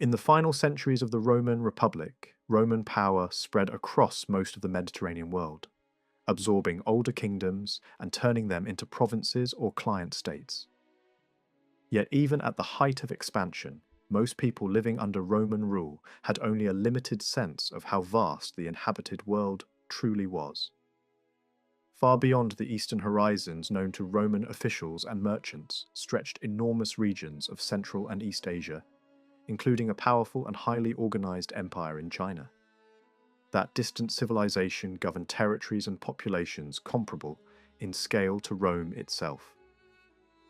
In the final centuries of the Roman Republic, Roman power spread across most of the Mediterranean world, absorbing older kingdoms and turning them into provinces or client states. Yet even at the height of expansion, most people living under Roman rule had only a limited sense of how vast the inhabited world truly was. Far beyond the eastern horizons known to Roman officials and merchants stretched enormous regions of Central and East Asia, including a powerful and highly organized empire in China. That distant civilization governed territories and populations comparable in scale to Rome itself.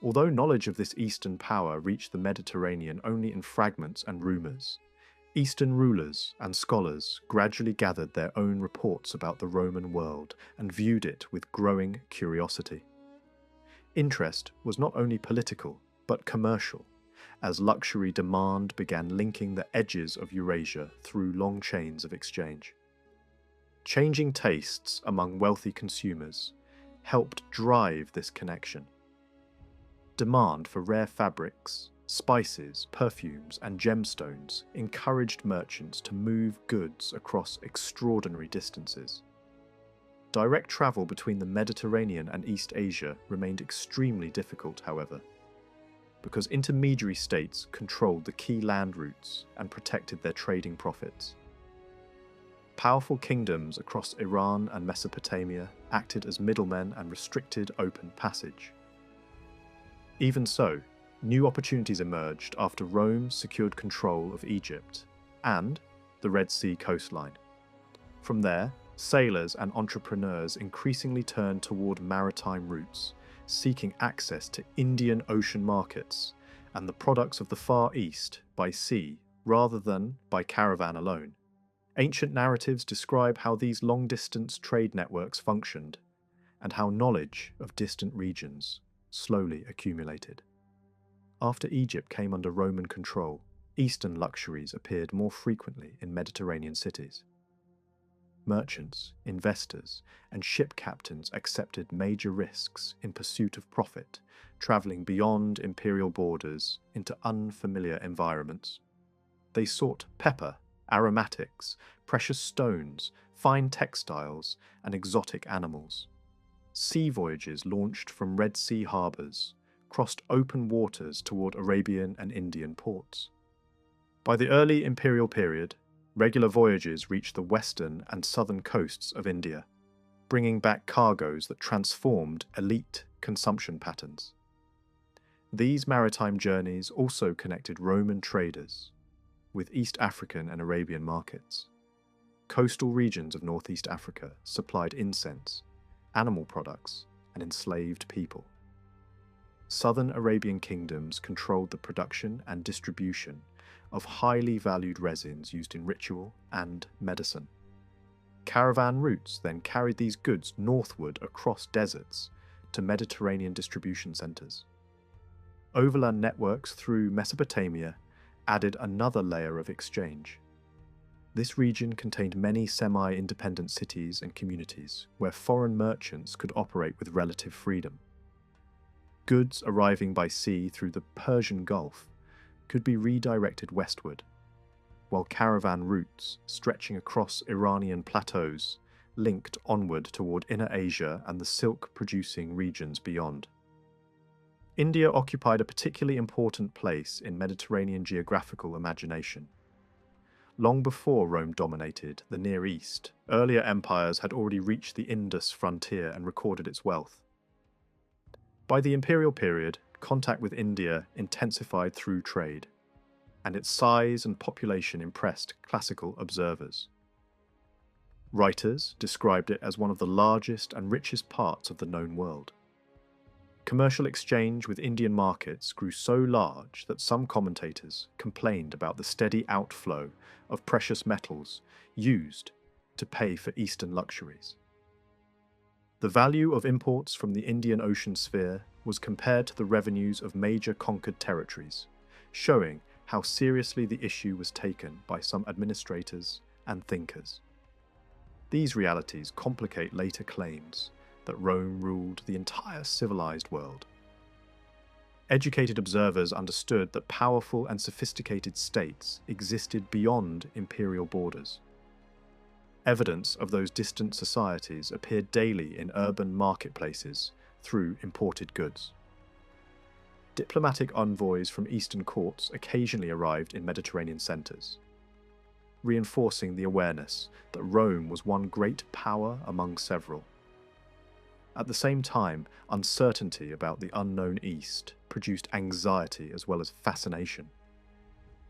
Although knowledge of this Eastern power reached the Mediterranean only in fragments and rumours, Eastern rulers and scholars gradually gathered their own reports about the Roman world and viewed it with growing curiosity. Interest was not only political, but commercial, as luxury demand began linking the edges of Eurasia through long chains of exchange. Changing tastes among wealthy consumers helped drive this connection. Demand for rare fabrics, spices, perfumes, and gemstones encouraged merchants to move goods across extraordinary distances. Direct travel between the Mediterranean and East Asia remained extremely difficult, however, because intermediary states controlled the key land routes and protected their trading profits. Powerful kingdoms across Iran and Mesopotamia acted as middlemen and restricted open passage. Even so, new opportunities emerged after Rome secured control of Egypt and the Red Sea coastline. From there, sailors and entrepreneurs increasingly turned toward maritime routes, seeking access to Indian Ocean markets and the products of the Far East by sea rather than by caravan alone. Ancient narratives describe how these long-distance trade networks functioned and how knowledge of distant regions slowly accumulated. After Egypt came under Roman control, Eastern luxuries appeared more frequently in Mediterranean cities. Merchants, investors, and ship captains accepted major risks in pursuit of profit, traveling beyond imperial borders into unfamiliar environments. They sought pepper, aromatics, precious stones, fine textiles, and exotic animals. Sea voyages launched from Red Sea harbours, crossed open waters toward Arabian and Indian ports. By the early imperial period, regular voyages reached the western and southern coasts of India, bringing back cargoes that transformed elite consumption patterns. These maritime journeys also connected Roman traders with East African and Arabian markets. Coastal regions of Northeast Africa supplied incense, animal products, and enslaved people. Southern Arabian kingdoms controlled the production and distribution of highly valued resins used in ritual and medicine. Caravan routes then carried these goods northward across deserts to Mediterranean distribution centres. Overland networks through Mesopotamia added another layer of exchange. This region contained many semi-independent cities and communities where foreign merchants could operate with relative freedom. Goods arriving by sea through the Persian Gulf could be redirected westward, while caravan routes stretching across Iranian plateaus linked onward toward Inner Asia and the silk-producing regions beyond. India occupied a particularly important place in Mediterranean geographical imagination. Long before Rome dominated the Near East, earlier empires had already reached the Indus frontier and recorded its wealth. By the imperial period, contact with India intensified through trade, and its size and population impressed classical observers. Writers described it as one of the largest and richest parts of the known world. Commercial exchange with Indian markets grew so large that some commentators complained about the steady outflow of precious metals used to pay for Eastern luxuries. The value of imports from the Indian Ocean sphere was compared to the revenues of major conquered territories, showing how seriously the issue was taken by some administrators and thinkers. These realities complicate later claims that Rome ruled the entire civilized world. Educated observers understood that powerful and sophisticated states existed beyond imperial borders. Evidence of those distant societies appeared daily in urban marketplaces through imported goods. Diplomatic envoys from Eastern courts occasionally arrived in Mediterranean centres, reinforcing the awareness that Rome was one great power among several. At the same time, uncertainty about the unknown East produced anxiety as well as fascination.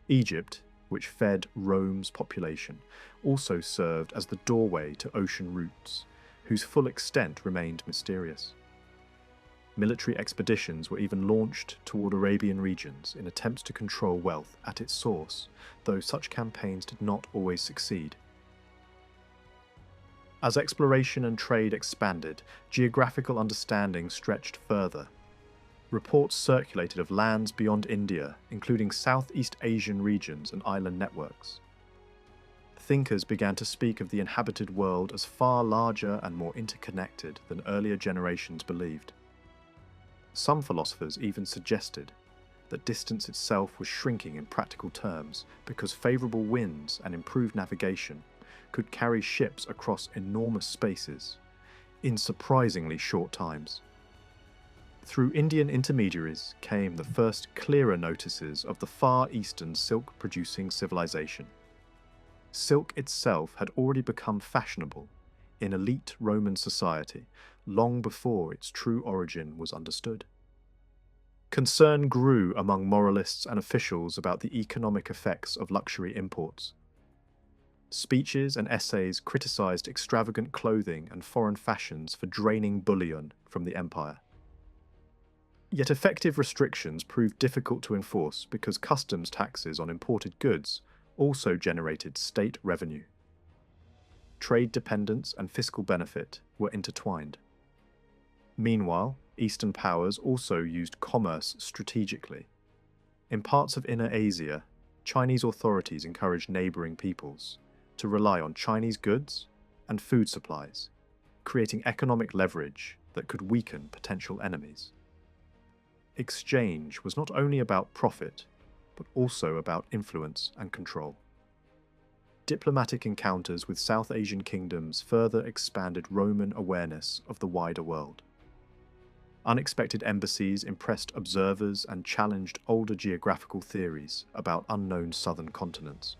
Egypt, which fed Rome's population, also served as the doorway to ocean routes, whose full extent remained mysterious. Military expeditions were even launched toward Arabian regions in attempts to control wealth at its source, though such campaigns did not always succeed. As exploration and trade expanded, geographical understanding stretched further. Reports circulated of lands beyond India, including Southeast Asian regions and island networks. Thinkers began to speak of the inhabited world as far larger and more interconnected than earlier generations believed. Some philosophers even suggested that distance itself was shrinking in practical terms because favourable winds and improved navigation could carry ships across enormous spaces in surprisingly short times. Through Indian intermediaries came the first clearer notices of the Far Eastern silk-producing civilization. Silk itself had already become fashionable in elite Roman society long before its true origin was understood. Concern grew among moralists and officials about the economic effects of luxury imports. Speeches and essays criticised extravagant clothing and foreign fashions for draining bullion from the empire. Yet effective restrictions proved difficult to enforce because customs taxes on imported goods also generated state revenue. Trade dependence and fiscal benefit were intertwined. Meanwhile, Eastern powers also used commerce strategically. In parts of Inner Asia, Chinese authorities encouraged neighbouring peoples to rely on Chinese goods and food supplies, creating economic leverage that could weaken potential enemies. Exchange was not only about profit, but also about influence and control. Diplomatic encounters with South Asian kingdoms further expanded Roman awareness of the wider world. Unexpected embassies impressed observers and challenged older geographical theories about unknown southern continents.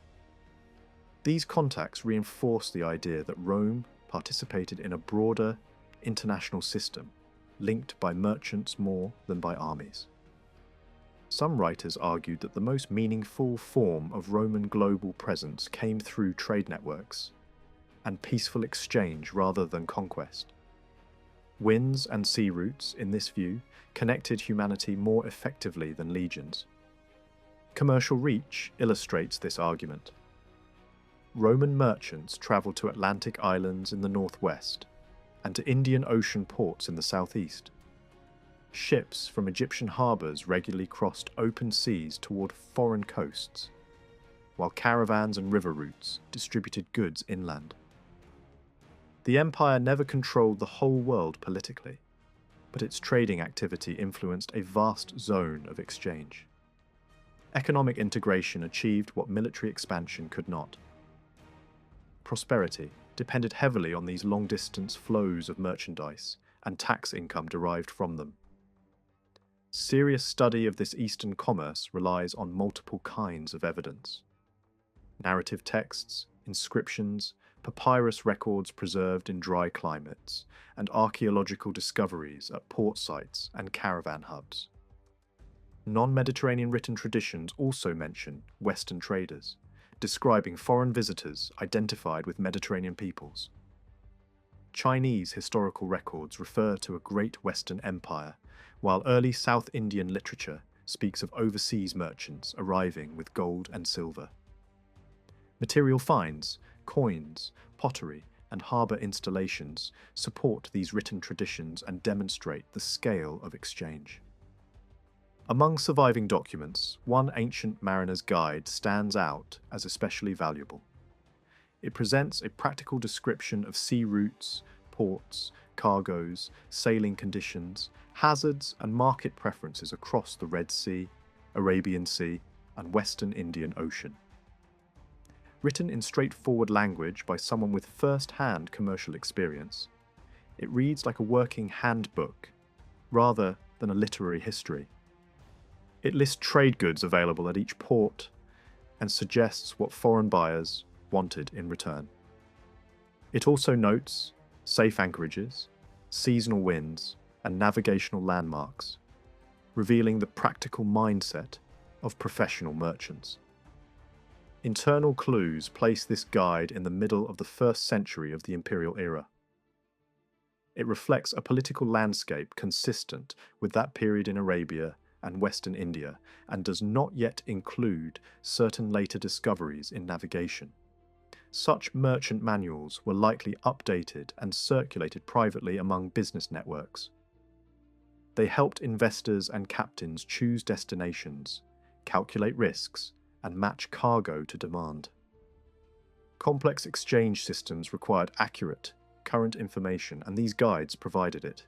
These contacts reinforced the idea that Rome participated in a broader international system, linked by merchants more than by armies. Some writers argued that the most meaningful form of Roman global presence came through trade networks and peaceful exchange rather than conquest. Winds and sea routes, in this view, connected humanity more effectively than legions. Commercial reach illustrates this argument. Roman merchants travelled to Atlantic islands in the northwest and to Indian Ocean ports in the southeast. Ships from Egyptian harbours regularly crossed open seas toward foreign coasts, while caravans and river routes distributed goods inland. The empire never controlled the whole world politically, but its trading activity influenced a vast zone of exchange. Economic integration achieved what military expansion could not. Prosperity depended heavily on these long-distance flows of merchandise and tax income derived from them. Serious study of this Eastern commerce relies on multiple kinds of evidence: narrative texts, inscriptions, papyrus records preserved in dry climates, and archaeological discoveries at port sites and caravan hubs. Non-Mediterranean written traditions also mention Western traders, describing foreign visitors identified with Mediterranean peoples. Chinese historical records refer to a great Western empire, while early South Indian literature speaks of overseas merchants arriving with gold and silver. Material finds, coins, pottery, and harbour installations support these written traditions and demonstrate the scale of exchange. Among surviving documents, one ancient mariner's guide stands out as especially valuable. It presents a practical description of sea routes, ports, cargoes, sailing conditions, hazards, and market preferences across the Red Sea, Arabian Sea, and Western Indian Ocean. Written in straightforward language by someone with first-hand commercial experience, it reads like a working handbook, rather than a literary history. It lists trade goods available at each port and suggests what foreign buyers wanted in return. It also notes safe anchorages, seasonal winds, and navigational landmarks, revealing the practical mindset of professional merchants. Internal clues place this guide in the middle of the 1st century of the imperial era. It reflects a political landscape consistent with that period in Arabia and Western India, and does not yet include certain later discoveries in navigation. Such merchant manuals were likely updated and circulated privately among business networks. They helped investors and captains choose destinations, calculate risks, and match cargo to demand. Complex exchange systems required accurate, current information, and these guides provided it.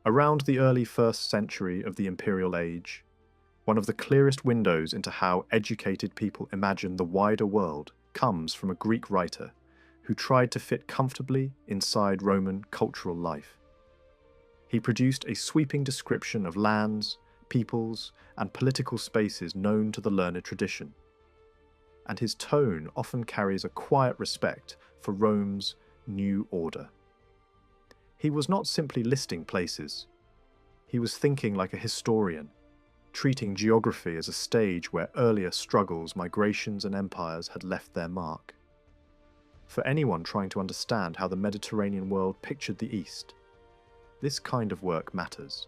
Around the early 1st century of the imperial age, one of the clearest windows into how educated people imagine the wider world comes from a Greek writer who tried to fit comfortably inside Roman cultural life. He produced a sweeping description of lands, peoples, and political spaces known to the learned tradition, and his tone often carries a quiet respect for Rome's new order. He was not simply listing places. He was thinking like a historian, treating geography as a stage where earlier struggles, migrations, and empires had left their mark. For anyone trying to understand how the Mediterranean world pictured the East, this kind of work matters,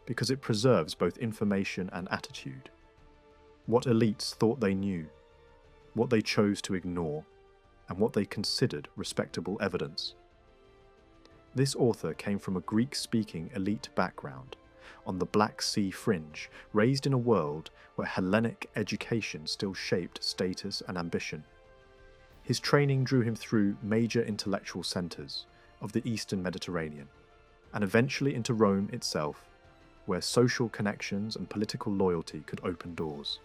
because it preserves both information and attitude. What elites thought they knew, what they chose to ignore, and what they considered respectable evidence. This author came from a Greek-speaking elite background on the Black Sea fringe, raised in a world where Hellenic education still shaped status and ambition. His training drew him through major intellectual centres of the Eastern Mediterranean, and eventually into Rome itself, where social connections and political loyalty could open doors.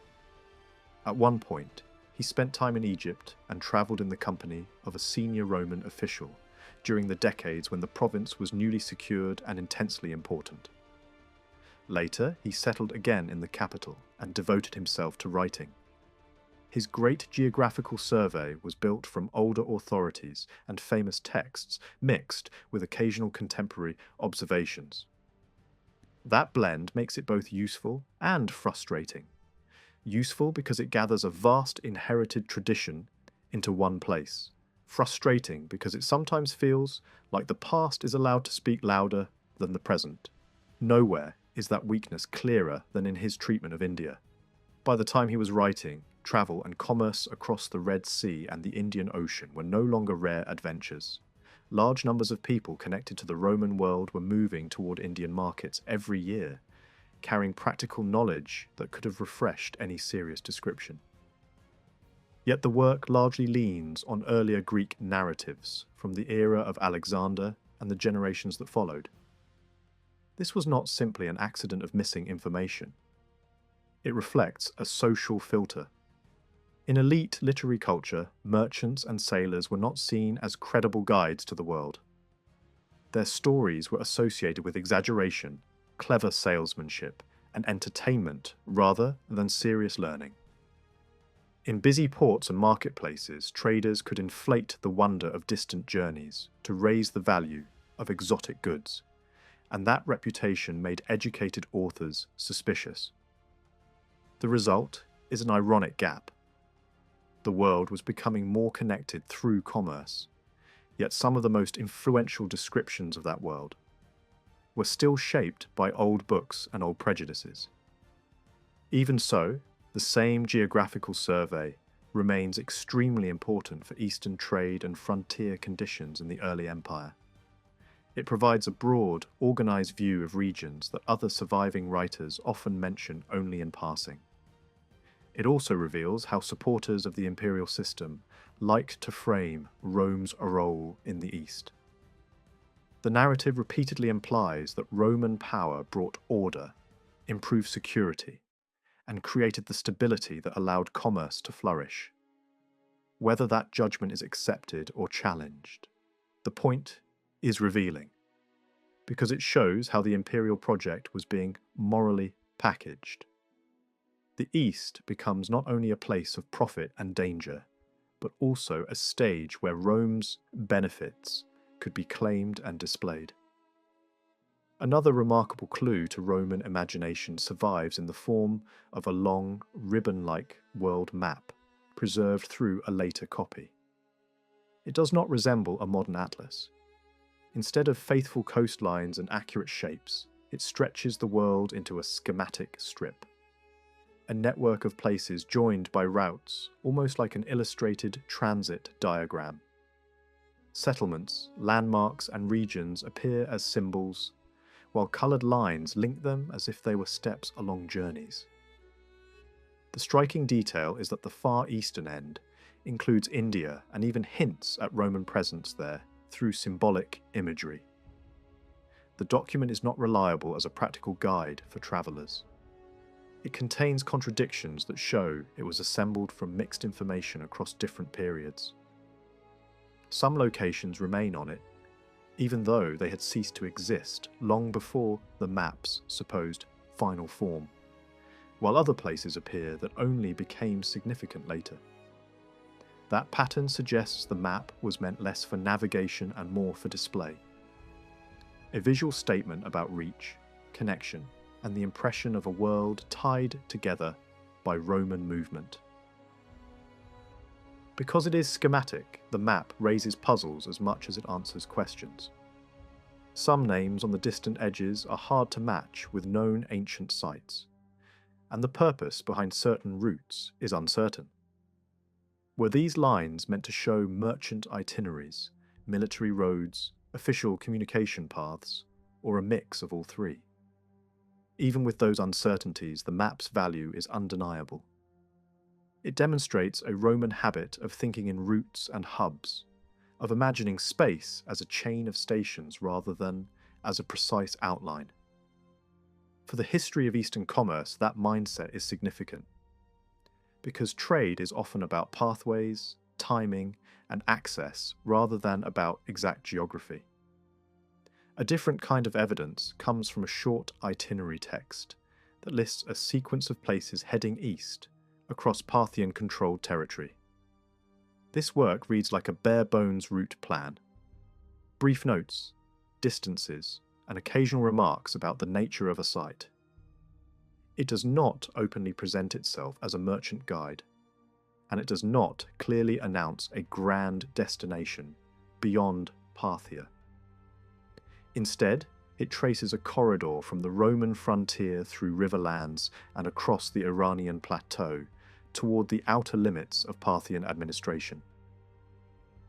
At one point, he spent time in Egypt and travelled in the company of a senior Roman official during the decades when the province was newly secured and intensely important. Later, he settled again in the capital and devoted himself to writing. His great geographical survey was built from older authorities and famous texts mixed with occasional contemporary observations. That blend makes it both useful and frustrating. Useful because it gathers a vast inherited tradition into one place. Frustrating because it sometimes feels like the past is allowed to speak louder than the present. Nowhere is that weakness clearer than in his treatment of India. By the time he was writing, travel and commerce across the Red Sea and the Indian Ocean were no longer rare adventures. Large numbers of people connected to the Roman world were moving toward Indian markets every year, carrying practical knowledge that could have refreshed any serious description. Yet the work largely leans on earlier Greek narratives from the era of Alexander and the generations that followed. This was not simply an accident of missing information. It reflects a social filter. In elite literary culture, merchants and sailors were not seen as credible guides to the world. Their stories were associated with exaggeration, clever salesmanship, and entertainment rather than serious learning. In busy ports and marketplaces, traders could inflate the wonder of distant journeys to raise the value of exotic goods, and that reputation made educated authors suspicious. The result is an ironic gap. The world was becoming more connected through commerce, yet some of the most influential descriptions of that world were still shaped by old books and old prejudices. Even so, the same geographical survey remains extremely important for Eastern trade and frontier conditions in the early empire. It provides a broad, organized view of regions that other surviving writers often mention only in passing. It also reveals how supporters of the imperial system liked to frame Rome's role in the East. The narrative repeatedly implies that Roman power brought order, improved security, and created the stability that allowed commerce to flourish. Whether that judgment is accepted or challenged, the point is revealing, because it shows how the imperial project was being morally packaged. The East becomes not only a place of profit and danger, but also a stage where Rome's benefits could be claimed and displayed. Another remarkable clue to Roman imagination survives in the form of a long, ribbon-like world map, preserved through a later copy. It does not resemble a modern atlas. Instead of faithful coastlines and accurate shapes, it stretches the world into a schematic strip. A network of places joined by routes, almost like an illustrated transit diagram. Settlements, landmarks, and regions appear as symbols, while coloured lines link them as if they were steps along journeys. The striking detail is that the far eastern end includes India and even hints at Roman presence there through symbolic imagery. The document is not reliable as a practical guide for travellers. It contains contradictions that show it was assembled from mixed information across different periods. Some locations remain on it, even though they had ceased to exist long before the map's supposed final form, while other places appear that only became significant later. That pattern suggests the map was meant less for navigation and more for display. A visual statement about reach, connection, and the impression of a world tied together by Roman movement. Because it is schematic, the map raises puzzles as much as it answers questions. Some names on the distant edges are hard to match with known ancient sites, and the purpose behind certain routes is uncertain. Were these lines meant to show merchant itineraries, military roads, official communication paths, or a mix of all three? Even with those uncertainties, the map's value is undeniable. It demonstrates a Roman habit of thinking in routes and hubs, of imagining space as a chain of stations rather than as a precise outline. For the history of Eastern commerce, that mindset is significant, because trade is often about pathways, timing, and access rather than about exact geography. A different kind of evidence comes from a short itinerary text that lists a sequence of places heading east across Parthian-controlled territory. This work reads like a bare-bones route plan. Brief notes, distances, and occasional remarks about the nature of a site. It does not openly present itself as a merchant guide, and it does not clearly announce a grand destination beyond Parthia. Instead, it traces a corridor from the Roman frontier through riverlands and across the Iranian plateau toward the outer limits of Parthian administration.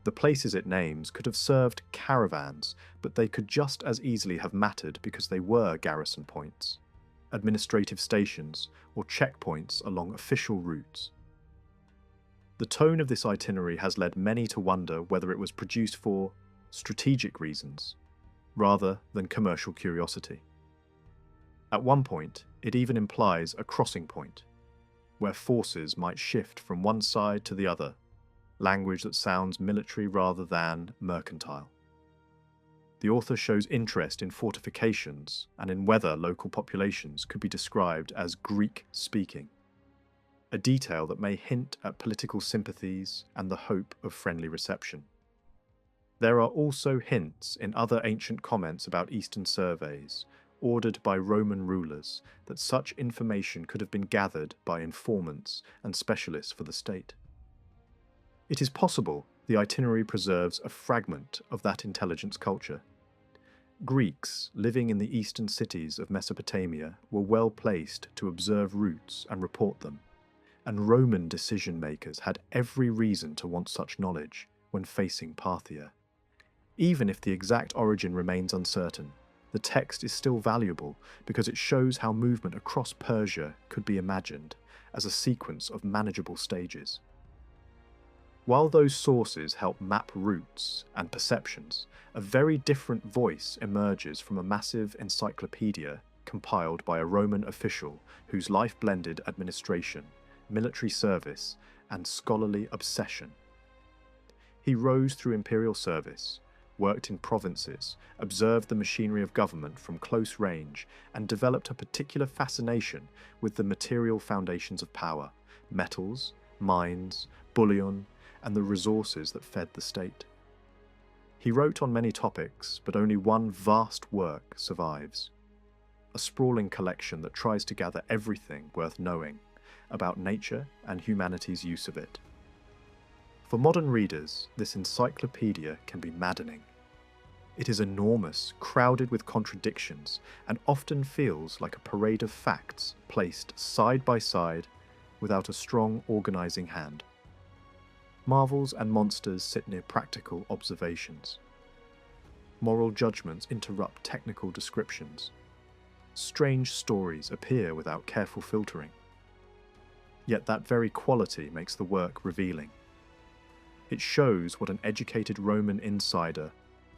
The places it names could have served caravans, but they could just as easily have mattered because they were garrison points, administrative stations, or checkpoints along official routes. The tone of this itinerary has led many to wonder whether it was produced for strategic reasons, rather than commercial curiosity. At one point, it even implies a crossing point, where forces might shift from one side to the other, language that sounds military rather than mercantile. The author shows interest in fortifications and in whether local populations could be described as Greek-speaking, a detail that may hint at political sympathies and the hope of friendly reception. There are also hints in other ancient comments about Eastern surveys, ordered by Roman rulers, that such information could have been gathered by informants and specialists for the state. It is possible the itinerary preserves a fragment of that intelligence culture. Greeks living in the eastern cities of Mesopotamia were well placed to observe routes and report them, and Roman decision-makers had every reason to want such knowledge when facing Parthia. Even if the exact origin remains uncertain, the text is still valuable because it shows how movement across Persia could be imagined as a sequence of manageable stages. While those sources help map routes and perceptions, a very different voice emerges from a massive encyclopedia compiled by a Roman official whose life blended administration, military service, and scholarly obsession. He rose through imperial service, worked in provinces, observed the machinery of government from close range, and developed a particular fascination with the material foundations of power, metals, mines, bullion, and the resources that fed the state. He wrote on many topics, but only one vast work survives. A sprawling collection that tries to gather everything worth knowing about nature and humanity's use of it. For modern readers, this encyclopedia can be maddening. It is enormous, crowded with contradictions, and often feels like a parade of facts placed side by side without a strong organizing hand. Marvels and monsters sit near practical observations. Moral judgments interrupt technical descriptions. Strange stories appear without careful filtering. Yet that very quality makes the work revealing. It shows what an educated Roman insider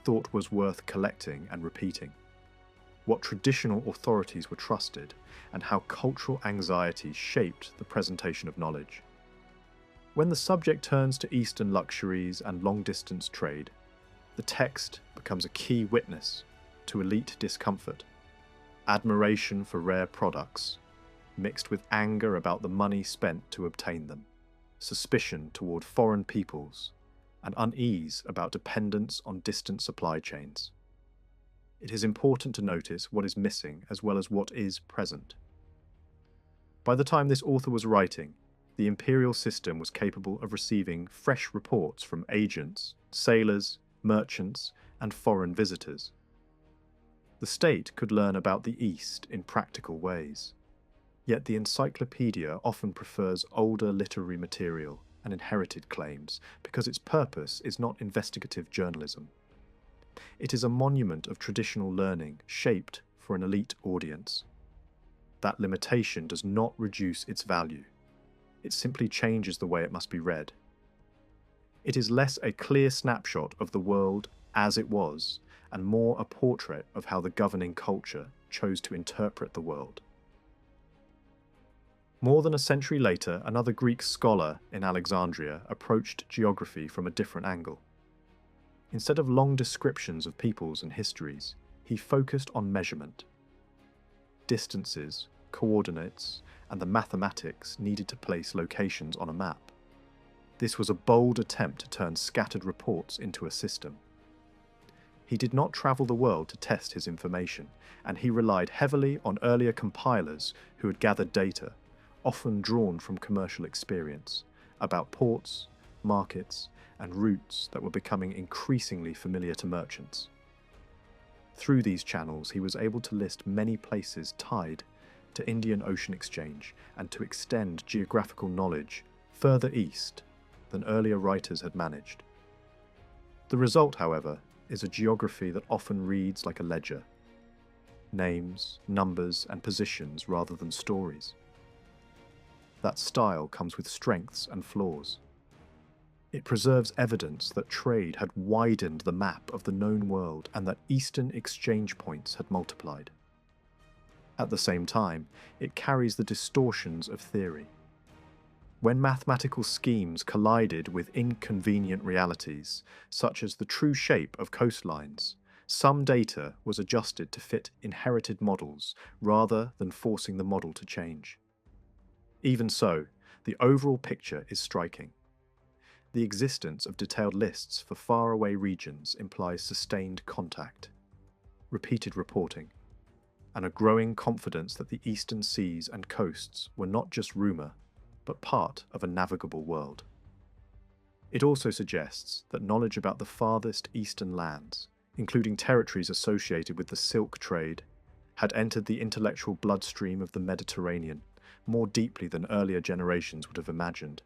thought was worth collecting and repeating, what traditional authorities were trusted, and how cultural anxieties shaped the presentation of knowledge. When the subject turns to Eastern luxuries and long-distance trade, the text becomes a key witness to elite discomfort, admiration for rare products, mixed with anger about the money spent to obtain them, suspicion toward foreign peoples, and unease about dependence on distant supply chains. It is important to notice what is missing as well as what is present. By the time this author was writing, the imperial system was capable of receiving fresh reports from agents, sailors, merchants, and foreign visitors. The state could learn about the East in practical ways. Yet the encyclopedia often prefers older literary material and inherited claims because its purpose is not investigative journalism. It is a monument of traditional learning shaped for an elite audience. That limitation does not reduce its value. It simply changes the way it must be read. It is less a clear snapshot of the world as it was, and more a portrait of how the governing culture chose to interpret the world. More than a century later, another Greek scholar in Alexandria approached geography from a different angle. Instead of long descriptions of peoples and histories, he focused on measurement. Distances, coordinates, and the mathematics needed to place locations on a map. This was a bold attempt to turn scattered reports into a system. He did not travel the world to test his information, and he relied heavily on earlier compilers who had gathered data, often drawn from commercial experience, about ports, markets, and routes that were becoming increasingly familiar to merchants. Through these channels, he was able to list many places tied to Indian Ocean exchange and to extend geographical knowledge further east than earlier writers had managed. The result, however, is a geography that often reads like a ledger. Names, numbers, and positions rather than stories. That style comes with strengths and flaws. It preserves evidence that trade had widened the map of the known world and that Eastern exchange points had multiplied. At the same time, it carries the distortions of theory. When mathematical schemes collided with inconvenient realities, such as the true shape of coastlines, some data was adjusted to fit inherited models rather than forcing the model to change. Even so, the overall picture is striking. The existence of detailed lists for faraway regions implies sustained contact, repeated reporting, and a growing confidence that the eastern seas and coasts were not just rumour, but part of a navigable world. It also suggests that knowledge about the farthest eastern lands, including territories associated with the silk trade, had entered the intellectual bloodstream of the Mediterranean more deeply than earlier generations would have imagined.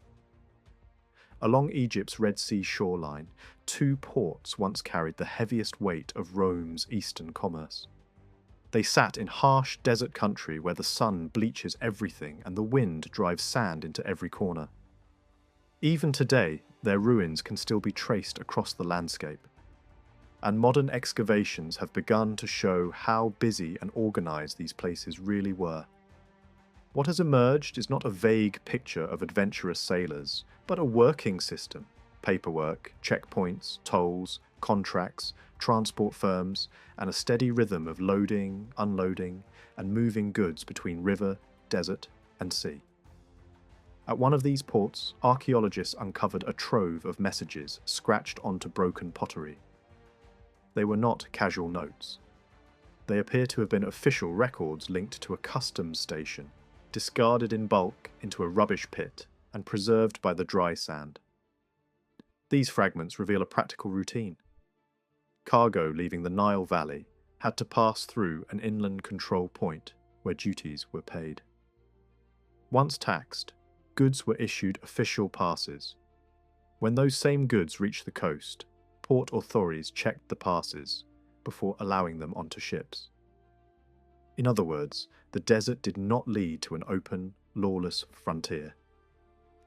Along Egypt's Red Sea shoreline, 2 ports once carried the heaviest weight of Rome's eastern commerce. They sat in harsh desert country where the sun bleaches everything and the wind drives sand into every corner. Even today, their ruins can still be traced across the landscape. And modern excavations have begun to show how busy and organized these places really were. What has emerged is not a vague picture of adventurous sailors, but a working system: paperwork, checkpoints, tolls, contracts, transport firms, and a steady rhythm of loading, unloading, and moving goods between river, desert, and sea. At one of these ports, archaeologists uncovered a trove of messages scratched onto broken pottery. They were not casual notes. They appear to have been official records linked to a customs station, discarded in bulk into a rubbish pit and preserved by the dry sand. These fragments reveal a practical routine. Cargo leaving the Nile Valley had to pass through an inland control point where duties were paid. Once taxed, goods were issued official passes. When those same goods reached the coast, port authorities checked the passes before allowing them onto ships. In other words, the desert did not lead to an open, lawless frontier.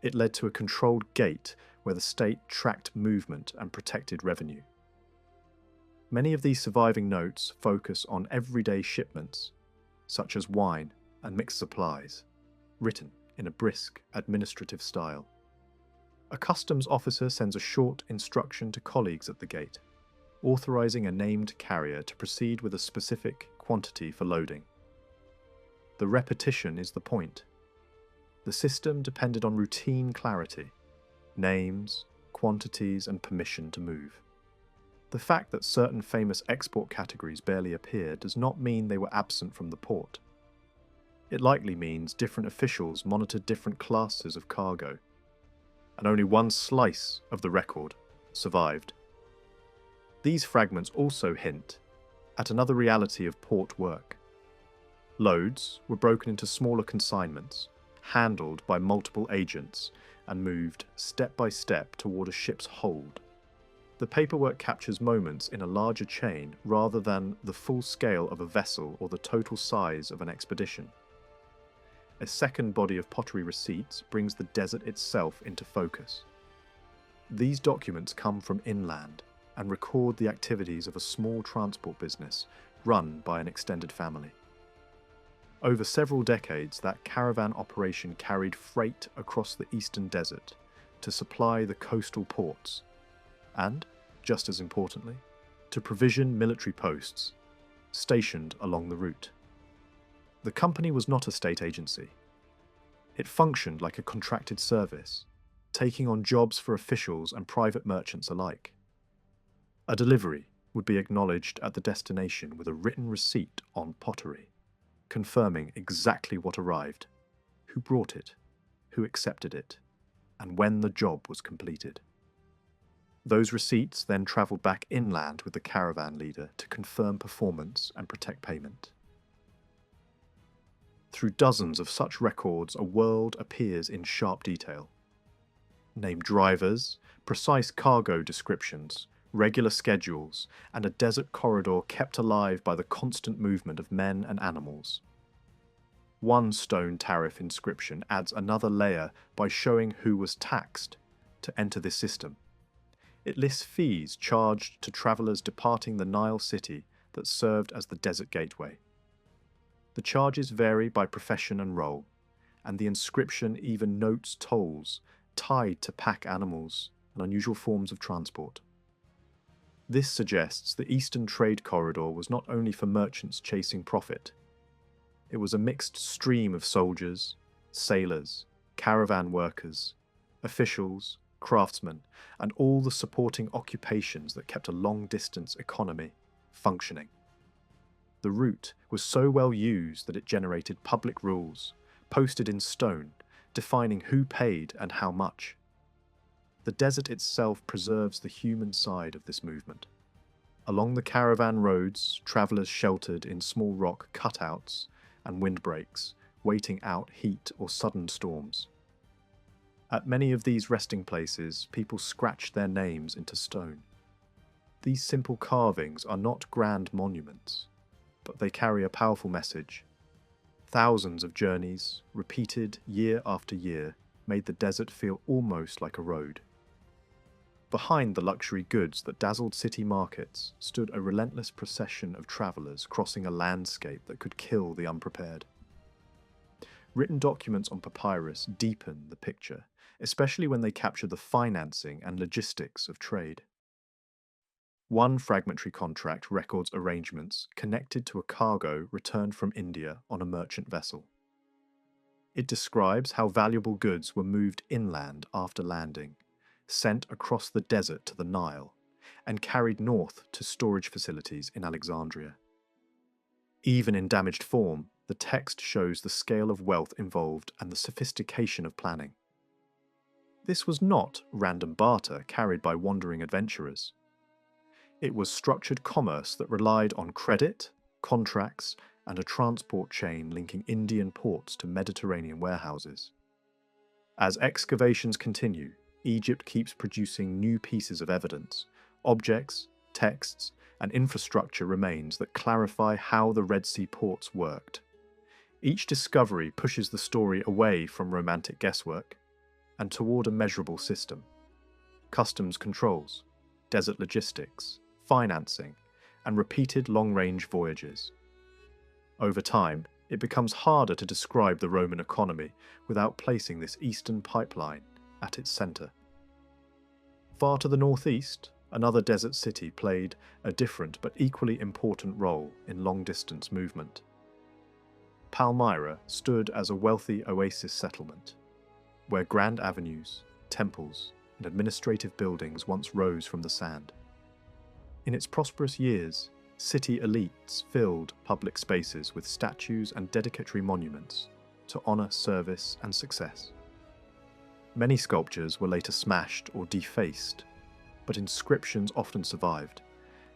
It led to a controlled gate where the state tracked movement and protected revenue. Many of these surviving notes focus on everyday shipments, such as wine and mixed supplies, written in a brisk, administrative style. A customs officer sends a short instruction to colleagues at the gate, authorizing a named carrier to proceed with a specific quantity for loading. The repetition is the point. The system depended on routine clarity: names, quantities, and permission to move. The fact that certain famous export categories barely appear does not mean they were absent from the port. It likely means different officials monitored different classes of cargo, and only one slice of the record survived. These fragments also hint at another reality of port work. Loads were broken into smaller consignments, handled by multiple agents, and moved step by step toward a ship's hold. The paperwork captures moments in a larger chain rather than the full scale of a vessel or the total size of an expedition. A second body of pottery receipts brings the desert itself into focus. These documents come from inland and record the activities of a small transport business run by an extended family. Over several decades, that caravan operation carried freight across the eastern desert to supply the coastal ports and, just as importantly, to provision military posts stationed along the route. The company was not a state agency. It functioned like a contracted service, taking on jobs for officials and private merchants alike. A delivery would be acknowledged at the destination with a written receipt on pottery, confirming exactly what arrived, who brought it, who accepted it, and when the job was completed. Those receipts then travelled back inland with the caravan leader to confirm performance and protect payment. Through dozens of such records, a world appears in sharp detail. Named drivers, precise cargo descriptions, regular schedules, and a desert corridor kept alive by the constant movement of men and animals. One stone tariff inscription adds another layer by showing who was taxed to enter this system. It lists fees charged to travellers departing the Nile city that served as the desert gateway. The charges vary by profession and role, and the inscription even notes tolls tied to pack animals and unusual forms of transport. This suggests the Eastern Trade Corridor was not only for merchants chasing profit. It was a mixed stream of soldiers, sailors, caravan workers, officials, craftsmen, and all the supporting occupations that kept a long-distance economy functioning. The route was so well used that it generated public rules, posted in stone, defining who paid and how much. The desert itself preserves the human side of this movement. Along the caravan roads, travellers sheltered in small rock cutouts and windbreaks, waiting out heat or sudden storms. At many of these resting places, people scratched their names into stone. These simple carvings are not grand monuments. but they carry a powerful message. Thousands of journeys, repeated year after year, made the desert feel almost like a road. Behind the luxury goods that dazzled city markets stood a relentless procession of travelers crossing a landscape that could kill the unprepared. Written documents on papyrus deepen the picture, especially when they capture the financing and logistics of trade. One fragmentary contract records arrangements connected to a cargo returned from India on a merchant vessel. It describes how valuable goods were moved inland after landing, sent across the desert to the Nile, and carried north to storage facilities in Alexandria. Even in damaged form, the text shows the scale of wealth involved and the sophistication of planning. This was not random barter carried by wandering adventurers. It was structured commerce that relied on credit, contracts, and a transport chain linking Indian ports to Mediterranean warehouses. As excavations continue, Egypt keeps producing new pieces of evidence. Objects, texts, and infrastructure remains that clarify how the Red Sea ports worked. Each discovery pushes the story away from romantic guesswork and toward a measurable system. Customs controls, desert logistics, financing, and repeated long-range voyages. Over time, it becomes harder to describe the Roman economy without placing this eastern pipeline at its centre. Far to the northeast, another desert city played a different but equally important role in long-distance movement. Palmyra stood as a wealthy oasis settlement, where grand avenues, temples, and administrative buildings once rose from the sand. In its prosperous years, city elites filled public spaces with statues and dedicatory monuments to honour service and success. Many sculptures were later smashed or defaced, but inscriptions often survived,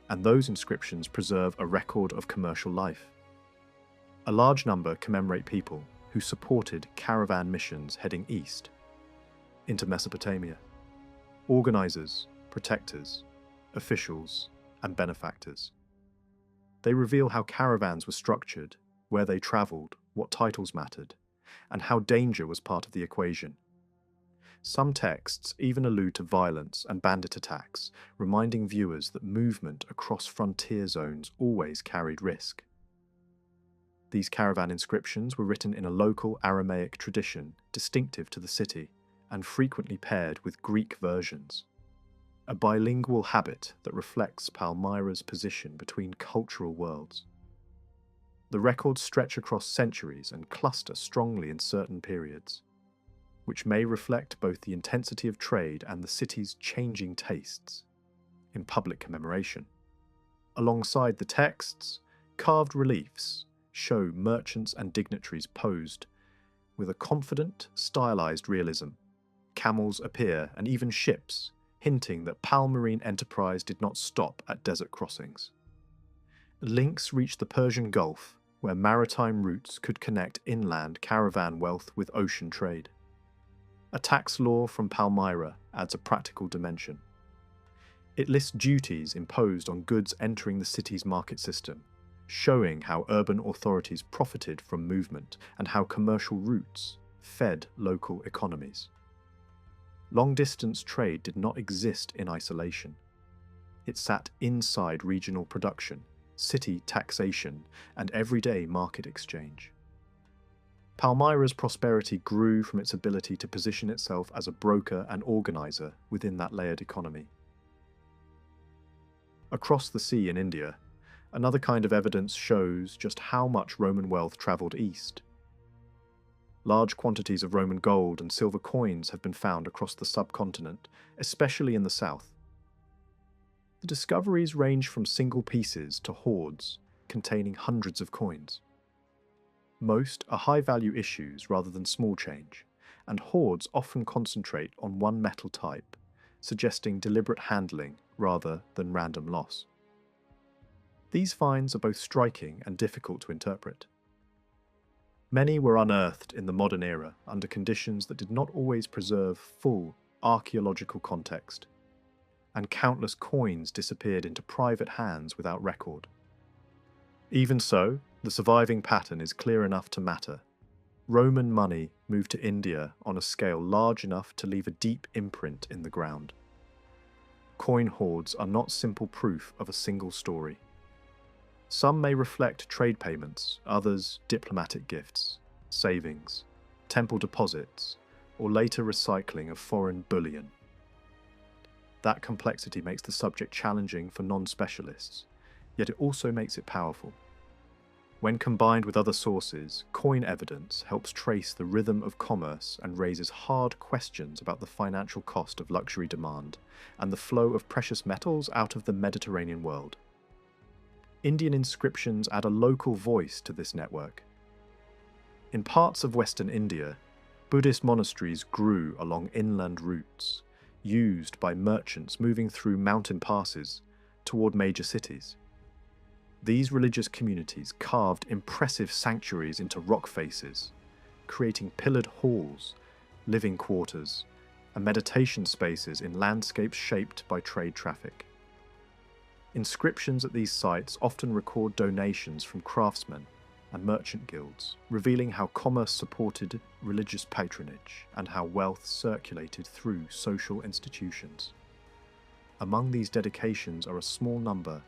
and those inscriptions preserve a record of commercial life. A large number commemorate people who supported caravan missions heading east into Mesopotamia, organisers, protectors, officials, and benefactors. They reveal how caravans were structured, where they travelled, what titles mattered, and how danger was part of the equation. Some texts even allude to violence and bandit attacks, reminding viewers that movement across frontier zones always carried risk. These caravan inscriptions were written in a local Aramaic tradition distinctive to the city, and frequently paired with Greek versions. A bilingual habit that reflects Palmyra's position between cultural worlds. The records stretch across centuries and cluster strongly in certain periods, which may reflect both the intensity of trade and the city's changing tastes in public commemoration. Alongside the texts, carved reliefs show merchants and dignitaries posed with a confident, stylized realism. Camels appear, and even ships, hinting that Palmyrene enterprise did not stop at desert crossings. Links reach the Persian Gulf, where maritime routes could connect inland caravan wealth with ocean trade. A tax law from Palmyra adds a practical dimension. It lists duties imposed on goods entering the city's market system, showing how urban authorities profited from movement and how commercial routes fed local economies. Long-distance trade did not exist in isolation. It sat inside regional production, city taxation, and everyday market exchange. Palmyra's prosperity grew from its ability to position itself as a broker and organizer within that layered economy. Across the sea in India, another kind of evidence shows just how much Roman wealth travelled east. Large quantities of Roman gold and silver coins have been found across the subcontinent, especially in the south. The discoveries range from single pieces to hoards containing hundreds of coins. Most are high-value issues rather than small change, and hoards often concentrate on one metal type, suggesting deliberate handling rather than random loss. These finds are both striking and difficult to interpret. Many were unearthed in the modern era under conditions that did not always preserve full archaeological context, and countless coins disappeared into private hands without record. Even so, the surviving pattern is clear enough to matter. Roman money moved to India on a scale large enough to leave a deep imprint in the ground. Coin hoards are not simple proof of a single story. Some may reflect trade payments, others diplomatic gifts, savings, temple deposits, or later recycling of foreign bullion. That complexity makes the subject challenging for non-specialists, yet it also makes it powerful. When combined with other sources, coin evidence helps trace the rhythm of commerce and raises hard questions about the financial cost of luxury demand and the flow of precious metals out of the Mediterranean world. Indian inscriptions add a local voice to this network. In parts of Western India, Buddhist monasteries grew along inland routes, used by merchants moving through mountain passes toward major cities. These religious communities carved impressive sanctuaries into rock faces, creating pillared halls, living quarters, and meditation spaces in landscapes shaped by trade traffic. Inscriptions at these sites often record donations from craftsmen and merchant guilds, revealing how commerce supported religious patronage and how wealth circulated through social institutions. Among these dedications are a small number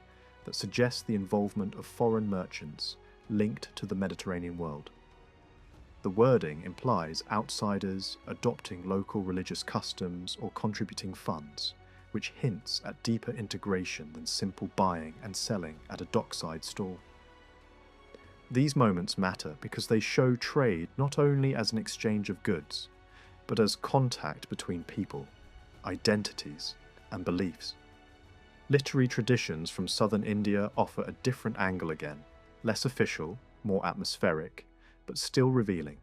that suggest the involvement of foreign merchants linked to the Mediterranean world. The wording implies outsiders adopting local religious customs or contributing funds, which hints at deeper integration than simple buying and selling at a dockside stall. These moments matter because they show trade not only as an exchange of goods, but as contact between people, identities, and beliefs. Literary traditions from southern India offer a different angle again, less official, more atmospheric, but still revealing.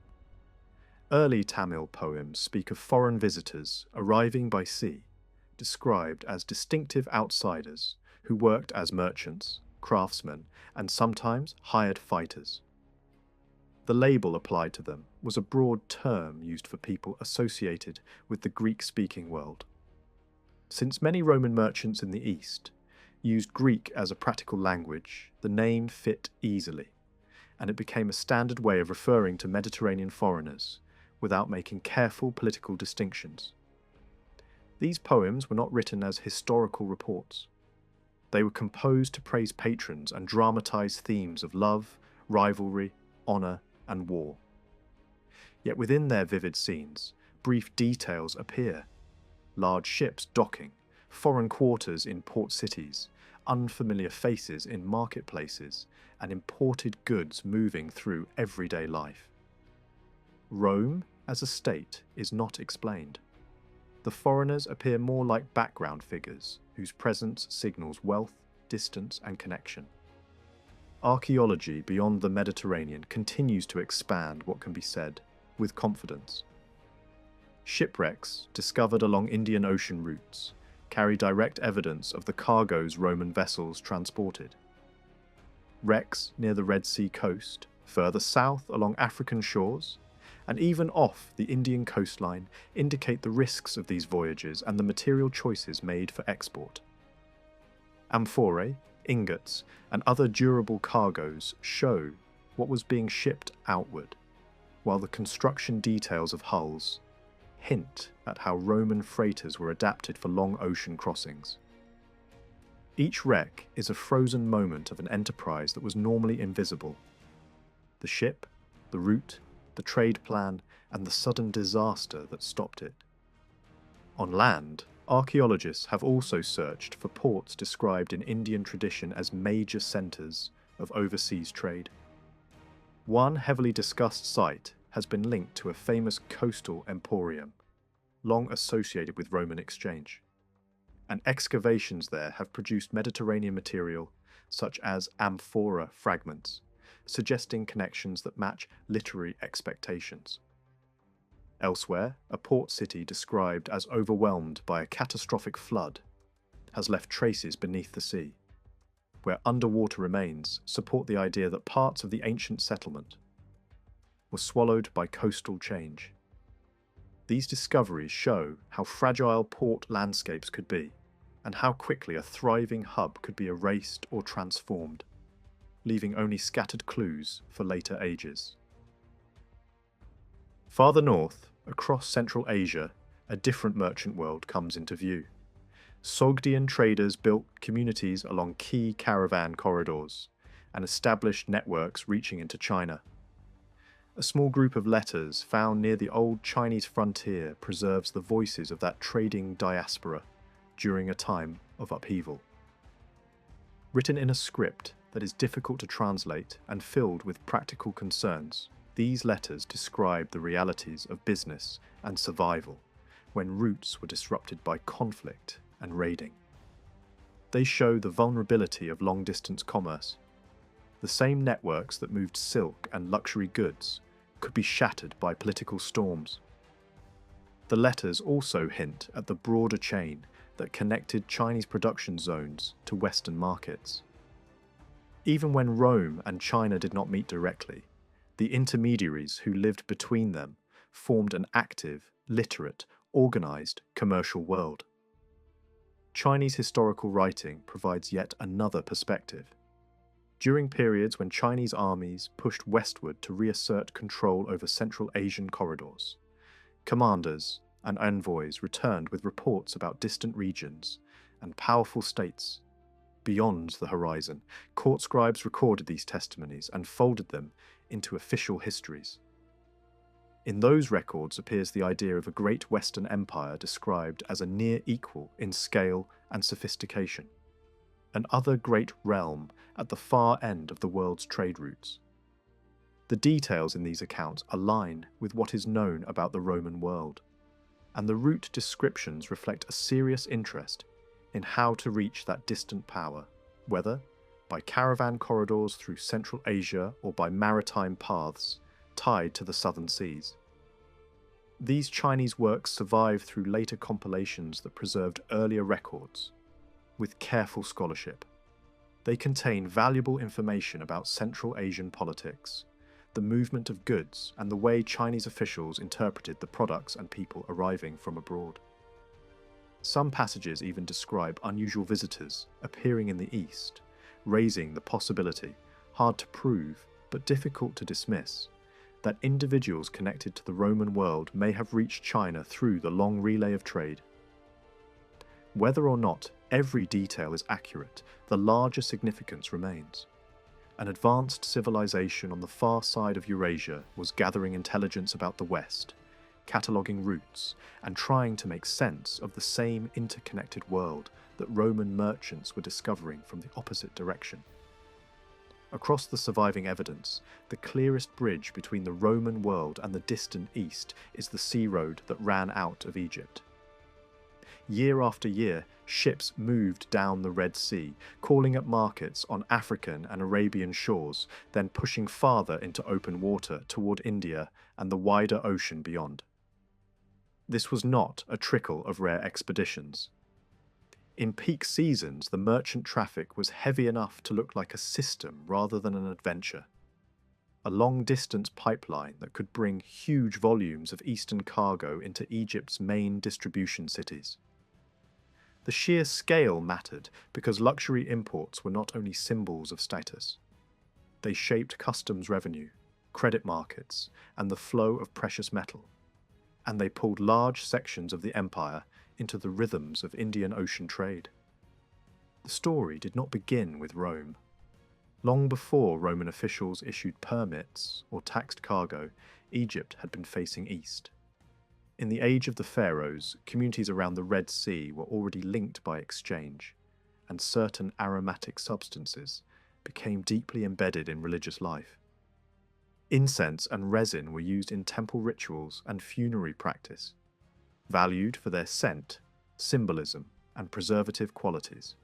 Early Tamil poems speak of foreign visitors arriving by sea, described as distinctive outsiders who worked as merchants, craftsmen, and sometimes hired fighters. The label applied to them was a broad term used for people associated with the Greek-speaking world. Since many Roman merchants in the East used Greek as a practical language, the name fit easily, and it became a standard way of referring to Mediterranean foreigners without making careful political distinctions. These poems were not written as historical reports. They were composed to praise patrons and dramatize themes of love, rivalry, honor, and war. Yet within their vivid scenes, brief details appear. Large ships docking, foreign quarters in port cities, unfamiliar faces in marketplaces, and imported goods moving through everyday life. Rome, as a state, is not explained. The foreigners appear more like background figures, whose presence signals wealth, distance, and connection. Archaeology beyond the Mediterranean continues to expand what can be said, with confidence. Shipwrecks discovered along Indian Ocean routes carry direct evidence of the cargoes Roman vessels transported. Wrecks near the Red Sea coast, further south along African shores, and even off the Indian coastline indicate the risks of these voyages and the material choices made for export. Amphorae, ingots, and other durable cargoes show what was being shipped outward, while the construction details of hulls hint at how Roman freighters were adapted for long ocean crossings. Each wreck is a frozen moment of an enterprise that was normally invisible. The ship, the route, the trade plan, and the sudden disaster that stopped it. On land, archaeologists have also searched for ports described in Indian tradition as major centres of overseas trade. One heavily discussed site has been linked to a famous coastal emporium, long associated with Roman exchange. And excavations there have produced Mediterranean material such as amphora fragments, suggesting connections that match literary expectations. Elsewhere, a port city described as overwhelmed by a catastrophic flood has left traces beneath the sea, where underwater remains support the idea that parts of the ancient settlement were swallowed by coastal change. These discoveries show how fragile port landscapes could be, and how quickly a thriving hub could be erased or transformed. leaving only scattered clues for later ages. Farther north, across Central Asia, a different merchant world comes into view. Sogdian traders built communities along key caravan corridors and established networks reaching into China. A small group of letters found near the old Chinese frontier preserves the voices of that trading diaspora during a time of upheaval. Written in a script that is difficult to translate and filled with practical concerns, these letters describe the realities of business and survival when routes were disrupted by conflict and raiding. They show the vulnerability of long-distance commerce. The same networks that moved silk and luxury goods could be shattered by political storms. The letters also hint at the broader chain that connected Chinese production zones to Western markets. Even when Rome and China did not meet directly, the intermediaries who lived between them formed an active, literate, organized commercial world. Chinese historical writing provides yet another perspective. During periods when Chinese armies pushed westward to reassert control over Central Asian corridors, commanders and envoys returned with reports about distant regions and powerful states. Beyond the horizon, court scribes recorded these testimonies and folded them into official histories. In those records appears the idea of a great Western empire described as a near equal in scale and sophistication, an other great realm at the far end of the world's trade routes. The details in these accounts align with what is known about the Roman world, and the route descriptions reflect a serious interest in how to reach that distant power, whether by caravan corridors through Central Asia or by maritime paths tied to the southern seas. These Chinese works survive through later compilations that preserved earlier records, with careful scholarship. They contain valuable information about Central Asian politics, the movement of goods, and the way Chinese officials interpreted the products and people arriving from abroad. Some passages even describe unusual visitors appearing in the East, raising the possibility, hard to prove but difficult to dismiss, that individuals connected to the Roman world may have reached China through the long relay of trade. Whether or not every detail is accurate, the larger significance remains. An advanced civilization on the far side of Eurasia was gathering intelligence about the West, cataloguing routes, and trying to make sense of the same interconnected world that Roman merchants were discovering from the opposite direction. Across the surviving evidence, the clearest bridge between the Roman world and the distant East is the sea road that ran out of Egypt. Year after year, ships moved down the Red Sea, calling at markets on African and Arabian shores, then pushing farther into open water toward India and the wider ocean beyond. This was not a trickle of rare expeditions. In peak seasons, the merchant traffic was heavy enough to look like a system rather than an adventure. A long-distance pipeline that could bring huge volumes of eastern cargo into Egypt's main distribution cities. The sheer scale mattered because luxury imports were not only symbols of status. They shaped customs revenue, credit markets, and the flow of precious metal. And they pulled large sections of the empire into the rhythms of Indian Ocean trade. The story did not begin with Rome. Long before Roman officials issued permits or taxed cargo, Egypt had been facing east. In the age of the pharaohs, communities around the Red Sea were already linked by exchange, and certain aromatic substances became deeply embedded in religious life. Incense and resin were used in temple rituals and funerary practice, valued for their scent, symbolism, and preservative qualities.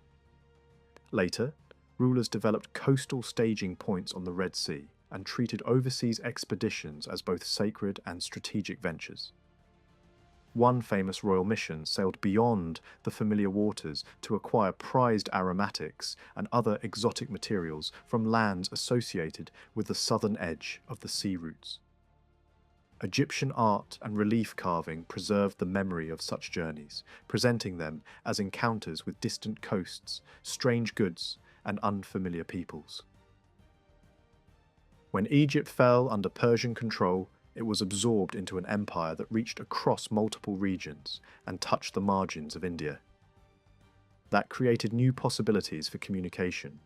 Later, rulers developed coastal staging points on the Red Sea and treated overseas expeditions as both sacred and strategic ventures. One famous royal mission sailed beyond the familiar waters to acquire prized aromatics and other exotic materials from lands associated with the southern edge of the sea routes. Egyptian art and relief carving preserved the memory of such journeys, presenting them as encounters with distant coasts, strange goods, and unfamiliar peoples. When Egypt fell under Persian control, it was absorbed into an empire that reached across multiple regions and touched the margins of India. That created new possibilities for communication,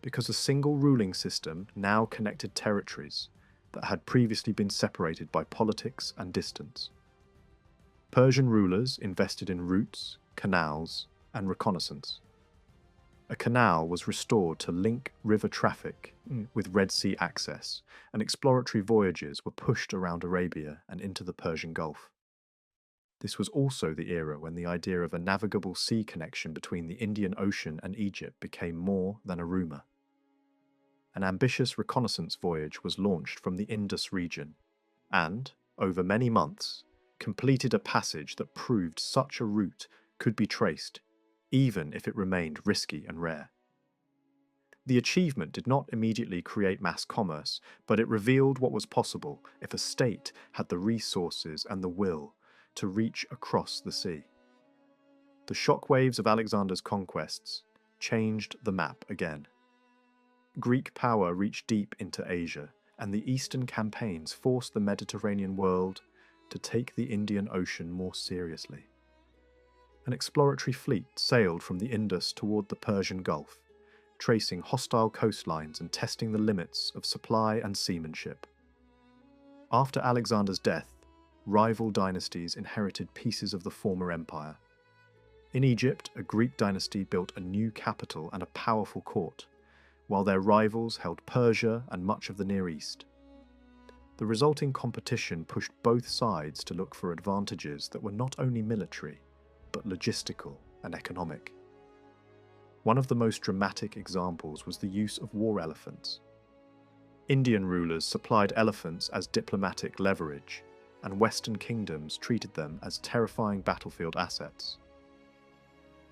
because a single ruling system now connected territories that had previously been separated by politics and distance. Persian rulers invested in routes, canals, and reconnaissance. A canal was restored to link river traffic with Red Sea access, and exploratory voyages were pushed around Arabia and into the Persian Gulf. This was also the era when the idea of a navigable sea connection between the Indian Ocean and Egypt became more than a rumour. An ambitious reconnaissance voyage was launched from the Indus region, and, over many months, completed a passage that proved such a route could be traced, even if it remained risky and rare. The achievement did not immediately create mass commerce, but it revealed what was possible if a state had the resources and the will to reach across the sea. The shockwaves of Alexander's conquests changed the map again. Greek power reached deep into Asia, and the Eastern campaigns forced the Mediterranean world to take the Indian Ocean more seriously. An exploratory fleet sailed from the Indus toward the Persian Gulf, tracing hostile coastlines and testing the limits of supply and seamanship. After Alexander's death, rival dynasties inherited pieces of the former empire. In Egypt, a Greek dynasty built a new capital and a powerful court, while their rivals held Persia and much of the Near East. The resulting competition pushed both sides to look for advantages that were not only military, but logistical and economic. One of the most dramatic examples was the use of war elephants. Indian rulers supplied elephants as diplomatic leverage, and Western kingdoms treated them as terrifying battlefield assets.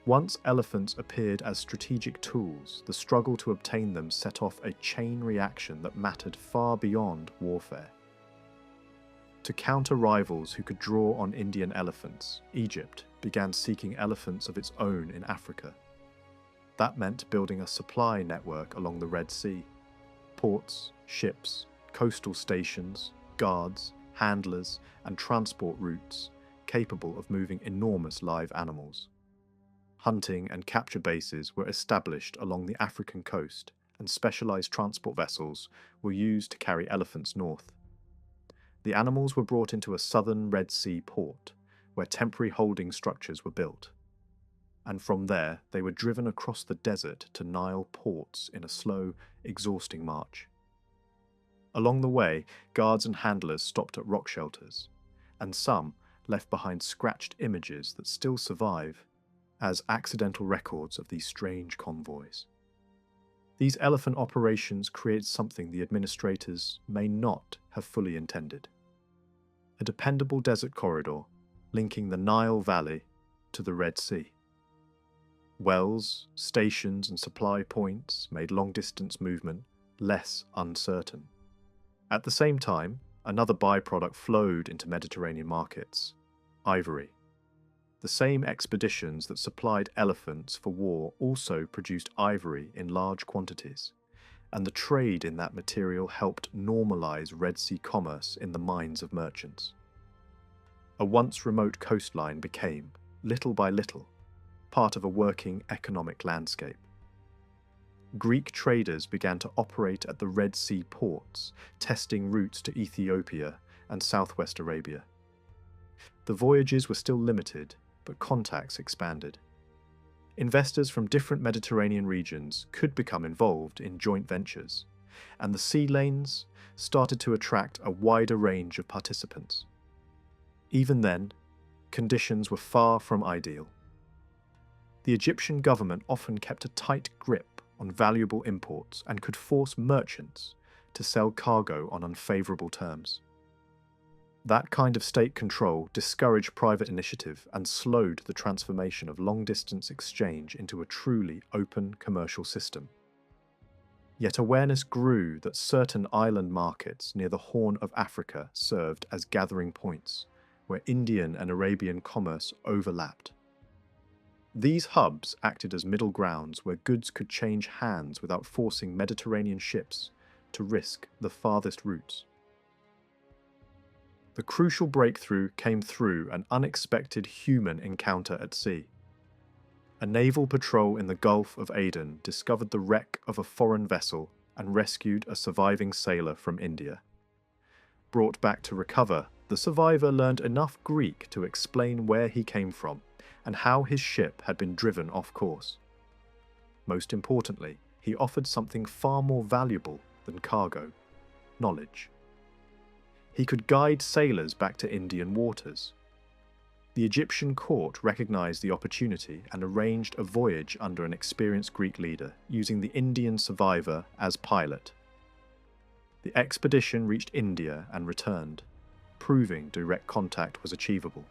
Once elephants appeared as strategic tools, the struggle to obtain them set off a chain reaction that mattered far beyond warfare. To counter rivals who could draw on Indian elephants, Egypt began seeking elephants of its own in Africa. That meant building a supply network along the Red Sea. Ports, ships, coastal stations, guards, handlers, and transport routes capable of moving enormous live animals. Hunting and capture bases were established along the African coast, and specialized transport vessels were used to carry elephants north. The animals were brought into a southern Red Sea port, where temporary holding structures were built. And from there, they were driven across the desert to Nile ports in a slow, exhausting march. Along the way, guards and handlers stopped at rock shelters, and some left behind scratched images that still survive as accidental records of these strange convoys. These elephant operations create something the administrators may not have fully intended: a dependable desert corridor linking the Nile Valley to the Red Sea. Wells, stations, and supply points made long-distance movement less uncertain. At the same time, another byproduct flowed into Mediterranean markets: ivory. The same expeditions that supplied elephants for war also produced ivory in large quantities, and the trade in that material helped normalize Red Sea commerce in the minds of merchants. A once remote coastline became, little by little, part of a working economic landscape. Greek traders began to operate at the Red Sea ports, testing routes to Ethiopia and southwest Arabia. The voyages were still limited, but contacts expanded. Investors from different Mediterranean regions could become involved in joint ventures, and the sea lanes started to attract a wider range of participants. Even then, conditions were far from ideal. The Egyptian government often kept a tight grip on valuable imports and could force merchants to sell cargo on unfavourable terms. That kind of state control discouraged private initiative and slowed the transformation of long-distance exchange into a truly open commercial system. Yet awareness grew that certain island markets near the Horn of Africa served as gathering points, where Indian and Arabian commerce overlapped. These hubs acted as middle grounds where goods could change hands without forcing Mediterranean ships to risk the farthest routes. The crucial breakthrough came through an unexpected human encounter at sea. A naval patrol in the Gulf of Aden discovered the wreck of a foreign vessel and rescued a surviving sailor from India. Brought back to recover, the survivor learned enough Greek to explain where he came from and how his ship had been driven off course. Most importantly, he offered something far more valuable than cargo: knowledge. He could guide sailors back to Indian waters. The Egyptian court recognized the opportunity and arranged a voyage under an experienced Greek leader, using the Indian survivor as pilot. The expedition reached India and returned, proving direct contact was achievable.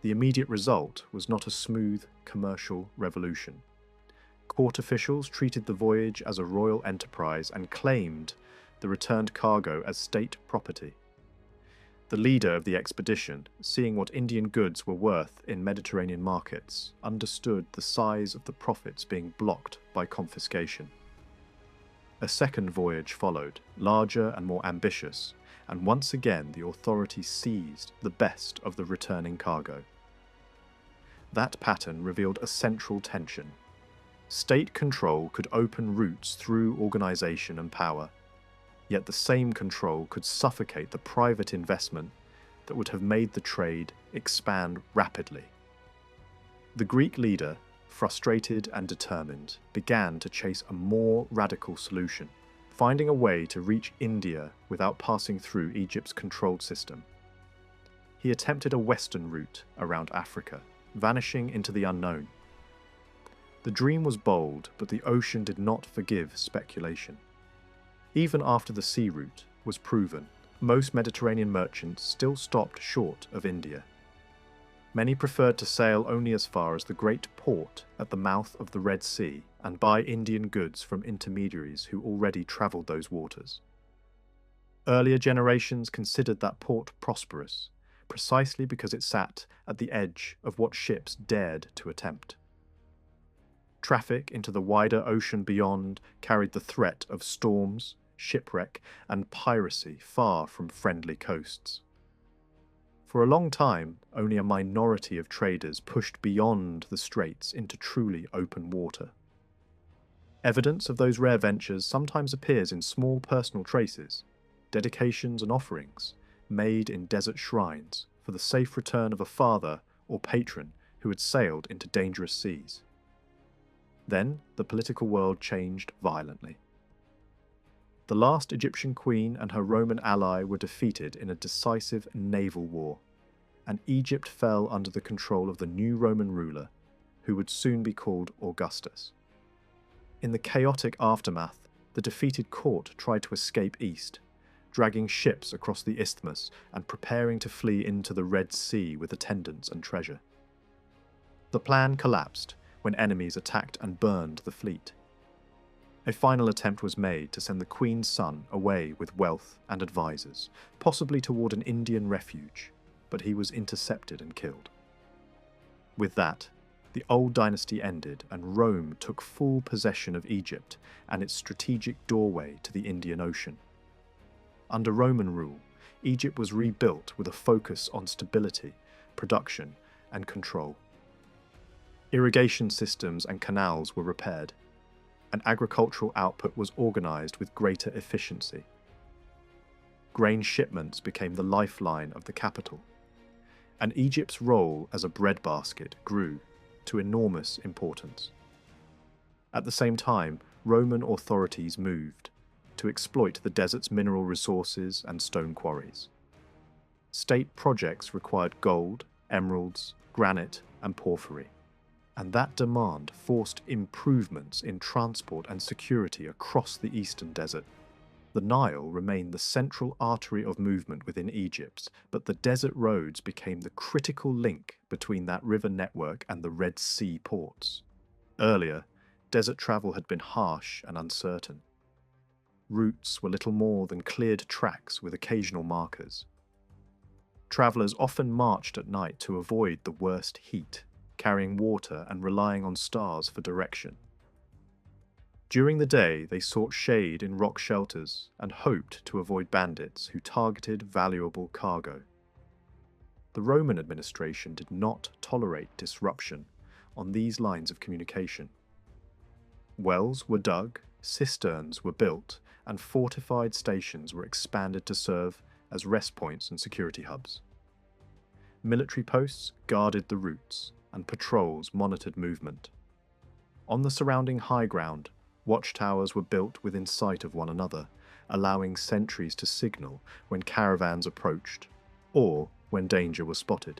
The immediate result was not a smooth commercial revolution. Court officials treated the voyage as a royal enterprise and claimed the returned cargo as state property. The leader of the expedition, seeing what Indian goods were worth in Mediterranean markets, understood the size of the profits being blocked by confiscation. A second voyage followed, larger and more ambitious, and once again the authorities seized the best of the returning cargo. That pattern revealed a central tension. State control could open routes through organization and power, yet the same control could suffocate the private investment that would have made the trade expand rapidly. The Greek leader, frustrated and determined, began to chase a more radical solution, finding a way to reach India without passing through Egypt's controlled system. He attempted a western route around Africa, vanishing into the unknown. The dream was bold, but the ocean did not forgive speculation. Even after the sea route was proven, most Mediterranean merchants still stopped short of India. Many preferred to sail only as far as the great port at the mouth of the Red Sea and buy Indian goods from intermediaries who already travelled those waters. Earlier generations considered that port prosperous, precisely because it sat at the edge of what ships dared to attempt. Traffic into the wider ocean beyond carried the threat of storms, shipwreck, and piracy far from friendly coasts. For a long time, only a minority of traders pushed beyond the straits into truly open water. Evidence of those rare ventures sometimes appears in small personal traces, dedications and offerings, made in desert shrines for the safe return of a father or patron who had sailed into dangerous seas. Then the political world changed violently. The last Egyptian queen and her Roman ally were defeated in a decisive naval war, and Egypt fell under the control of the new Roman ruler, who would soon be called Augustus. In the chaotic aftermath, the defeated court tried to escape east, dragging ships across the isthmus and preparing to flee into the Red Sea with attendants and treasure. The plan collapsed when enemies attacked and burned the fleet. A final attempt was made to send the Queen's son away with wealth and advisors, possibly toward an Indian refuge, but he was intercepted and killed. With that, the old dynasty ended and Rome took full possession of Egypt and its strategic doorway to the Indian Ocean. Under Roman rule, Egypt was rebuilt with a focus on stability, production, and control. Irrigation systems and canals were repaired, and agricultural output was organized with greater efficiency. Grain shipments became the lifeline of the capital, and Egypt's role as a breadbasket grew to enormous importance. At the same time, Roman authorities moved to exploit the desert's mineral resources and stone quarries. State projects required gold, emeralds, granite, and porphyry, and that demand forced improvements in transport and security across the eastern desert. The Nile remained the central artery of movement within Egypt, but the desert roads became the critical link between that river network and the Red Sea ports. Earlier, desert travel had been harsh and uncertain. Routes were little more than cleared tracks with occasional markers. Travelers often marched at night to avoid the worst heat, carrying water and relying on stars for direction. During the day, they sought shade in rock shelters and hoped to avoid bandits who targeted valuable cargo. The Roman administration did not tolerate disruption on these lines of communication. Wells were dug, cisterns were built, and fortified stations were expanded to serve as rest points and security hubs. Military posts guarded the routes, and patrols monitored movement. On the surrounding high ground, watchtowers were built within sight of one another, allowing sentries to signal when caravans approached, or when danger was spotted.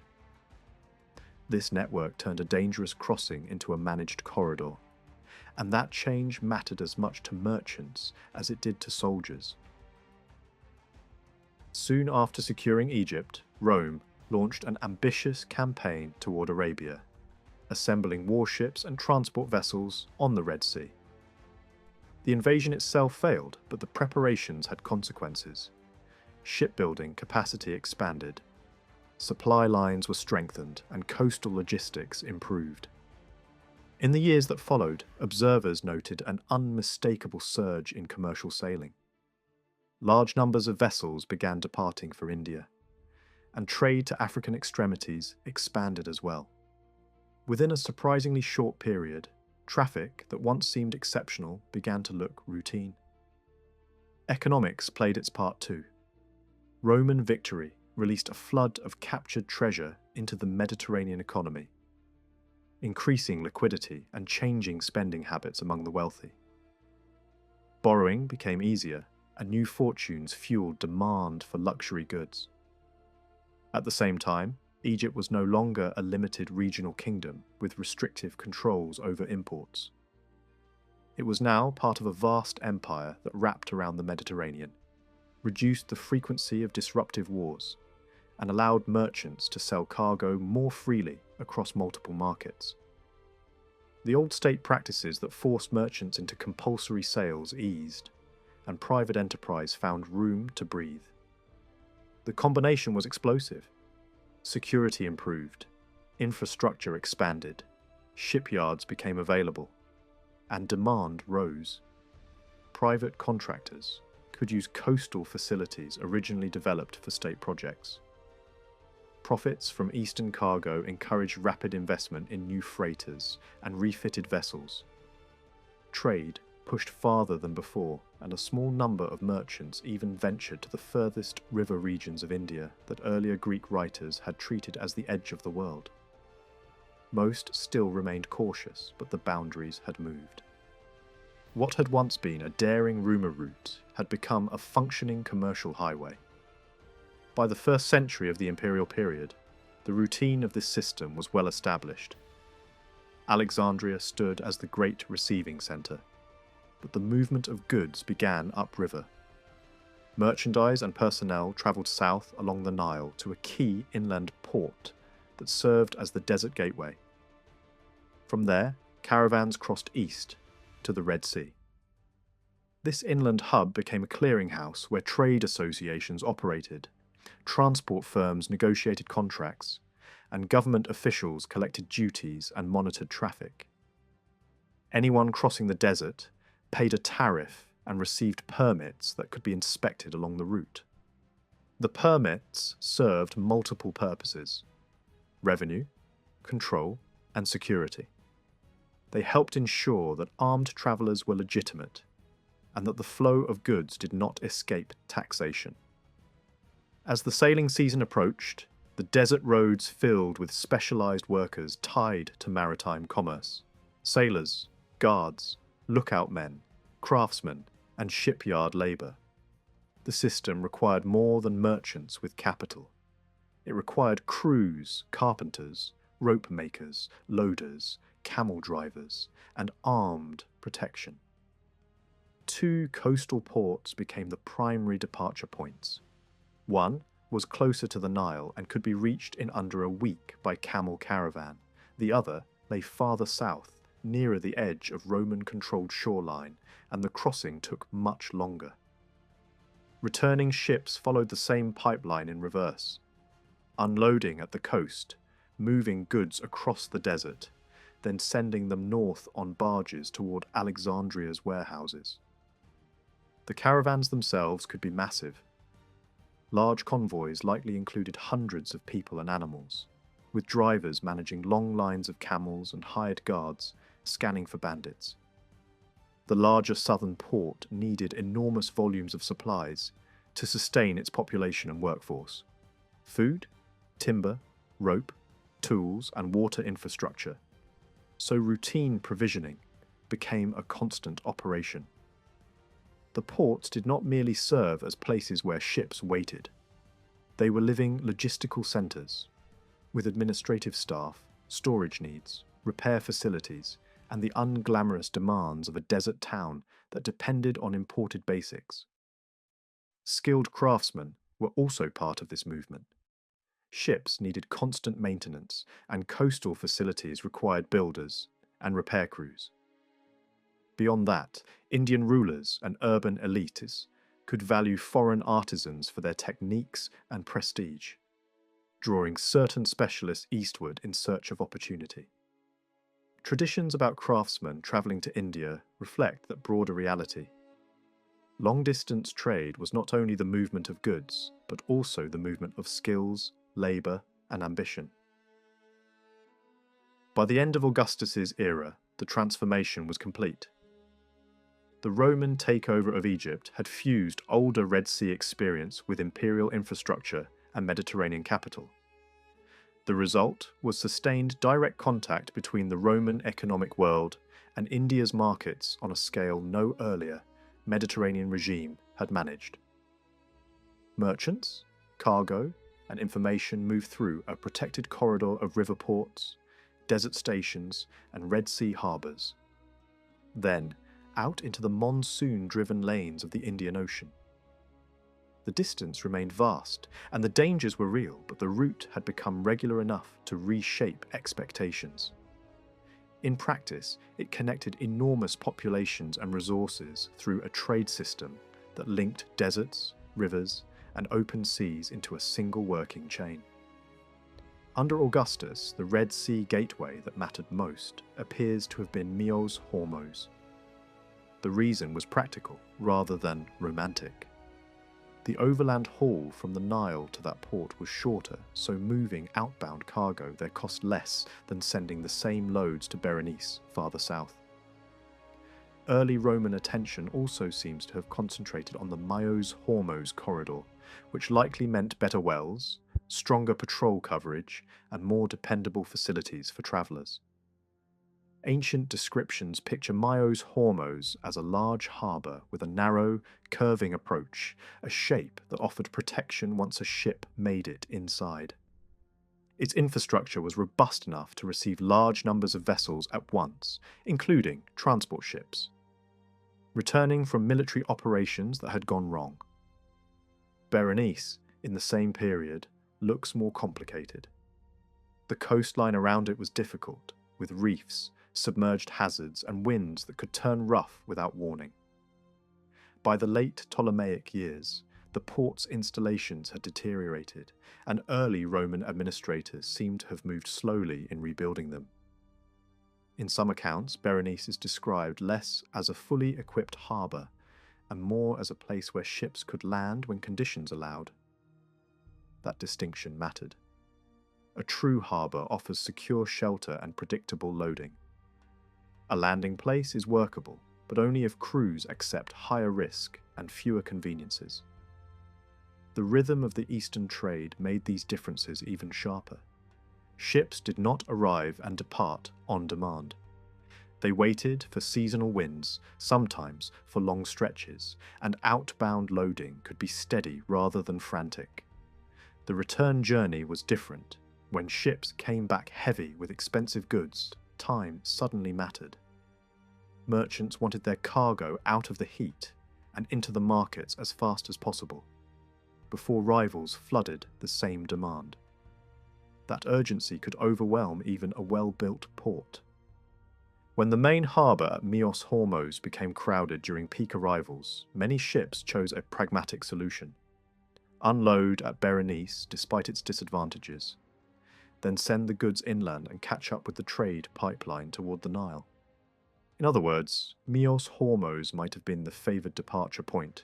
This network turned a dangerous crossing into a managed corridor, and that change mattered as much to merchants as it did to soldiers. Soon after securing Egypt, Rome launched an ambitious campaign toward Arabia, assembling warships and transport vessels on the Red Sea. The invasion itself failed, but the preparations had consequences. Shipbuilding capacity expanded, supply lines were strengthened, and coastal logistics improved. In the years that followed, observers noted an unmistakable surge in commercial sailing. Large numbers of vessels began departing for India, and trade to African extremities expanded as well. Within a surprisingly short period, traffic that once seemed exceptional began to look routine. Economics played its part too. Roman victory released a flood of captured treasure into the Mediterranean economy, increasing liquidity and changing spending habits among the wealthy. Borrowing became easier, and new fortunes fueled demand for luxury goods. At the same time, Egypt was no longer a limited regional kingdom with restrictive controls over imports. It was now part of a vast empire that wrapped around the Mediterranean, reduced the frequency of disruptive wars, and allowed merchants to sell cargo more freely across multiple markets. The old state practices that forced merchants into compulsory sales eased, and private enterprise found room to breathe. The combination was explosive. Security improved, infrastructure expanded, shipyards became available, and demand rose. Private contractors could use coastal facilities originally developed for state projects. Profits from eastern cargo encouraged rapid investment in new freighters and refitted vessels. Trade pushed farther than before, and a small number of merchants even ventured to the furthest river regions of India that earlier Greek writers had treated as the edge of the world. Most still remained cautious, but the boundaries had moved. What had once been a daring rumour route had become a functioning commercial highway. By the 1st century of the imperial period, the routine of this system was well established. Alexandria stood as the great receiving centre, but the movement of goods began upriver. Merchandise and personnel travelled south along the Nile to a key inland port that served as the desert gateway. From there, caravans crossed east to the Red Sea. This inland hub became a clearinghouse where trade associations operated, transport firms negotiated contracts, and government officials collected duties and monitored traffic. Anyone crossing the desert paid a tariff and received permits that could be inspected along the route. The permits served multiple purposes: revenue, control, and security. They helped ensure that armed travellers were legitimate and that the flow of goods did not escape taxation. As the sailing season approached, the desert roads filled with specialised workers tied to maritime commerce: sailors, guards, lookout men, craftsmen, and shipyard labour. The system required more than merchants with capital. It required crews, carpenters, rope makers, loaders, camel drivers, and armed protection. 2 coastal ports became the primary departure points. One was closer to the Nile and could be reached in under a week by camel caravan. The other lay farther south, nearer the edge of Roman-controlled shoreline, and the crossing took much longer. Returning ships followed the same pipeline in reverse, unloading at the coast, moving goods across the desert, then sending them north on barges toward Alexandria's warehouses. The caravans themselves could be massive. Large convoys likely included hundreds of people and animals, with drivers managing long lines of camels and hired guards scanning for bandits. The larger southern port needed enormous volumes of supplies to sustain its population and workforce. Food, timber, rope, tools, and water infrastructure. So routine provisioning became a constant operation. The ports did not merely serve as places where ships waited. They were living logistical centres, with administrative staff, storage needs, repair facilities, and the unglamorous demands of a desert town that depended on imported basics. Skilled craftsmen were also part of this movement. Ships needed constant maintenance, and coastal facilities required builders and repair crews. Beyond that, Indian rulers and urban elites could value foreign artisans for their techniques and prestige, drawing certain specialists eastward in search of opportunity. Traditions about craftsmen travelling to India reflect that broader reality. Long-distance trade was not only the movement of goods, but also the movement of skills, labour, and ambition. By the end of Augustus's era, the transformation was complete. The Roman takeover of Egypt had fused older Red Sea experience with imperial infrastructure and Mediterranean capital. The result was sustained direct contact between the Roman economic world and India's markets on a scale no earlier Mediterranean regime had managed. Merchants, cargo, and information moved through a protected corridor of river ports, desert stations, and Red Sea harbours. Then, out into the monsoon-driven lanes of the Indian Ocean. The distance remained vast, and the dangers were real, but the route had become regular enough to reshape expectations. In practice, it connected enormous populations and resources through a trade system that linked deserts, rivers, and open seas into a single working chain. Under Augustus, the Red Sea gateway that mattered most appears to have been Myos Hormos. The reason was practical rather than romantic. The overland haul from the Nile to that port was shorter, so moving outbound cargo there cost less than sending the same loads to Berenice, farther south. Early Roman attention also seems to have concentrated on the Myos Hormos corridor, which likely meant better wells, stronger patrol coverage, and more dependable facilities for travellers. Ancient descriptions picture Myos Hormos as a large harbour with a narrow, curving approach, a shape that offered protection once a ship made it inside. Its infrastructure was robust enough to receive large numbers of vessels at once, including transport ships, returning from military operations that had gone wrong. Berenice, in the same period, looks more complicated. The coastline around it was difficult, with reefs, submerged hazards, and winds that could turn rough without warning. By the late Ptolemaic years, the port's installations had deteriorated, and early Roman administrators seem to have moved slowly in rebuilding them. In some accounts, Berenice is described less as a fully equipped harbour, and more as a place where ships could land when conditions allowed. That distinction mattered. A true harbour offers secure shelter and predictable loading. A landing place is workable, but only if crews accept higher risk and fewer conveniences. The rhythm of the Eastern trade made these differences even sharper. Ships did not arrive and depart on demand. They waited for seasonal winds, sometimes for long stretches, and outbound loading could be steady rather than frantic. The return journey was different. When ships came back heavy with expensive goods, time suddenly mattered. Merchants wanted their cargo out of the heat and into the markets as fast as possible, before rivals flooded the same demand. That urgency could overwhelm even a well-built port. When the main harbour at Myos Hormos became crowded during peak arrivals, many ships chose a pragmatic solution: unload at Berenice despite its disadvantages. then send the goods inland and catch up with the trade pipeline toward the Nile. In other words, Myos Hormos might have been the favoured departure point,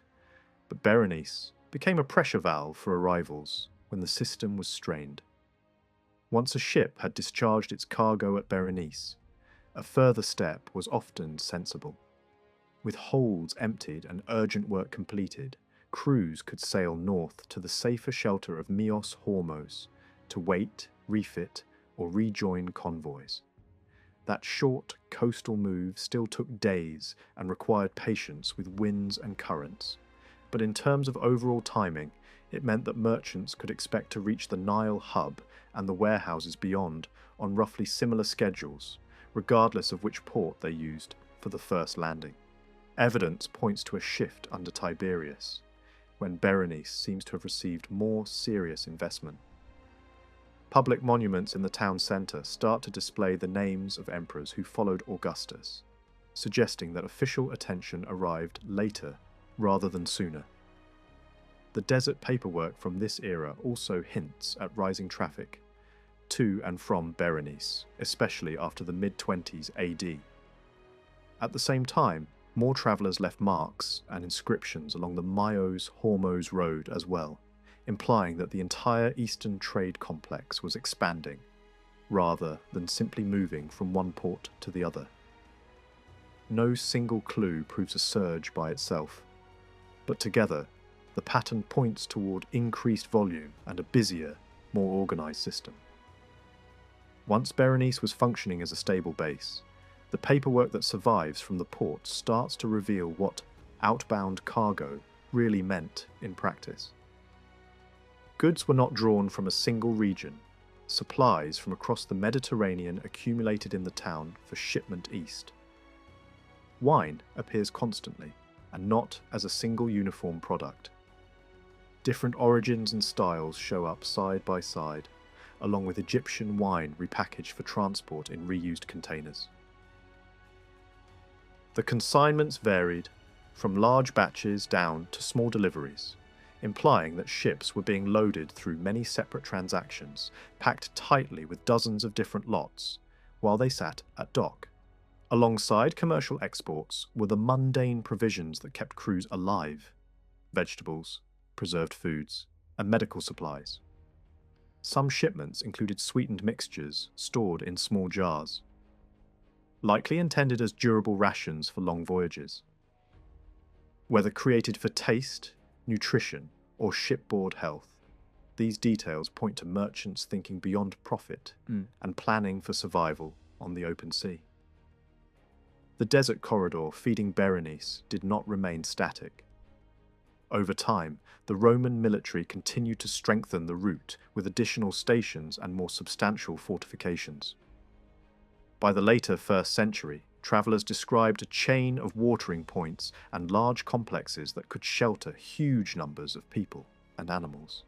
but Berenice became a pressure valve for arrivals when the system was strained. Once a ship had discharged its cargo at Berenice, a further step was often sensible. With holds emptied and urgent work completed, crews could sail north to the safer shelter of Myos Hormos to wait, refit, or rejoin convoys. That short coastal move still took days and required patience with winds and currents, but in terms of overall timing, it meant that merchants could expect to reach the Nile hub and the warehouses beyond on roughly similar schedules, regardless of which port they used for the first landing. Evidence points to a shift under Tiberius, when Berenice seems to have received more serious investment. Public monuments in the town centre start to display the names of emperors who followed Augustus, suggesting that official attention arrived later rather than sooner. The desert paperwork from this era also hints at rising traffic to and from Berenice, especially after the mid-20s AD. At the same time, more travellers left marks and inscriptions along the Myos Hormos road as well, implying that the entire eastern trade complex was expanding, rather than simply moving from one port to the other. No single clue proves a surge by itself, but together, the pattern points toward increased volume and a busier, more organised system. Once Berenice was functioning as a stable base, the paperwork that survives from the port starts to reveal what outbound cargo really meant in practice. Goods were not drawn from a single region. Supplies from across the Mediterranean accumulated in the town for shipment east. Wine appears constantly, and not as a single uniform product. Different origins and styles show up side by side, along with Egyptian wine repackaged for transport in reused containers. The consignments varied, from large batches down to small deliveries, implying that ships were being loaded through many separate transactions, packed tightly with dozens of different lots, while they sat at dock. Alongside commercial exports were the mundane provisions that kept crews alive: vegetables, preserved foods, and medical supplies. Some shipments included sweetened mixtures stored in small jars, likely intended as durable rations for long voyages. Whether created for taste, nutrition, or shipboard health, these details point to merchants thinking beyond profit and planning for survival on the open sea. The desert corridor feeding Berenice did not remain static. Over time, the Roman military continued to strengthen the route with additional stations and more substantial fortifications. By the later 1st century, travellers described a chain of watering points and large complexes that could shelter huge numbers of people and animals.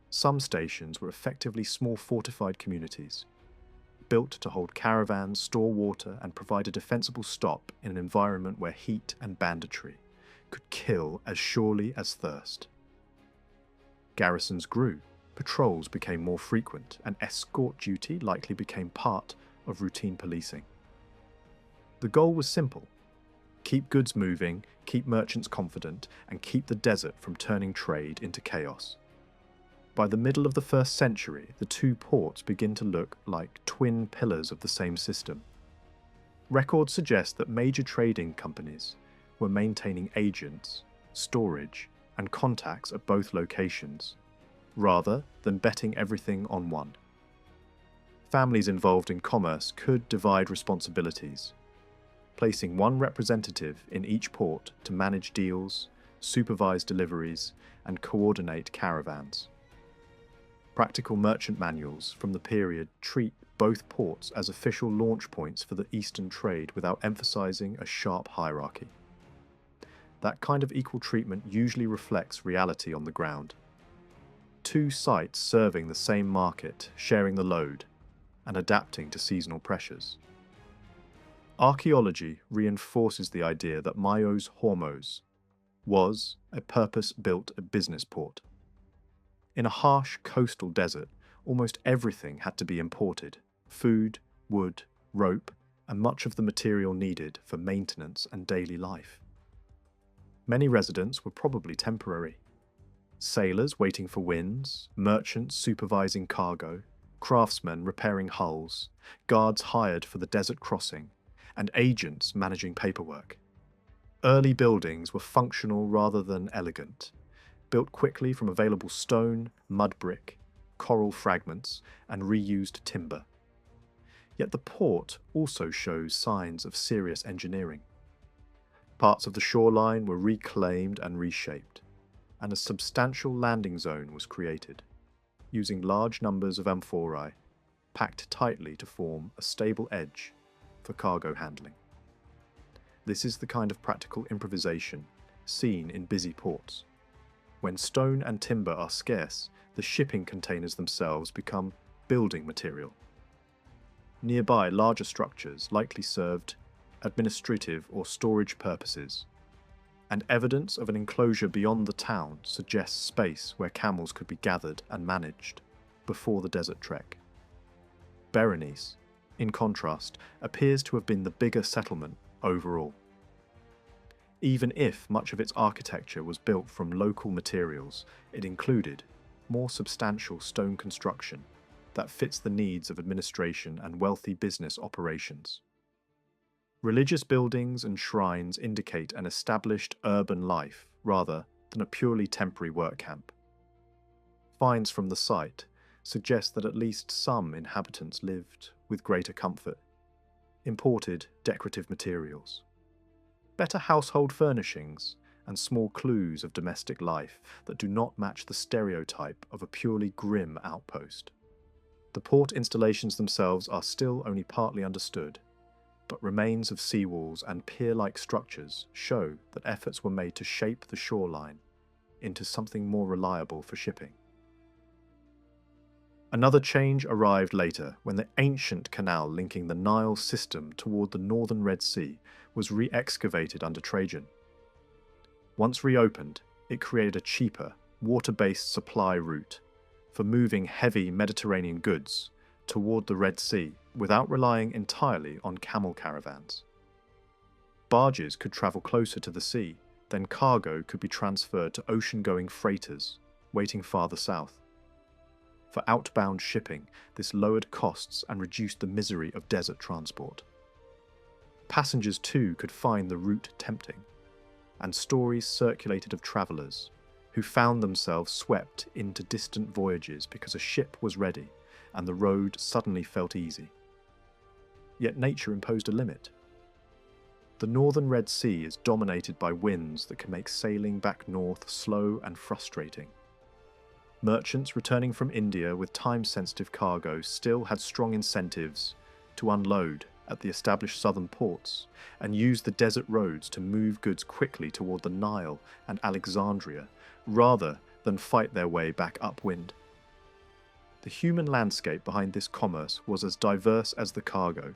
Some stations were effectively small fortified communities, built to hold caravans, store water, and provide a defensible stop in an environment where heat and banditry could kill as surely as thirst. Garrisons grew, patrols became more frequent, and escort duty likely became part of routine policing. The goal was simple: keep goods moving, keep merchants confident, and keep the desert from turning trade into chaos. By the middle of the 1st century, the two ports begin to look like twin pillars of the same system. Records suggest that major trading companies were maintaining agents, storage, and contacts at both locations, rather than betting everything on one. Families involved in commerce could divide responsibilities, placing one representative in each port to manage deals, supervise deliveries, and coordinate caravans. Practical merchant manuals from the period treat both ports as official launch points for the eastern trade without emphasizing a sharp hierarchy. That kind of equal treatment usually reflects reality on the ground. Two sites serving the same market, sharing the load, and adapting to seasonal pressures. Archaeology reinforces the idea that Myos Hormos was a purpose-built business port. In a harsh coastal desert, almost everything had to be imported: food, wood, rope, and much of the material needed for maintenance and daily life. Many residents were probably temporary. Sailors waiting for winds, merchants supervising cargo, craftsmen repairing hulls, guards hired for the desert crossing, and agents managing paperwork. Early buildings were functional rather than elegant, built quickly from available stone, mud brick, coral fragments, and reused timber. Yet the port also shows signs of serious engineering. Parts of the shoreline were reclaimed and reshaped, and a substantial landing zone was created, using large numbers of amphorae packed tightly to form a stable edge for cargo handling. This is the kind of practical improvisation seen in busy ports. When stone and timber are scarce, the shipping containers themselves become building material. Nearby, larger structures likely served administrative or storage purposes, and evidence of an enclosure beyond the town suggests space where camels could be gathered and managed before the desert trek. Berenice, in contrast, appears to have been the bigger settlement overall. Even if much of its architecture was built from local materials, it included more substantial stone construction that fits the needs of administration and wealthy business operations. Religious buildings and shrines indicate an established urban life rather than a purely temporary work camp. Finds from the site suggest that at least some inhabitants lived with greater comfort, imported decorative materials, better household furnishings, and small clues of domestic life that do not match the stereotype of a purely grim outpost. The port installations themselves are still only partly understood, but remains of seawalls and pier-like structures show that efforts were made to shape the shoreline into something more reliable for shipping. Another change arrived later when the ancient canal linking the Nile system toward the northern Red Sea was re-excavated under Trajan. Once reopened, it created a cheaper, water-based supply route for moving heavy Mediterranean goods toward the Red Sea without relying entirely on camel caravans. Barges could travel closer to the sea, then cargo could be transferred to ocean-going freighters waiting farther south. For outbound shipping, this lowered costs and reduced the misery of desert transport. Passengers too could find the route tempting, and stories circulated of travellers who found themselves swept into distant voyages because a ship was ready and the road suddenly felt easy. Yet nature imposed a limit. The northern Red Sea is dominated by winds that can make sailing back north slow and frustrating. Merchants returning from India with time-sensitive cargo still had strong incentives to unload at the established southern ports and use the desert roads to move goods quickly toward the Nile and Alexandria, rather than fight their way back upwind. The human landscape behind this commerce was as diverse as the cargo.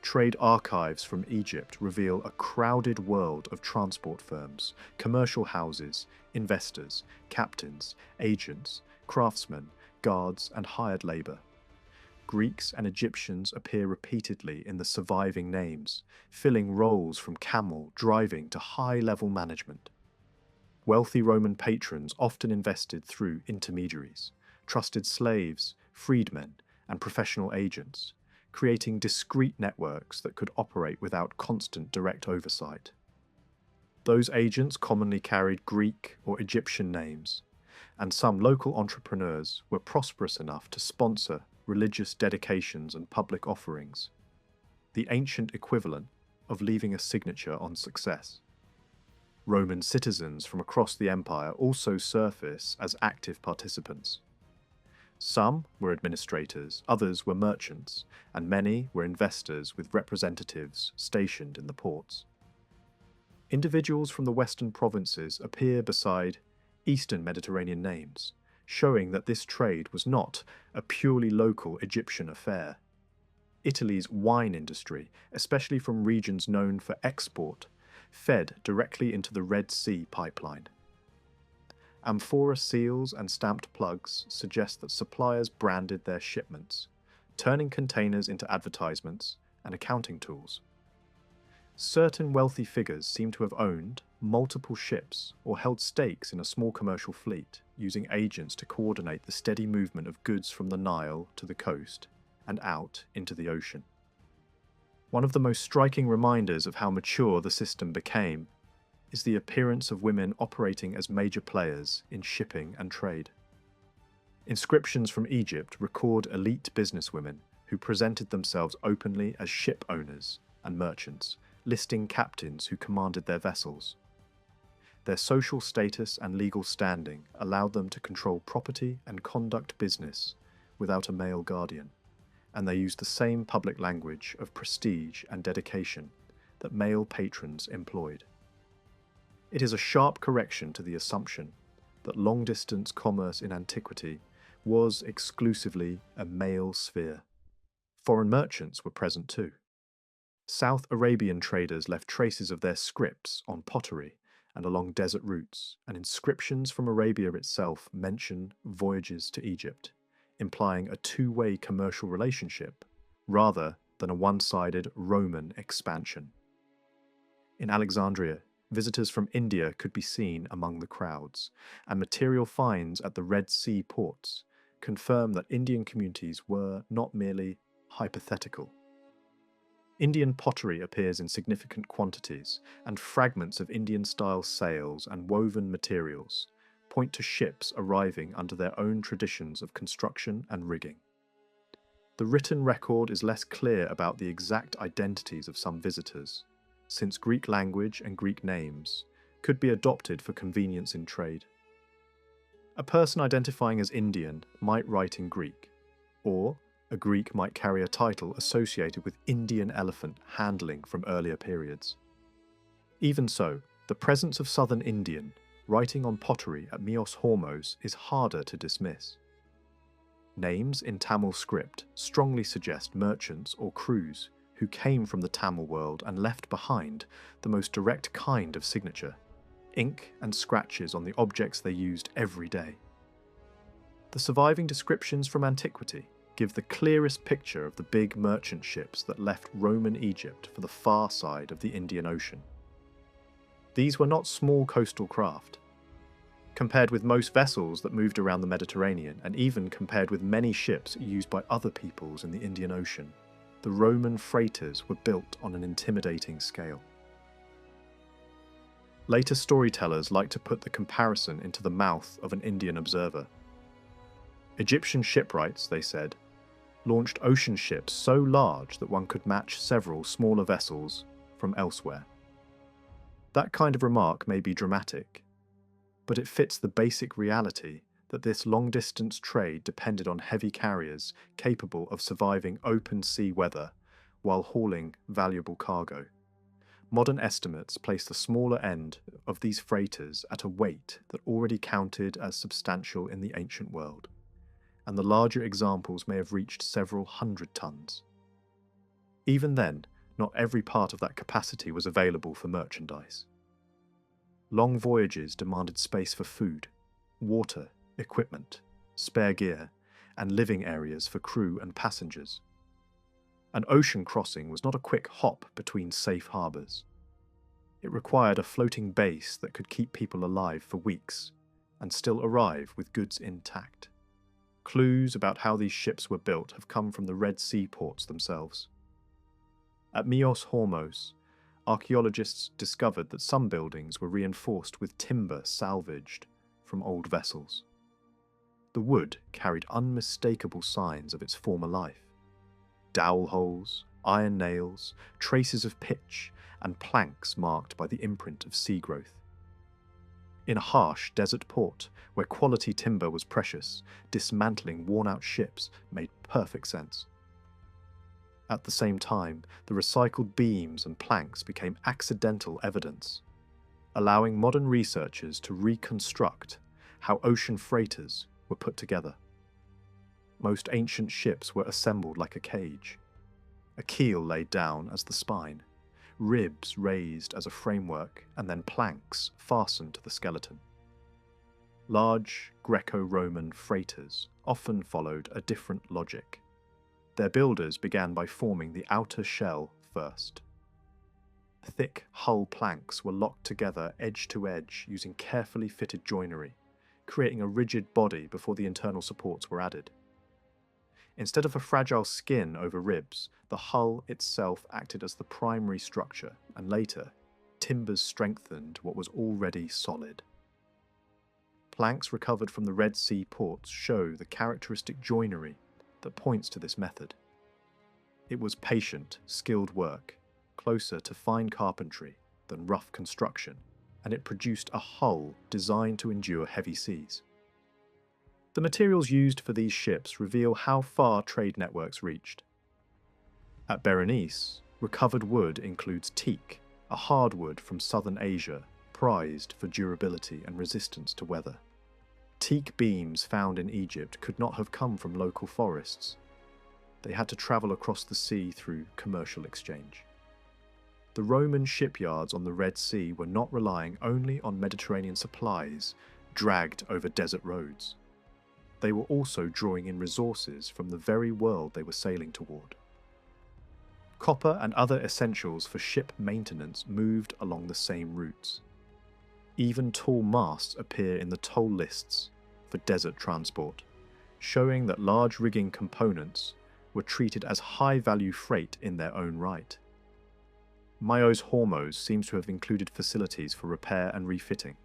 Trade archives from Egypt reveal a crowded world of transport firms, commercial houses, investors, captains, agents, craftsmen, guards, and hired labour. Greeks and Egyptians appear repeatedly in the surviving names, filling roles from camel driving to high-level management. Wealthy Roman patrons often invested through intermediaries, trusted slaves, freedmen, and professional agents, creating discrete networks that could operate without constant direct oversight. Those agents commonly carried Greek or Egyptian names, and some local entrepreneurs were prosperous enough to sponsor religious dedications and public offerings, the ancient equivalent of leaving a signature on success. Roman citizens from across the empire also surface as active participants. Some were administrators, others were merchants, and many were investors with representatives stationed in the ports. Individuals from the western provinces appear beside Eastern Mediterranean names, showing that this trade was not a purely local Egyptian affair. Italy's wine industry, especially from regions known for export, fed directly into the Red Sea pipeline. Amphora seals and stamped plugs suggest that suppliers branded their shipments, turning containers into advertisements and accounting tools. Certain wealthy figures seem to have owned multiple ships or held stakes in a small commercial fleet, using agents to coordinate the steady movement of goods from the Nile to the coast and out into the ocean. One of the most striking reminders of how mature the system became is the appearance of women operating as major players in shipping and trade. Inscriptions from Egypt record elite businesswomen who presented themselves openly as ship owners and merchants, listing captains who commanded their vessels. Their social status and legal standing allowed them to control property and conduct business without a male guardian, and they used the same public language of prestige and dedication that male patrons employed. It is a sharp correction to the assumption that long-distance commerce in antiquity was exclusively a male sphere. Foreign merchants were present too. South Arabian traders left traces of their scripts on pottery and along desert routes, and inscriptions from Arabia itself mention voyages to Egypt, implying a two-way commercial relationship rather than a one-sided Roman expansion. In Alexandria, visitors from India could be seen among the crowds, and material finds at the Red Sea ports confirm that Indian communities were not merely hypothetical. Indian pottery appears in significant quantities, and fragments of Indian-style sails and woven materials point to ships arriving under their own traditions of construction and rigging. The written record is less clear about the exact identities of some visitors, since Greek language and Greek names could be adopted for convenience in trade. A person identifying as Indian might write in Greek, or a Greek might carry a title associated with Indian elephant handling from earlier periods. Even so, the presence of southern Indian writing on pottery at Myos Hormos is harder to dismiss. Names in Tamil script strongly suggest merchants or crews who came from the Tamil world and left behind the most direct kind of signature, ink and scratches on the objects they used every day. The surviving descriptions from antiquity give the clearest picture of the big merchant ships that left Roman Egypt for the far side of the Indian Ocean. These were not small coastal craft. Compared with most vessels that moved around the Mediterranean, and even compared with many ships used by other peoples in the Indian Ocean, the Roman freighters were built on an intimidating scale. Later storytellers like to put the comparison into the mouth of an Indian observer. Egyptian shipwrights, they said, launched ocean ships so large that one could match several smaller vessels from elsewhere. That kind of remark may be dramatic, but it fits the basic reality that this long-distance trade depended on heavy carriers capable of surviving open sea weather while hauling valuable cargo. Modern estimates place the smaller end of these freighters at a weight that already counted as substantial in the ancient world, and the larger examples may have reached several hundred tons. Even then, not every part of that capacity was available for merchandise. Long voyages demanded space for food, water, equipment, spare gear, and living areas for crew and passengers. An ocean crossing was not a quick hop between safe harbours. It required a floating base that could keep people alive for weeks and still arrive with goods intact. Clues about how these ships were built have come from the Red Sea ports themselves. At Myos Hormos, archaeologists discovered that some buildings were reinforced with timber salvaged from old vessels. The wood carried unmistakable signs of its former life. Dowel holes, iron nails, traces of pitch, and planks marked by the imprint of sea growth. In a harsh desert port, where quality timber was precious, dismantling worn-out ships made perfect sense. At the same time, the recycled beams and planks became accidental evidence, allowing modern researchers to reconstruct how ocean freighters were put together. Most ancient ships were assembled like a cage, a keel laid down as the spine, ribs raised as a framework, and then planks fastened to the skeleton. large Greco-Roman freighters often followed a different logic. Their builders began by forming the outer shell first. Thick hull planks were locked together edge to edge using carefully fitted joinery, creating a rigid body before the internal supports were added. Instead of a fragile skin over ribs, the hull itself acted as the primary structure, and later, timbers strengthened what was already solid. Planks recovered from the Red Sea ports show the characteristic joinery that points to this method. It was patient, skilled work, closer to fine carpentry than rough construction, and it produced a hull designed to endure heavy seas. The materials used for these ships reveal how far trade networks reached. At Berenice, recovered wood includes teak, a hardwood from southern Asia, prized for durability and resistance to weather. Teak beams found in Egypt could not have come from local forests. They had to travel across the sea through commercial exchange. The Roman shipyards on the Red Sea were not relying only on Mediterranean supplies dragged over desert roads. They were also drawing in resources from the very world they were sailing toward. Copper and other essentials for ship maintenance moved along the same routes. Even tall masts appear in the toll lists for desert transport, showing that large rigging components were treated as high-value freight in their own right. Myos Hormos seems to have included facilities for repair and refitting.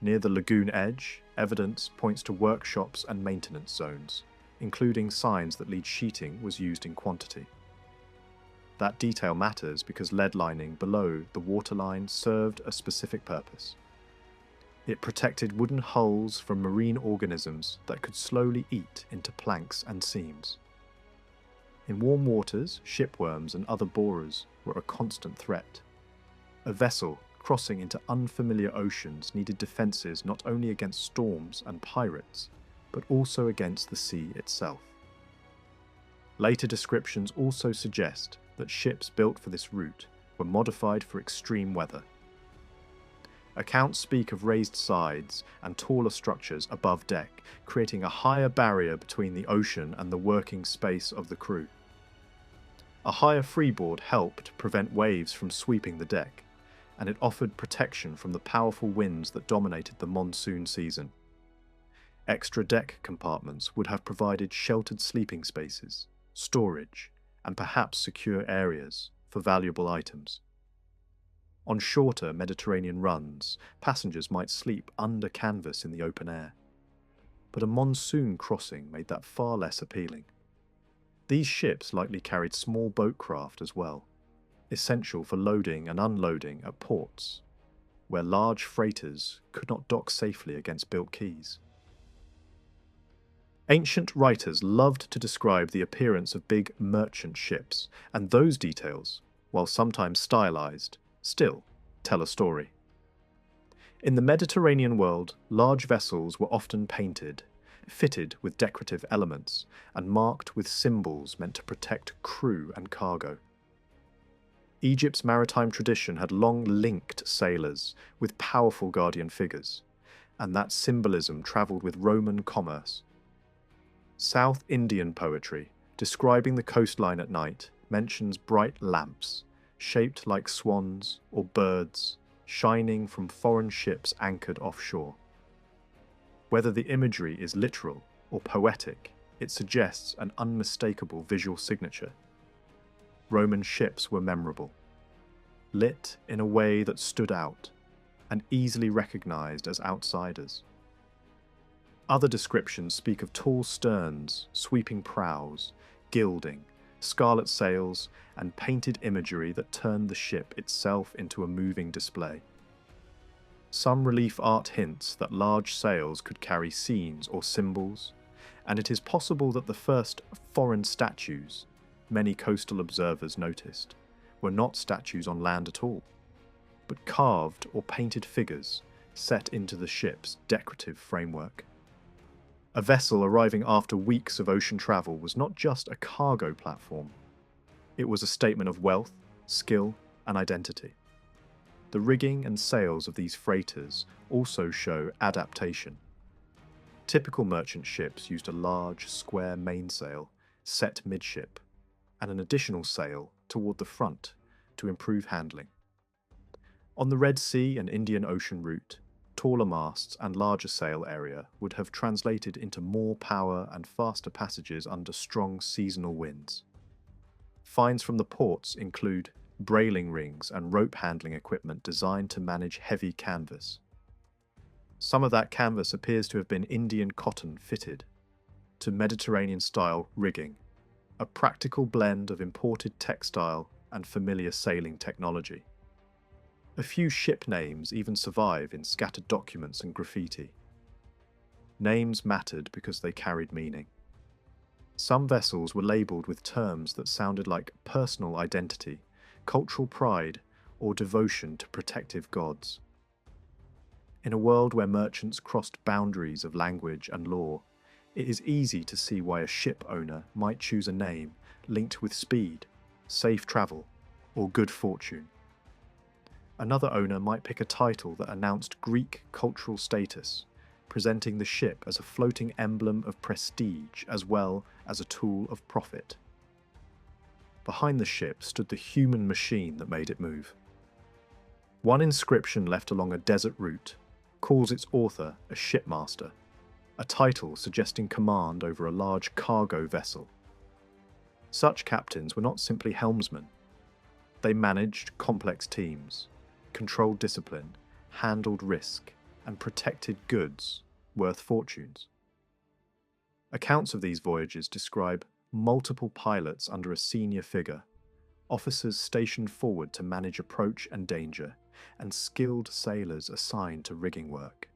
Near the lagoon edge, evidence points to workshops and maintenance zones, including signs that lead sheeting was used in quantity. That detail matters because lead lining below the waterline served a specific purpose. It protected wooden hulls from marine organisms that could slowly eat into planks and seams. In warm waters, shipworms and other borers were a constant threat. A vessel crossing into unfamiliar oceans needed defences not only against storms and pirates, but also against the sea itself. Later descriptions also suggest that ships built for this route were modified for extreme weather. Accounts speak of raised sides and taller structures above deck, creating a higher barrier between the ocean and the working space of the crew. A higher freeboard helped prevent waves from sweeping the deck, and it offered protection from the powerful winds that dominated the monsoon season. Extra deck compartments would have provided sheltered sleeping spaces, storage, and perhaps secure areas for valuable items. On shorter Mediterranean runs, passengers might sleep under canvas in the open air, but a monsoon crossing made that far less appealing. These ships likely carried small boat craft as well, essential for loading and unloading at ports, where large freighters could not dock safely against built quays. Ancient writers loved to describe the appearance of big merchant ships, and those details, while sometimes stylized, still tell a story. In the Mediterranean world, large vessels were often painted, fitted with decorative elements, and marked with symbols meant to protect crew and cargo. Egypt's maritime tradition had long linked sailors with powerful guardian figures, and that symbolism travelled with Roman commerce. South Indian poetry, describing the coastline at night, mentions bright lamps, shaped like swans or birds, shining from foreign ships anchored offshore. Whether the imagery is literal or poetic, it suggests an unmistakable visual signature. Roman ships were memorable, lit in a way that stood out, and easily recognized as outsiders. Other descriptions speak of tall sterns, sweeping prows, gilding, scarlet sails, and painted imagery that turned the ship itself into a moving display. Some relief art hints that large sails could carry scenes or symbols, and it is possible that the first foreign statues, many coastal observers noticed, were not statues on land at all, but carved or painted figures set into the ship's decorative framework. A vessel arriving after weeks of ocean travel was not just a cargo platform. It was a statement of wealth, skill, and identity. The rigging and sails of these freighters also show adaptation. Typical merchant ships used a large, square mainsail set midship, and an additional sail toward the front to improve handling. On the Red Sea and Indian Ocean route, taller masts and larger sail area would have translated into more power and faster passages under strong seasonal winds. Finds from the ports include brailing rings and rope handling equipment designed to manage heavy canvas. Some of that canvas appears to have been Indian cotton fitted to Mediterranean-style rigging, a practical blend of imported textile and familiar sailing technology. A few ship names even survive in scattered documents and graffiti. Names mattered because they carried meaning. Some vessels were labelled with terms that sounded like personal identity, cultural pride, or devotion to protective gods. In a world where merchants crossed boundaries of language and law, it is easy to see why a ship owner might choose a name linked with speed, safe travel, or good fortune. Another owner might pick a title that announced Greek cultural status, presenting the ship as a floating emblem of prestige as well as a tool of profit. Behind the ship stood the human machine that made it move. One inscription left along a desert route calls its author a shipmaster, a title suggesting command over a large cargo vessel. Such captains were not simply helmsmen. They managed complex teams, controlled discipline, handled risk, and protected goods worth fortunes. Accounts of these voyages describe multiple pilots under a senior figure, officers stationed forward to manage approach and danger, and skilled sailors assigned to rigging work.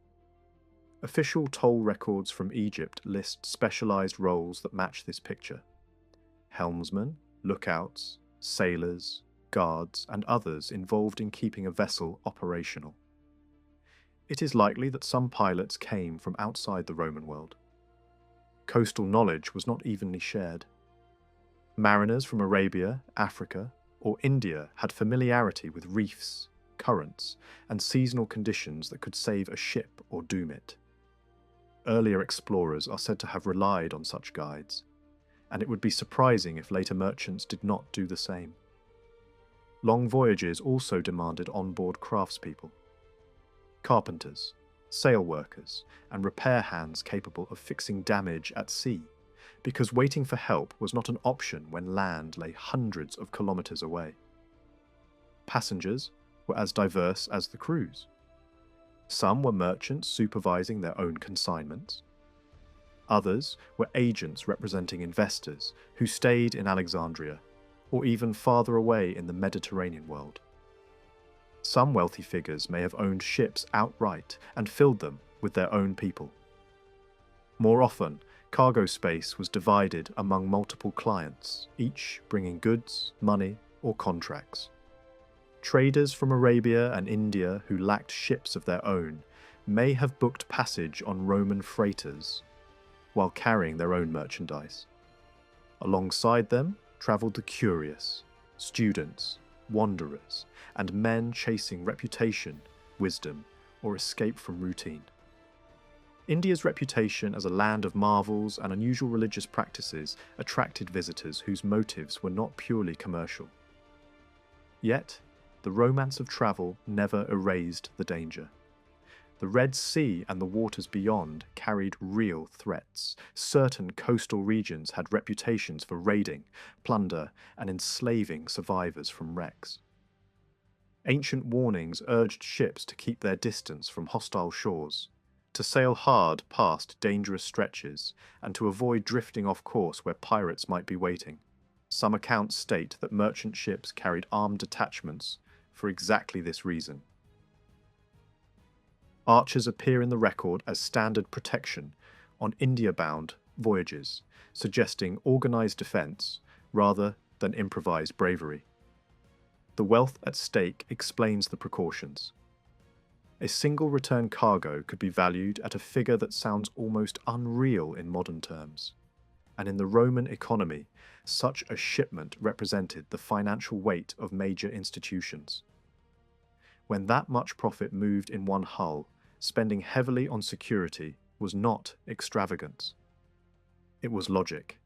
Official toll records from Egypt list specialized roles that match this picture: helmsmen, lookouts, sailors, guards, and others involved in keeping a vessel operational. It is likely that some pilots came from outside the Roman world. Coastal knowledge was not evenly shared. Mariners from Arabia, Africa, or India had familiarity with reefs, currents, and seasonal conditions that could save a ship or doom it. Earlier explorers are said to have relied on such guides, and it would be surprising if later merchants did not do the same. Long voyages also demanded onboard craftspeople. Carpenters, sail workers, and repair hands capable of fixing damage at sea, because waiting for help was not an option when land lay hundreds of kilometers away. Passengers were as diverse as the crews. Some were merchants supervising their own consignments. Others were agents representing investors who stayed in Alexandria, or even farther away in the Mediterranean world. Some wealthy figures may have owned ships outright and filled them with their own people. More often, cargo space was divided among multiple clients, each bringing goods, money, or contracts. Traders from Arabia and India who lacked ships of their own may have booked passage on Roman freighters while carrying their own merchandise. Alongside them travelled the curious, students, wanderers, and men chasing reputation, wisdom, or escape from routine. India's reputation as a land of marvels and unusual religious practices attracted visitors whose motives were not purely commercial. Yet, the romance of travel never erased the danger. The Red Sea and the waters beyond carried real threats. Certain coastal regions had reputations for raiding, plunder, and enslaving survivors from wrecks. Ancient warnings urged ships to keep their distance from hostile shores, to sail hard past dangerous stretches, and to avoid drifting off course where pirates might be waiting. Some accounts state that merchant ships carried armed detachments for exactly this reason. Archers appear in the record as standard protection on India-bound voyages, suggesting organised defence rather than improvised bravery. The wealth at stake explains the precautions. A single return cargo could be valued at a figure that sounds almost unreal in modern terms, and in the Roman economy, such a shipment represented the financial weight of major institutions. When that much profit moved in one hull, spending heavily on security was not extravagance. It was logic.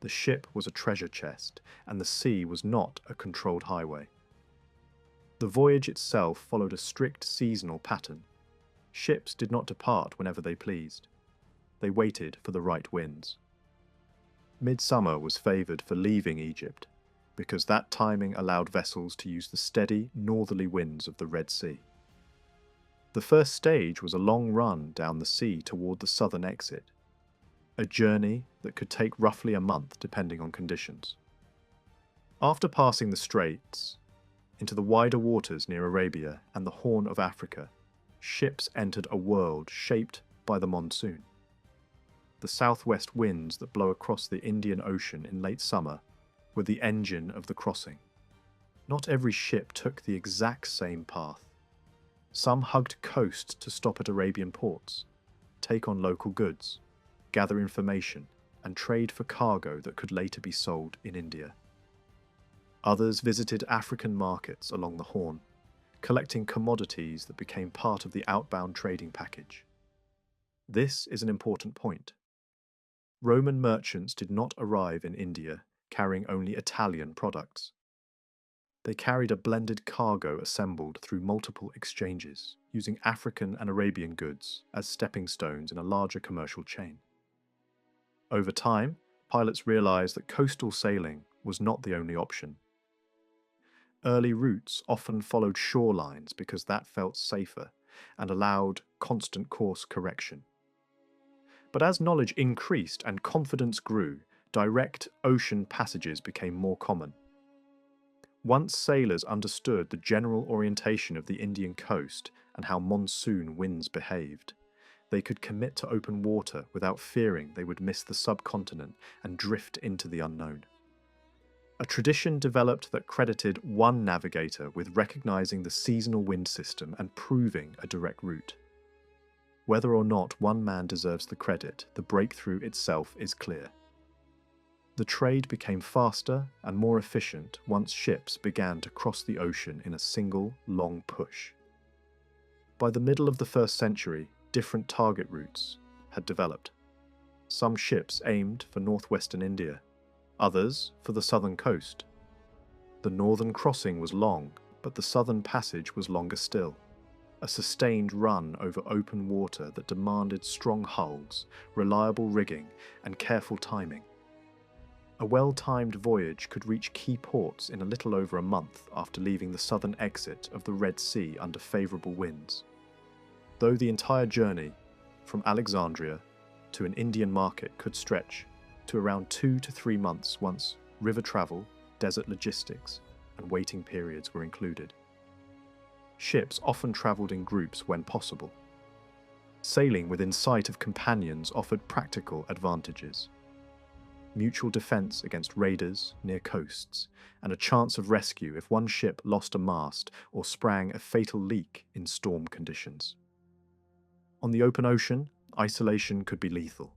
The ship was a treasure chest, and the sea was not a controlled highway. The voyage itself followed a strict seasonal pattern. Ships did not depart whenever they pleased. They waited for the right winds. Midsummer was favoured for leaving Egypt, because that timing allowed vessels to use the steady, northerly winds of the Red Sea. The first stage was a long run down the sea toward the southern exit, a journey that could take roughly a month depending on conditions. After passing the straits, into the wider waters near Arabia and the Horn of Africa, ships entered a world shaped by the monsoon. The southwest winds that blow across the Indian Ocean in late summer were the engine of the crossing. Not every ship took the exact same path. Some hugged coast to stop at Arabian ports, take on local goods, gather information, and trade for cargo that could later be sold in India. Others visited African markets along the Horn, collecting commodities that became part of the outbound trading package. This is an important point. Roman merchants did not arrive in India carrying only Italian products. They carried a blended cargo assembled through multiple exchanges, using African and Arabian goods as stepping stones in a larger commercial chain. Over time, pilots realized that coastal sailing was not the only option. Early routes often followed shorelines because that felt safer and allowed constant course correction. But as knowledge increased and confidence grew, direct ocean passages became more common. Once sailors understood the general orientation of the Indian coast and how monsoon winds behaved, they could commit to open water without fearing they would miss the subcontinent and drift into the unknown. A tradition developed that credited one navigator with recognizing the seasonal wind system and proving a direct route. Whether or not one man deserves the credit, the breakthrough itself is clear. The trade became faster and more efficient once ships began to cross the ocean in a single, long push. By the middle of the 1st century, different target routes had developed. Some ships aimed for northwestern India, others for the southern coast. The northern crossing was long, but the southern passage was longer still, a sustained run over open water that demanded strong hulls, reliable rigging, and careful timing. A well-timed voyage could reach key ports in a little over a month after leaving the southern exit of the Red Sea under favourable winds. Though the entire journey, from Alexandria to an Indian market, could stretch to around 2 to 3 months once river travel, desert logistics, and waiting periods were included. Ships often travelled in groups when possible. Sailing within sight of companions offered practical advantages: mutual defence against raiders near coasts, and a chance of rescue if one ship lost a mast or sprang a fatal leak in storm conditions. On the open ocean, isolation could be lethal.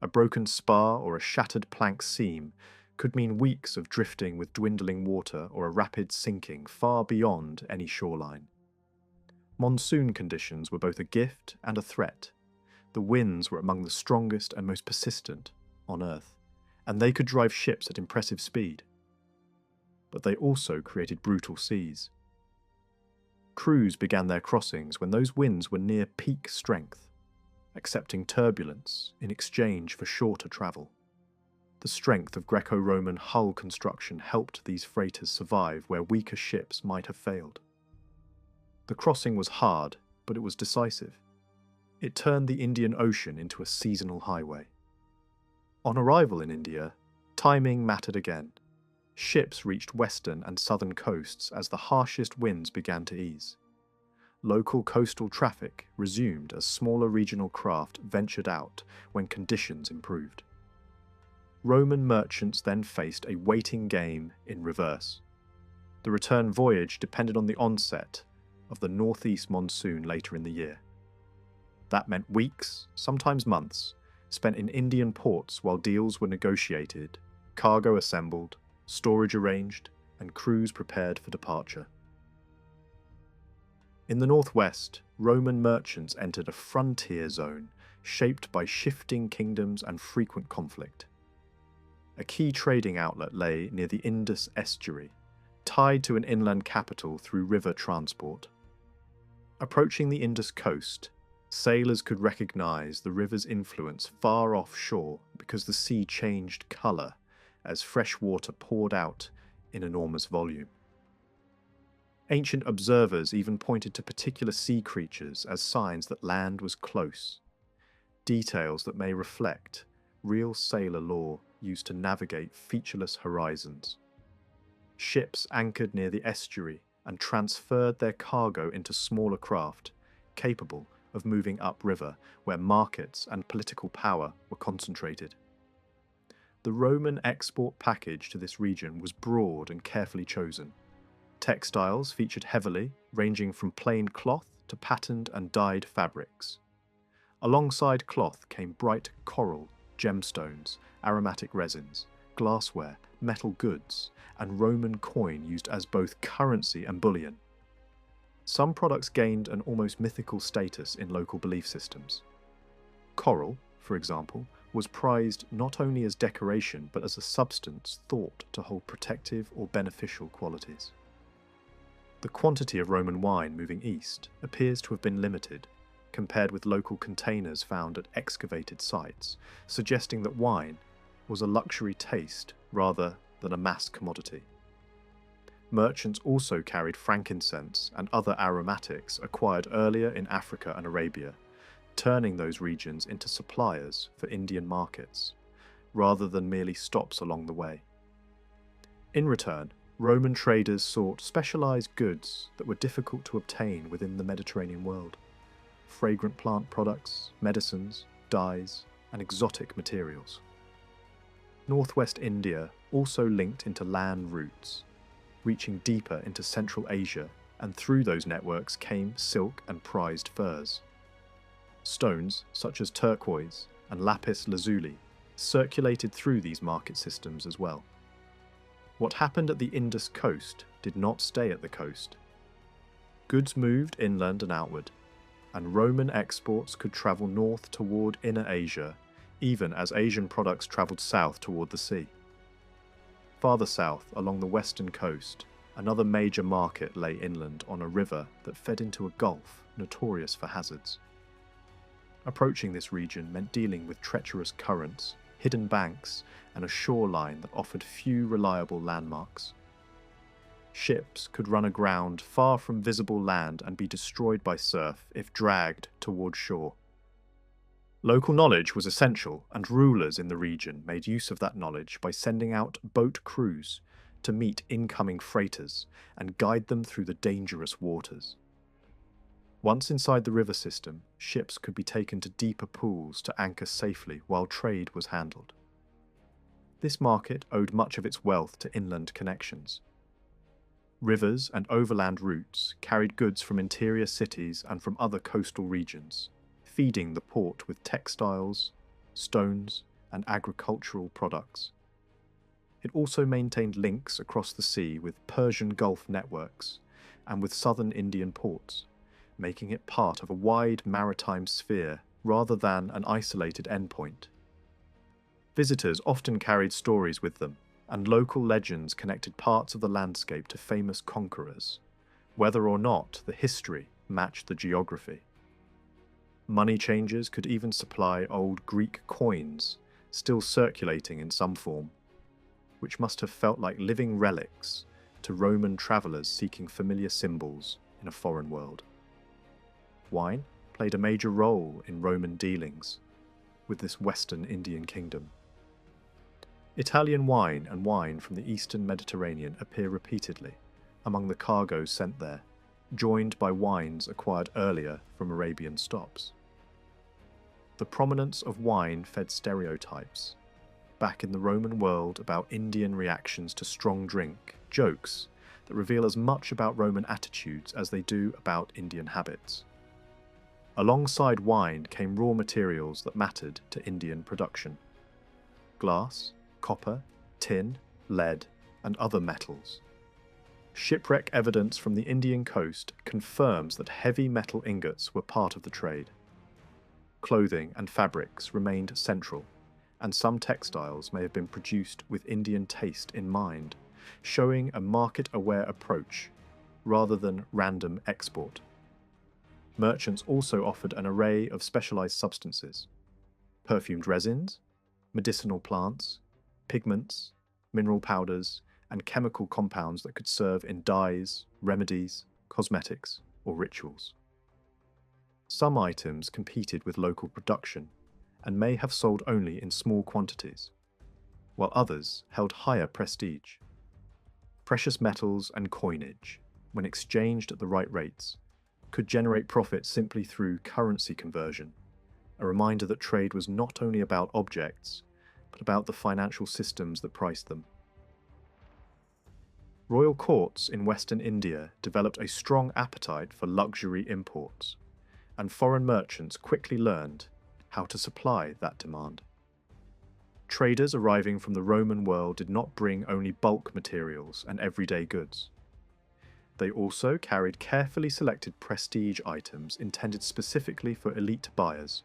A broken spar or a shattered plank seam could mean weeks of drifting with dwindling water or a rapid sinking far beyond any shoreline. Monsoon conditions were both a gift and a threat. The winds were among the strongest and most persistent on Earth, and they could drive ships at impressive speed. But they also created brutal seas. Crews began their crossings when those winds were near peak strength, accepting turbulence in exchange for shorter travel. The strength of Greco-Roman hull construction helped these freighters survive where weaker ships might have failed. The crossing was hard, but it was decisive. It turned the Indian Ocean into a seasonal highway. On arrival in India, timing mattered again. Ships reached western and southern coasts as the harshest winds began to ease. Local coastal traffic resumed as smaller regional craft ventured out when conditions improved. Roman merchants then faced a waiting game in reverse. The return voyage depended on the onset of the northeast monsoon later in the year. That meant weeks, sometimes months, spent in Indian ports while deals were negotiated, cargo assembled, storage arranged, and crews prepared for departure. In the northwest, Roman merchants entered a frontier zone shaped by shifting kingdoms and frequent conflict. A key trading outlet lay near the Indus estuary, tied to an inland capital through river transport. Approaching the Indus coast, sailors could recognize the river's influence far offshore because the sea changed colour as fresh water poured out in enormous volume. Ancient observers even pointed to particular sea creatures as signs that land was close, details that may reflect real sailor lore used to navigate featureless horizons. Ships anchored near the estuary and transferred their cargo into smaller craft, capable of moving upriver where markets and political power were concentrated. The Roman export package to this region was broad and carefully chosen. Textiles featured heavily, ranging from plain cloth to patterned and dyed fabrics. Alongside cloth came bright coral, gemstones, aromatic resins, glassware, metal goods, and Roman coin used as both currency and bullion. Some products gained an almost mythical status in local belief systems. Coral, for example, was prized not only as decoration but as a substance thought to hold protective or beneficial qualities. The quantity of Roman wine moving east appears to have been limited, compared with local containers found at excavated sites, suggesting that wine was a luxury taste rather than a mass commodity. Merchants also carried frankincense and other aromatics acquired earlier in Africa and Arabia, turning those regions into suppliers for Indian markets, rather than merely stops along the way. In return, Roman traders sought specialized goods that were difficult to obtain within the Mediterranean world: fragrant plant products, medicines, dyes, and exotic materials. Northwest India also linked into land routes, reaching deeper into Central Asia, and through those networks came silk and prized furs. Stones, such as turquoise and lapis lazuli, circulated through these market systems as well. What happened at the Indus coast did not stay at the coast. Goods moved inland and outward, and Roman exports could travel north toward Inner Asia, even as Asian products travelled south toward the sea. Farther south, along the western coast, another major market lay inland on a river that fed into a gulf notorious for hazards. Approaching this region meant dealing with treacherous currents, hidden banks, and a shoreline that offered few reliable landmarks. Ships could run aground far from visible land and be destroyed by surf if dragged toward shore. Local knowledge was essential, and rulers in the region made use of that knowledge by sending out boat crews to meet incoming freighters and guide them through the dangerous waters. Once inside the river system, ships could be taken to deeper pools to anchor safely while trade was handled. This market owed much of its wealth to inland connections. Rivers and overland routes carried goods from interior cities and from other coastal regions, feeding the port with textiles, stones, and agricultural products. It also maintained links across the sea with Persian Gulf networks and with southern Indian ports, making it part of a wide maritime sphere rather than an isolated endpoint. Visitors often carried stories with them, and local legends connected parts of the landscape to famous conquerors, whether or not the history matched the geography. Money changers could even supply old Greek coins, still circulating in some form, which must have felt like living relics to Roman travellers seeking familiar symbols in a foreign world. Wine played a major role in Roman dealings with this Western Indian kingdom. Italian wine and wine from the Eastern Mediterranean appear repeatedly among the cargoes sent there, joined by wines acquired earlier from Arabian stops. The prominence of wine fed stereotypes back in the Roman world about Indian reactions to strong drink, jokes that reveal as much about Roman attitudes as they do about Indian habits. Alongside wine came raw materials that mattered to Indian production: glass, copper, tin, lead, and other metals. Shipwreck evidence from the Indian coast confirms that heavy metal ingots were part of the trade. Clothing and fabrics remained central, and some textiles may have been produced with Indian taste in mind, showing a market-aware approach rather than random export. Merchants also offered an array of specialized substances: perfumed resins, medicinal plants, pigments, mineral powders, and chemical compounds that could serve in dyes, remedies, cosmetics, or rituals. Some items competed with local production and may have sold only in small quantities, while others held higher prestige. Precious metals and coinage, when exchanged at the right rates, could generate profit simply through currency conversion, a reminder that trade was not only about objects, but about the financial systems that priced them. Royal courts in Western India developed a strong appetite for luxury imports, and foreign merchants quickly learned how to supply that demand. Traders arriving from the Roman world did not bring only bulk materials and everyday goods. They also carried carefully selected prestige items intended specifically for elite buyers.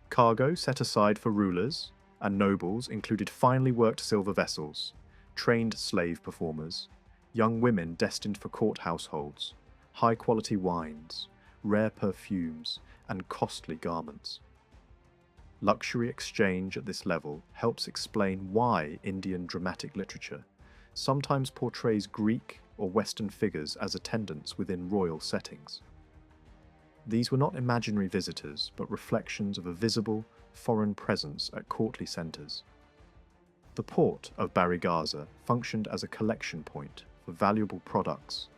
Cargo set aside for rulers and nobles included finely worked silver vessels, trained slave performers, young women destined for court households, high-quality wines, rare perfumes, and costly garments. Luxury exchange at this level helps explain why Indian dramatic literature sometimes portrays Greek or Western figures as attendants within royal settings. These were not imaginary visitors, but reflections of a visible, foreign presence at courtly centres. The port of Barigaza functioned as a collection point for valuable products,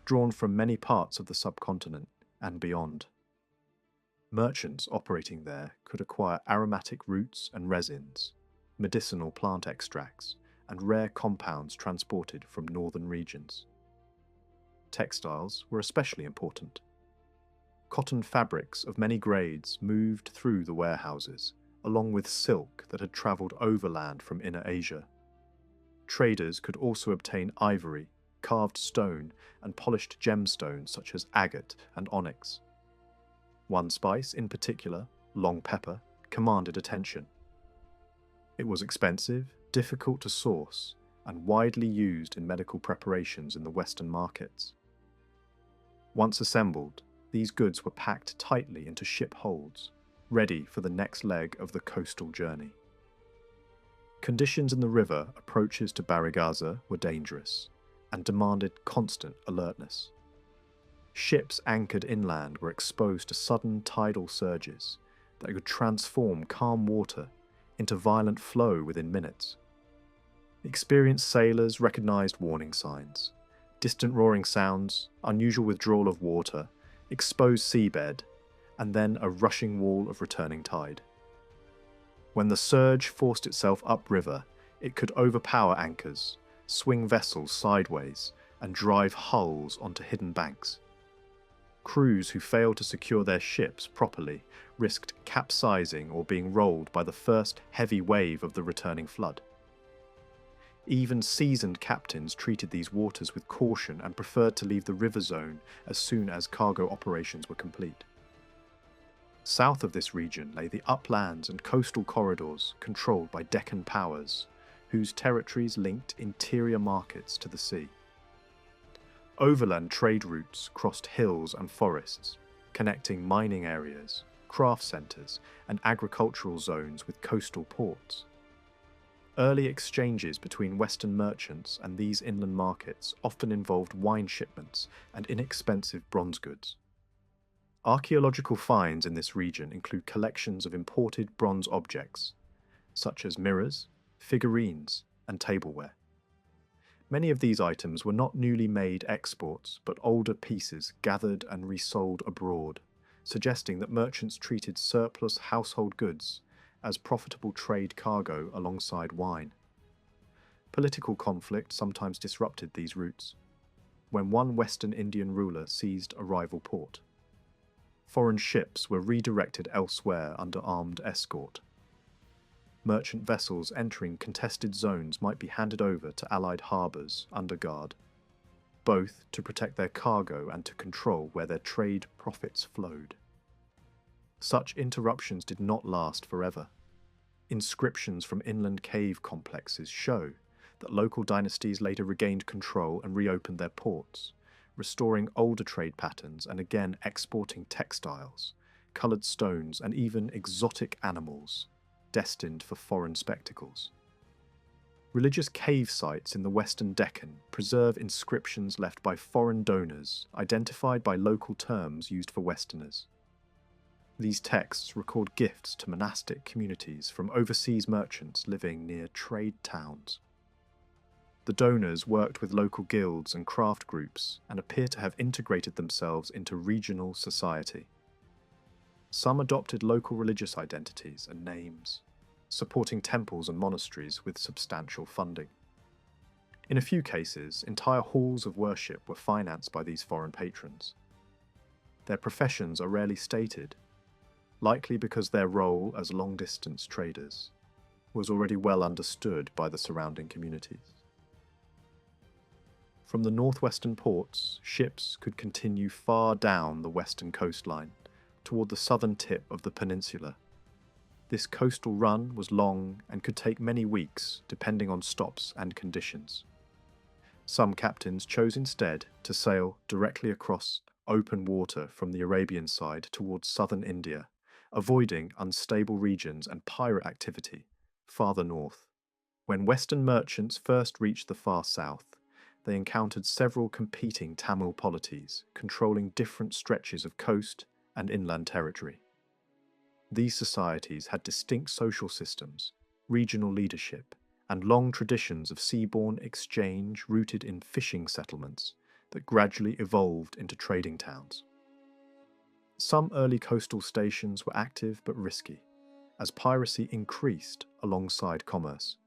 drawn from many parts of the subcontinent and beyond. Merchants operating there could acquire aromatic roots and resins, medicinal plant extracts, and rare compounds transported from northern regions. Textiles were especially important. Cotton fabrics of many grades moved through the warehouses, along with silk that had travelled overland from Inner Asia. Traders could also obtain ivory, carved stone, and polished gemstones such as agate and onyx. One spice in particular, long pepper, commanded attention. It was expensive, difficult to source, and widely used in medical preparations in the Western markets. Once assembled, these goods were packed tightly into ship holds, ready for the next leg of the coastal journey. Conditions in the river approaches to Barigaza were dangerous and demanded constant alertness. Ships anchored inland were exposed to sudden tidal surges that could transform calm water into violent flow within minutes. Experienced sailors recognized warning signs: distant roaring sounds, unusual withdrawal of water, exposed seabed, and then a rushing wall of returning tide. When the surge forced itself upriver, it could overpower anchors, swing vessels sideways, and drive hulls onto hidden banks. Crews who failed to secure their ships properly risked capsizing or being rolled by the first heavy wave of the returning flood. Even seasoned captains treated these waters with caution and preferred to leave the river zone as soon as cargo operations were complete. South of this region lay the uplands and coastal corridors controlled by Deccan powers, whose territories linked interior markets to the sea. Overland trade routes crossed hills and forests, connecting mining areas, craft centres, and agricultural zones with coastal ports. Early exchanges between Western merchants and these inland markets often involved wine shipments and inexpensive bronze goods. Archaeological finds in this region include collections of imported bronze objects, such as mirrors, figurines, and tableware. Many of these items were not newly made exports, but older pieces gathered and resold abroad, suggesting that merchants treated surplus household goods as profitable trade cargo alongside wine. Political conflict sometimes disrupted these routes, when one Western Indian ruler seized a rival port. Foreign ships were redirected elsewhere under armed escort. Merchant vessels entering contested zones might be handed over to Allied harbours under guard. both to protect their cargo and to control where their trade profits flowed. Such interruptions did not last forever. Inscriptions from inland cave complexes show that local dynasties later regained control and reopened their ports, restoring older trade patterns and again exporting textiles, coloured stones, and even exotic animals destined for foreign spectacles. Religious cave sites in the Western Deccan preserve inscriptions left by foreign donors identified by local terms used for Westerners. These texts record gifts to monastic communities from overseas merchants living near trade towns. The donors worked with local guilds and craft groups and appear to have integrated themselves into regional society. Some adopted local religious identities and names, supporting temples and monasteries with substantial funding. In a few cases, entire halls of worship were financed by these foreign patrons. Their professions are rarely stated, likely because their role as long-distance traders was already well understood by the surrounding communities. From the northwestern ports, ships could continue far down the western coastline, toward the southern tip of the peninsula. This coastal run was long and could take many weeks, depending on stops and conditions. Some captains chose instead to sail directly across open water from the Arabian side towards southern India, avoiding unstable regions and pirate activity farther north. When Western merchants first reached the far south, they encountered several competing Tamil polities controlling different stretches of coast and inland territory. These societies had distinct social systems, regional leadership, and long traditions of seaborne exchange rooted in fishing settlements that gradually evolved into trading towns. Some early coastal stations were active but risky, as piracy increased alongside commerce.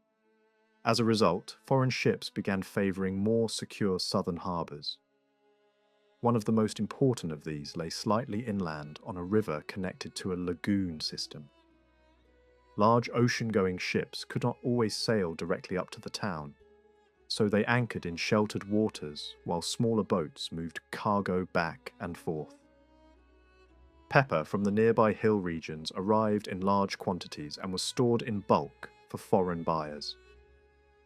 As a result, foreign ships began favouring more secure southern harbours. One of the most important of these lay slightly inland on a river connected to a lagoon system. Large ocean-going ships could not always sail directly up to the town, so they anchored in sheltered waters while smaller boats moved cargo back and forth. Pepper from the nearby hill regions arrived in large quantities and was stored in bulk for foreign buyers.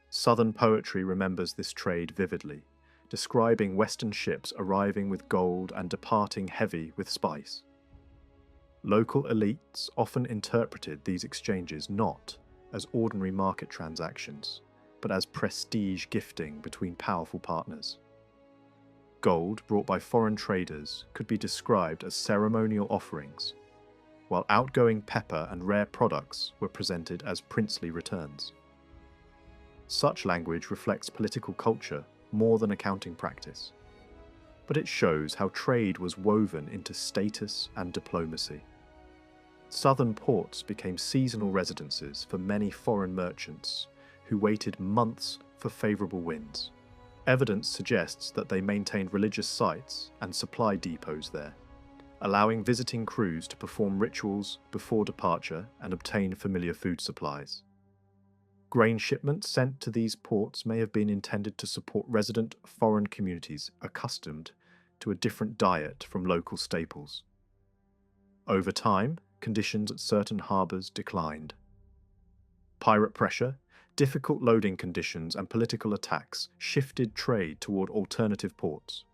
Southern poetry remembers this trade vividly, describing Western ships arriving with gold and departing heavy with spice. Local elites often interpreted these exchanges not as ordinary market transactions, but as prestige gifting between powerful partners. Gold brought by foreign traders could be described as ceremonial offerings, while outgoing pepper and rare products were presented as princely returns. Such language reflects political culture more than accounting practice, but it shows how trade was woven into status and diplomacy. Southern ports became seasonal residences for many foreign merchants who waited months for favourable winds. Evidence suggests that they maintained religious sites and supply depots there, allowing visiting crews to perform rituals before departure and obtain familiar food supplies. Grain shipments sent to these ports may have been intended to support resident foreign communities accustomed to a different diet from local staples. Over time, conditions at certain harbours declined. Pirate pressure, difficult loading conditions, and political attacks shifted trade toward alternative ports.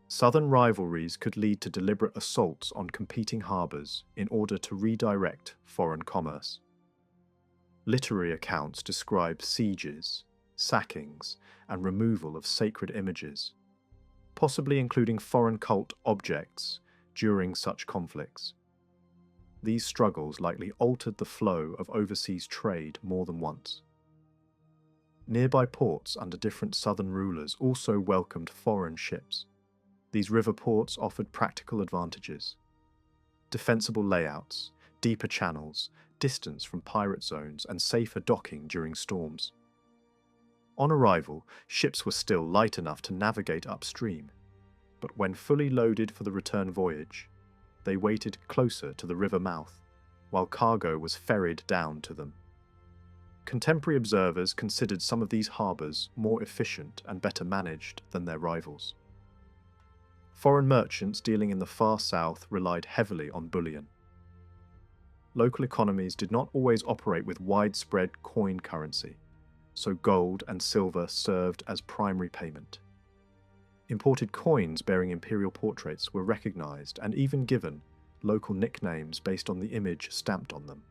Southern rivalries could lead to deliberate assaults on competing harbours in order to redirect foreign commerce. Literary accounts describe sieges, sackings, and removal of sacred images, possibly including foreign cult objects during such conflicts. These struggles likely altered the flow of overseas trade more than once. Nearby ports under different southern rulers also welcomed foreign ships. These river ports offered practical advantages: defensible layouts, deeper channels, distance from pirate zones, and safer docking during storms. On arrival, ships were still light enough to navigate upstream, but when fully loaded for the return voyage, they waited closer to the river mouth, while cargo was ferried down to them. Contemporary observers considered some of these harbours more efficient and better managed than their rivals. Foreign merchants dealing in the far south relied heavily on bullion. Local economies did not always operate with widespread coin currency, so gold and silver served as primary payment. Imported coins bearing imperial portraits were recognised and even given local nicknames based on the image stamped on them.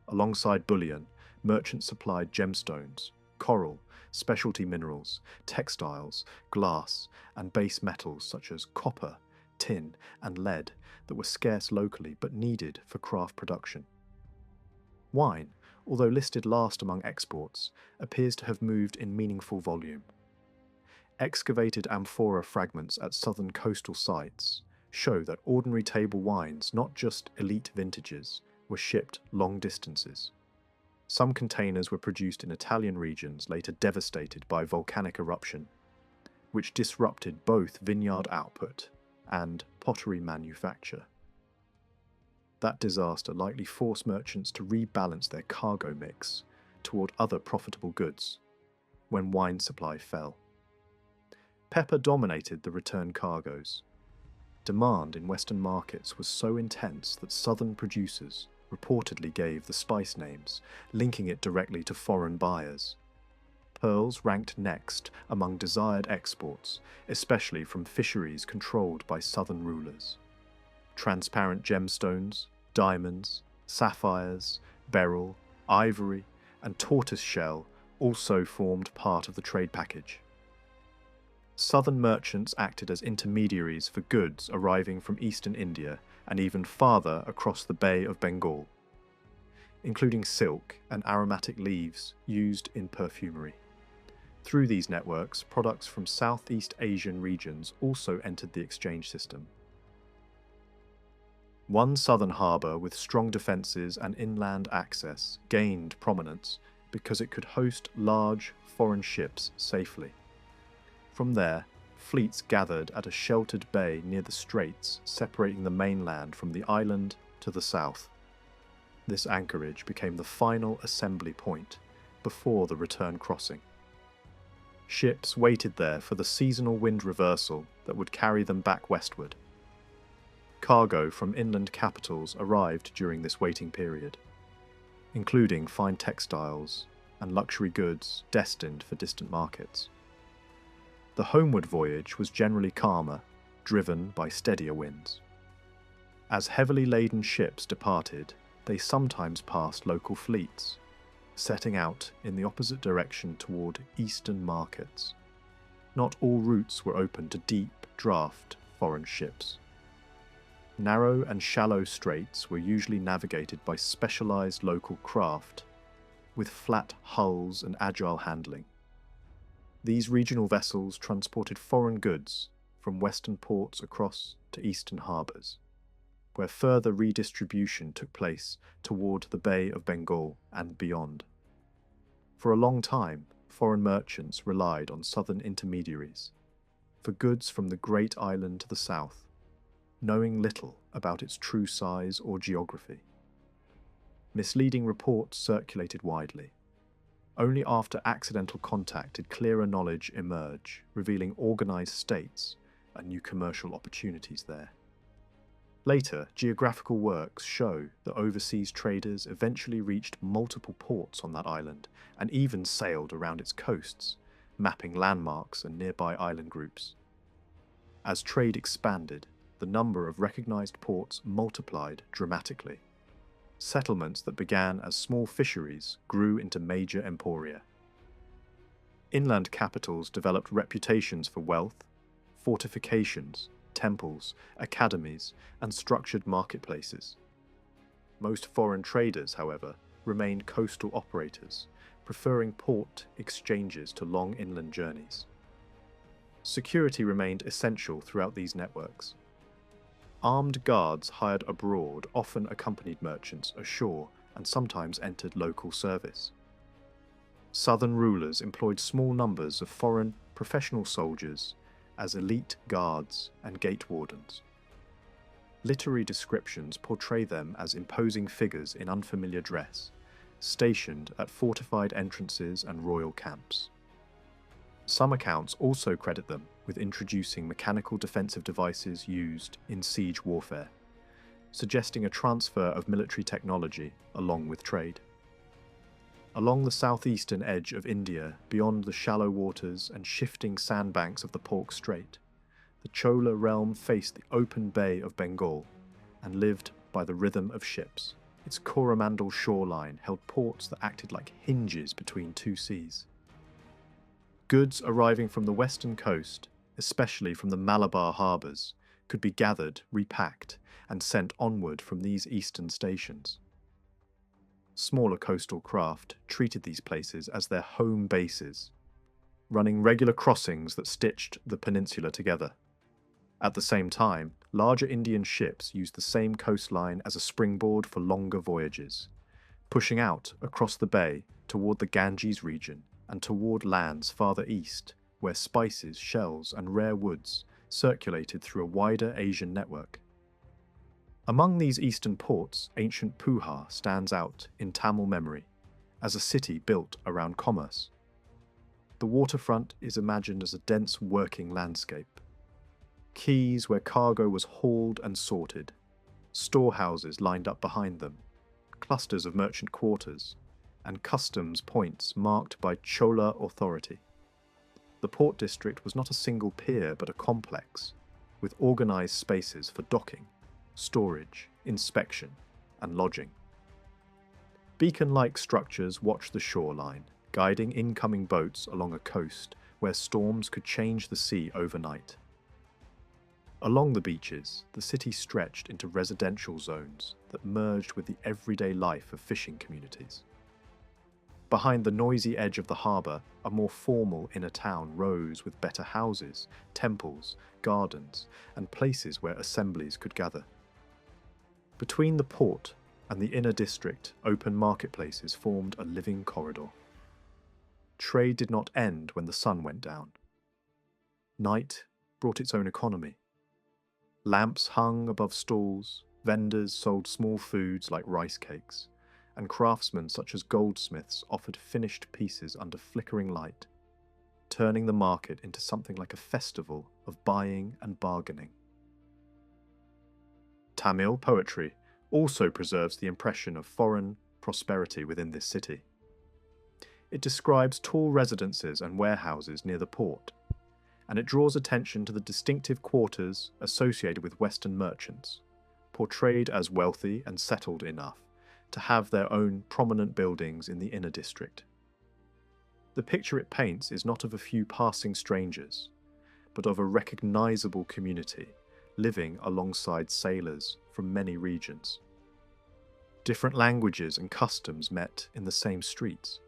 Alongside bullion, merchants supplied gemstones, coral, specialty minerals, textiles, glass, and base metals such as copper, tin, and lead that were scarce locally but needed for craft production. Wine, although listed last among exports, appears to have moved in meaningful volume. Excavated amphora fragments at southern coastal sites show that ordinary table wines, not just elite vintages, were shipped long distances. Some containers were produced in Italian regions later devastated by volcanic eruption, which disrupted both vineyard output and pottery manufacture. That disaster likely forced merchants to rebalance their cargo mix toward other profitable goods when wine supply fell. Pepper dominated the return cargoes. Demand in Western markets was so intense that southern producers reportedly gave the spice names, linking it directly to foreign buyers. Pearls ranked next among desired exports, especially from fisheries controlled by southern rulers. Transparent gemstones, diamonds, sapphires, beryl, ivory, and tortoiseshell also formed part of the trade package. Southern merchants acted as intermediaries for goods arriving from eastern India and even farther across the Bay of Bengal, including silk and aromatic leaves used in perfumery. Through these networks, products from Southeast Asian regions also entered the exchange system. One southern harbour with strong defences and inland access gained prominence because it could host large foreign ships safely. From there, fleets gathered at a sheltered bay near the straits separating the mainland from the island to the south. This anchorage became the final assembly point before the return crossing. Ships waited there for the seasonal wind reversal that would carry them back westward. Cargo from inland capitals arrived during this waiting period, including fine textiles and luxury goods destined for distant markets. The homeward voyage was generally calmer, driven by steadier winds. As heavily laden ships departed, they sometimes passed local fleets, setting out in the opposite direction toward eastern markets. Not all routes were open to deep draft foreign ships. Narrow and shallow straits were usually navigated by specialized local craft, with flat hulls and agile handling. These regional vessels transported foreign goods from western ports across to eastern harbours, where further redistribution took place toward the Bay of Bengal and beyond. For a long time, foreign merchants relied on southern intermediaries for goods from the great island to the south, knowing little about its true size or geography. Misleading reports circulated widely. Only after accidental contact did clearer knowledge emerge, revealing organised states and new commercial opportunities there. Later, geographical works show that overseas traders eventually reached multiple ports on that island and even sailed around its coasts, mapping landmarks and nearby island groups. As trade expanded, the number of recognised ports multiplied dramatically. Settlements that began as small fisheries grew into major emporia. Inland capitals developed reputations for wealth, fortifications, temples, academies, and structured marketplaces. Most foreign traders, however, remained coastal operators, preferring port exchanges to long inland journeys. Security remained essential throughout these networks. Armed guards hired abroad often accompanied merchants ashore and sometimes entered local service. Southern rulers employed small numbers of foreign professional soldiers as elite guards and gate wardens. Literary descriptions portray them as imposing figures in unfamiliar dress, stationed at fortified entrances and royal camps. Some accounts also credit them with introducing mechanical defensive devices used in siege warfare, suggesting a transfer of military technology along with trade. Along the southeastern edge of India, beyond the shallow waters and shifting sandbanks of the Palk Strait, the Chola realm faced the open Bay of Bengal and lived by the rhythm of ships. Its Coromandel shoreline held ports that acted like hinges between two seas. Goods arriving from the western coast, especially from the Malabar harbours, could be gathered, repacked, and sent onward from these eastern stations. Smaller coastal craft treated these places as their home bases, running regular crossings that stitched the peninsula together. At the same time, larger Indian ships used the same coastline as a springboard for longer voyages, pushing out across the bay toward the Ganges region and toward lands farther east, where spices, shells, and rare woods circulated through a wider Asian network. Among these eastern ports, ancient Puhar stands out in Tamil memory as a city built around commerce. The waterfront is imagined as a dense working landscape. Quays where cargo was hauled and sorted, storehouses lined up behind them, clusters of merchant quarters, and customs points marked by Chola authority. The port district was not a single pier but a complex, with organised spaces for docking, storage, inspection, and lodging. Beacon-like structures watched the shoreline, guiding incoming boats along a coast where storms could change the sea overnight. Along the beaches, the city stretched into residential zones that merged with the everyday life of fishing communities. Behind the noisy edge of the harbour, a more formal inner town rose with better houses, temples, gardens, and places where assemblies could gather. Between the port and the inner district, open marketplaces formed a living corridor. Trade did not end when the sun went down. Night brought its own economy. Lamps hung above stalls, vendors sold small foods like rice cakes, and craftsmen such as goldsmiths offered finished pieces under flickering light, turning the market into something like a festival of buying and bargaining. Tamil poetry also preserves the impression of foreign prosperity within this city. It describes tall residences and warehouses near the port, and it draws attention to the distinctive quarters associated with Western merchants, portrayed as wealthy and settled enough to have their own prominent buildings in the inner district. The picture it paints is not of a few passing strangers, but of a recognisable community living alongside sailors from many regions. Different languages and customs met in the same streets,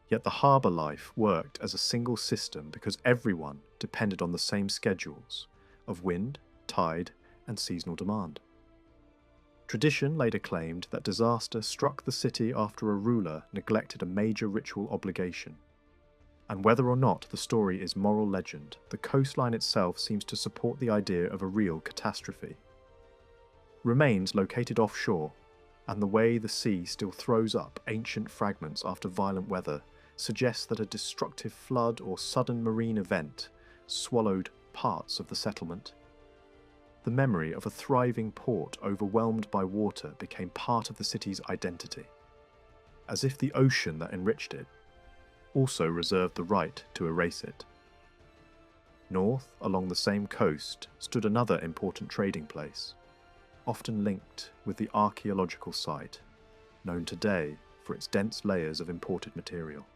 yet the harbour life worked as a single system because everyone depended on the same schedules of wind, tide, and seasonal demand. Tradition later claimed that disaster struck the city after a ruler neglected a major ritual obligation. And whether or not the story is moral legend, the coastline itself seems to support the idea of a real catastrophe. Remains located offshore, and the way the sea still throws up ancient fragments after violent weather, suggests that a destructive flood or sudden marine event swallowed parts of the settlement. The memory of a thriving port overwhelmed by water became part of the city's identity, as if the ocean that enriched it also reserved the right to erase it. North, along the same coast, stood another important trading place, often linked with the archaeological site, known today for its dense layers of imported material.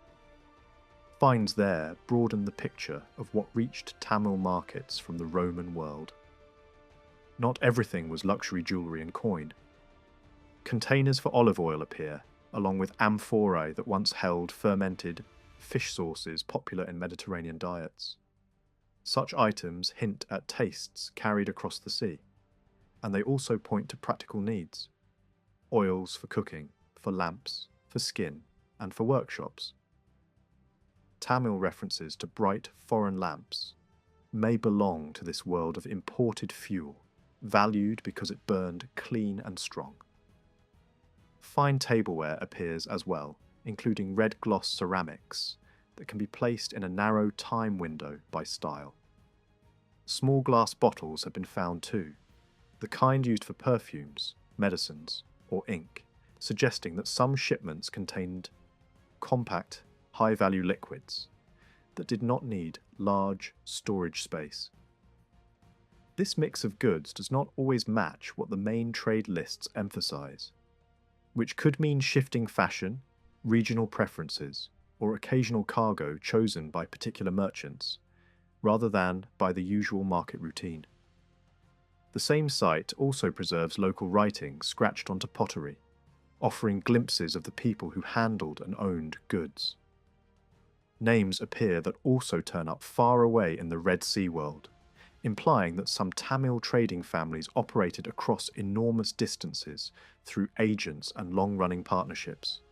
Finds there broadened the picture of what reached Tamil markets from the Roman world. Not everything was luxury jewellery and coin. Containers for olive oil appear, along with amphorae that once held fermented fish sauces popular in Mediterranean diets. Such items hint at tastes carried across the sea, and they also point to practical needs. Oils for cooking, for lamps, for skin, and for workshops. Tamil references to bright foreign lamps may belong to this world of imported fuel, valued because it burned clean and strong. Fine tableware appears as well, including red gloss ceramics that can be placed in a narrow time window by style. Small glass bottles have been found too, the kind used for perfumes, medicines, or ink, suggesting that some shipments contained compact, high-value liquids that did not need large storage space. This mix of goods does not always match what the main trade lists emphasize, which could mean shifting fashion, regional preferences, or occasional cargo chosen by particular merchants, rather than by the usual market routine. The same site also preserves local writing scratched onto pottery, offering glimpses of the people who handled and owned goods. Names appear that also turn up far away in the Red Sea world, implying that some Tamil trading families operated across enormous distances through agents and long-running partnerships.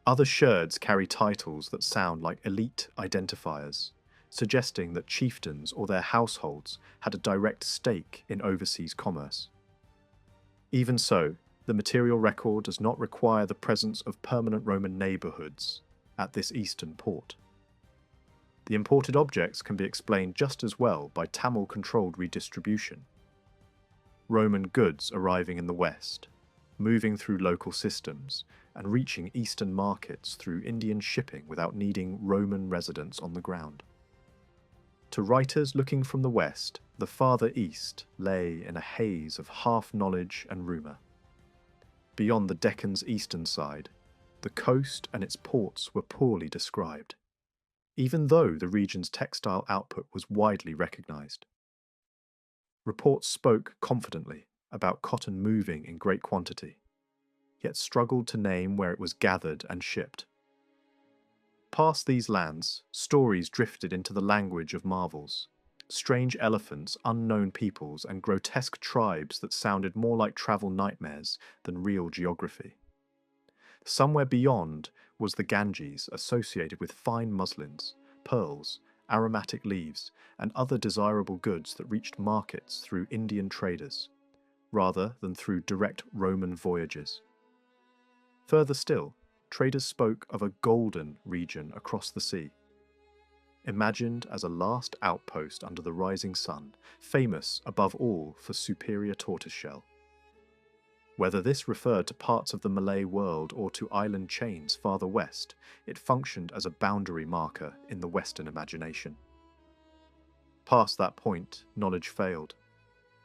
Other sherds carry titles that sound like elite identifiers, suggesting that chieftains or their households had a direct stake in overseas commerce. Even so, the material record does not require the presence of permanent Roman neighbourhoods at this eastern port. The imported objects can be explained just as well by Tamil-controlled redistribution. Roman goods arriving in the west, moving through local systems, and reaching eastern markets through Indian shipping without needing Roman residents on the ground. To writers looking from the west, the farther east lay in a haze of half-knowledge and rumour. Beyond the Deccan's eastern side, the coast and its ports were poorly described, even though the region's textile output was widely recognised. Reports spoke confidently about cotton moving in great quantity, yet struggled to name where it was gathered and shipped. Past these lands, stories drifted into the language of marvels, strange elephants, unknown peoples, and grotesque tribes that sounded more like travel nightmares than real geography. Somewhere beyond was the Ganges, associated with fine muslins, pearls, aromatic leaves, and other desirable goods that reached markets through Indian traders, rather than through direct Roman voyages. Further still, traders spoke of a golden region across the sea, imagined as a last outpost under the rising sun, famous above all for superior tortoiseshell. Whether this referred to parts of the Malay world or to island chains farther west, it functioned as a boundary marker in the Western imagination. Past that point, knowledge failed.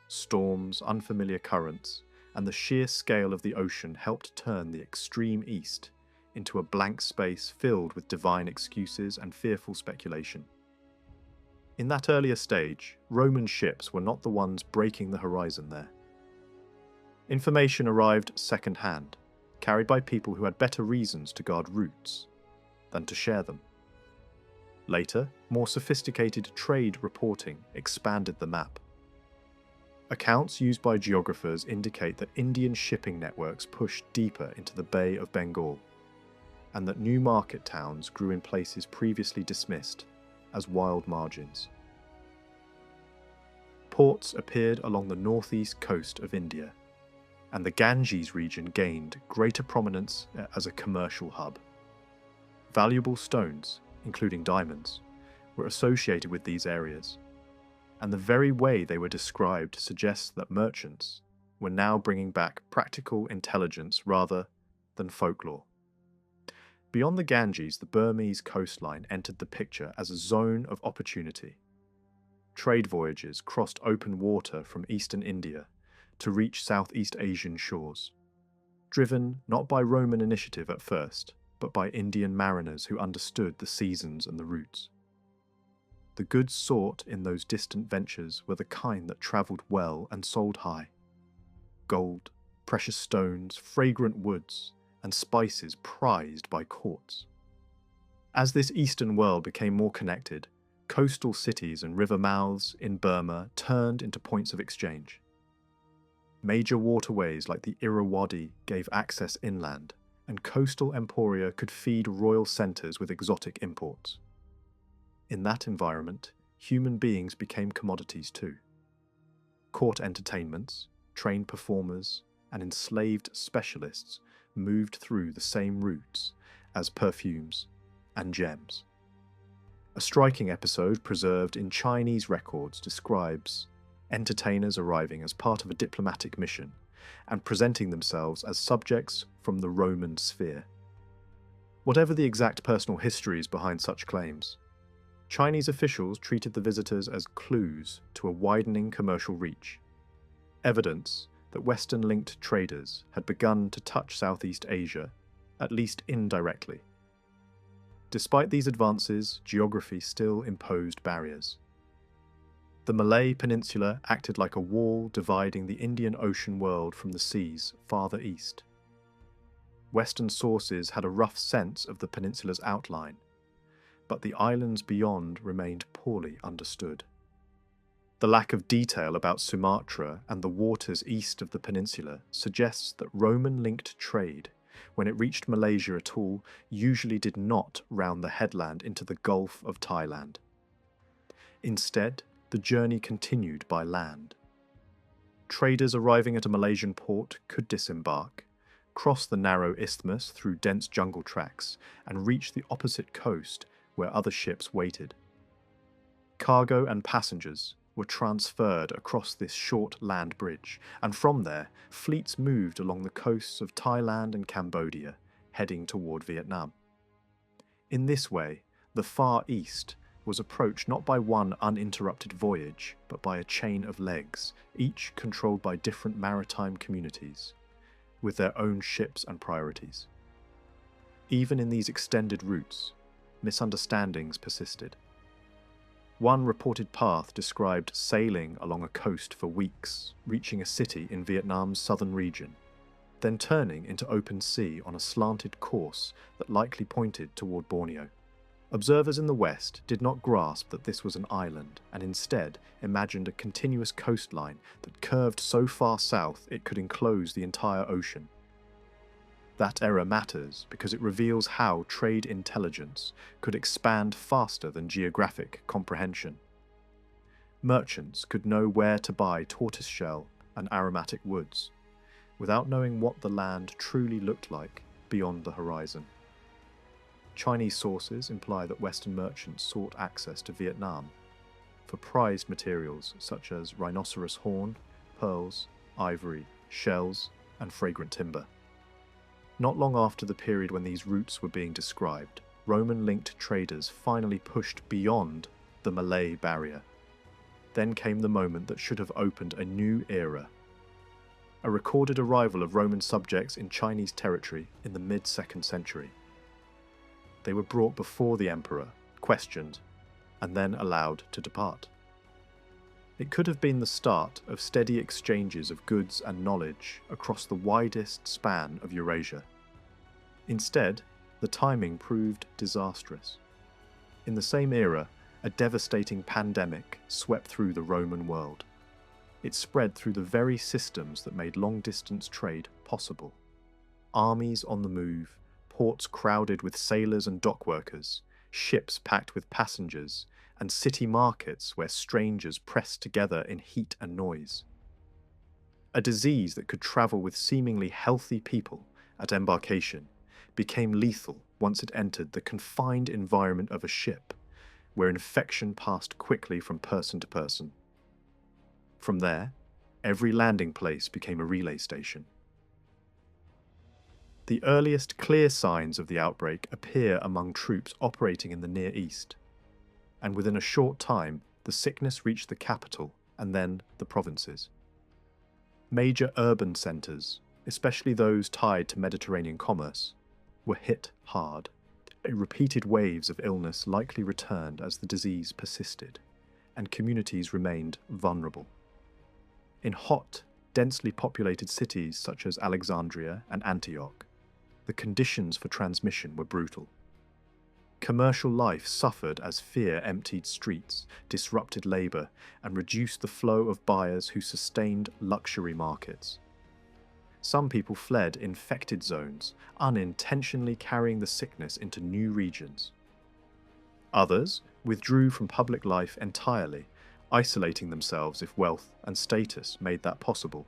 Storms, unfamiliar currents, and the sheer scale of the ocean helped turn the extreme east into a blank space filled with divine excuses and fearful speculation. In that earlier stage, Roman ships were not the ones breaking the horizon there. Information arrived second-hand, carried by people who had better reasons to guard routes than to share them. Later, more sophisticated trade reporting expanded the map. Accounts used by geographers indicate that Indian shipping networks pushed deeper into the Bay of Bengal, and that new market towns grew in places previously dismissed as wild margins. Ports appeared along the northeast coast of India, and the Ganges region gained greater prominence as a commercial hub. Valuable stones, including diamonds, were associated with these areas, and the very way they were described suggests that merchants were now bringing back practical intelligence rather than folklore. Beyond the Ganges, the Burmese coastline entered the picture as a zone of opportunity. Trade voyages crossed open water from eastern India to reach Southeast Asian shores, driven not by Roman initiative at first, but by Indian mariners who understood the seasons and the routes. The goods sought in those distant ventures were the kind that travelled well and sold high. Gold, precious stones, fragrant woods, and spices prized by courts. As this eastern world became more connected, coastal cities and river mouths in Burma turned into points of exchange. Major waterways like the Irrawaddy gave access inland, and coastal emporia could feed royal centres with exotic imports. In that environment, human beings became commodities too. Court entertainments, trained performers, and enslaved specialists moved through the same routes as perfumes and gems. A striking episode preserved in Chinese records describes entertainers arriving as part of a diplomatic mission and presenting themselves as subjects from the Roman sphere. Whatever the exact personal histories behind such claims, Chinese officials treated the visitors as clues to a widening commercial reach, evidence that Western-linked traders had begun to touch Southeast Asia, at least indirectly. Despite these advances, geography still imposed barriers. The Malay Peninsula acted like a wall dividing the Indian Ocean world from the seas farther east. Western sources had a rough sense of the peninsula's outline, but the islands beyond remained poorly understood. The lack of detail about Sumatra and the waters east of the peninsula suggests that Roman-linked trade, when it reached Malaysia at all, usually did not round the headland into the Gulf of Thailand. Instead, the journey continued by land. Traders arriving at a Malaysian port could disembark, cross the narrow isthmus through dense jungle tracks, and reach the opposite coast where other ships waited. Cargo and passengers were transferred across this short land bridge, and from there, fleets moved along the coasts of Thailand and Cambodia, heading toward Vietnam. In this way, the Far East was approached not by one uninterrupted voyage, but by a chain of legs, each controlled by different maritime communities, with their own ships and priorities. Even in these extended routes, misunderstandings persisted. One reported path described sailing along a coast for weeks, reaching a city in Vietnam's southern region, then turning into open sea on a slanted course that likely pointed toward Borneo. Observers in the West did not grasp that this was an island, and instead imagined a continuous coastline that curved so far south it could enclose the entire ocean. That error matters because it reveals how trade intelligence could expand faster than geographic comprehension. Merchants could know where to buy tortoiseshell and aromatic woods, without knowing what the land truly looked like beyond the horizon. Chinese sources imply that Western merchants sought access to Vietnam for prized materials such as rhinoceros horn, pearls, ivory, shells, and fragrant timber. Not long after the period when these routes were being described, Roman-linked traders finally pushed beyond the Malay barrier. Then came the moment that should have opened a new era. A recorded arrival of Roman subjects in Chinese territory in the mid-2nd century. They were brought before the emperor, questioned, and then allowed to depart. It could have been the start of steady exchanges of goods and knowledge across the widest span of Eurasia. Instead, the timing proved disastrous. In the same era, a devastating pandemic swept through the Roman world. It spread through the very systems that made long-distance trade possible. Armies on the move, ports crowded with sailors and dock workers, ships packed with passengers, and city markets where strangers pressed together in heat and noise. A disease that could travel with seemingly healthy people at embarkation became lethal once it entered the confined environment of a ship, where infection passed quickly from person to person. From there, every landing place became a relay station. The earliest clear signs of the outbreak appear among troops operating in the Near East, and within a short time the sickness reached the capital and then the provinces. Major urban centres, especially those tied to Mediterranean commerce, were hit hard. Repeated waves of illness likely returned as the disease persisted, and communities remained vulnerable. In hot, densely populated cities such as Alexandria and Antioch, the conditions for transmission were brutal. Commercial life suffered as fear emptied streets, disrupted labour, and reduced the flow of buyers who sustained luxury markets. Some people fled infected zones, unintentionally carrying the sickness into new regions. Others withdrew from public life entirely, isolating themselves if wealth and status made that possible.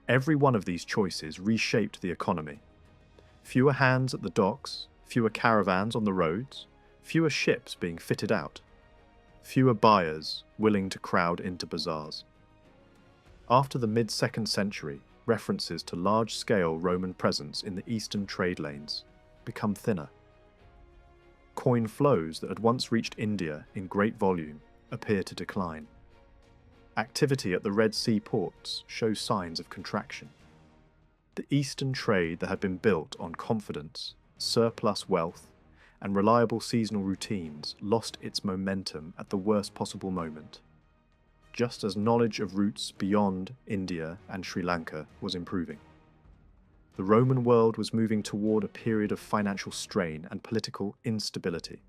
Every one of these choices reshaped the economy. Fewer hands at the docks, fewer caravans on the roads, fewer ships being fitted out, fewer buyers willing to crowd into bazaars. After the mid-2nd century, references to large-scale Roman presence in the eastern trade lanes become thinner. Coin flows that had once reached India in great volume appear to decline. Activity at the Red Sea ports shows signs of contraction. The eastern trade that had been built on confidence, surplus wealth, and reliable seasonal routines lost its momentum at the worst possible moment, just as knowledge of routes beyond India and Sri Lanka was improving. The Roman world was moving toward a period of financial strain and political instability,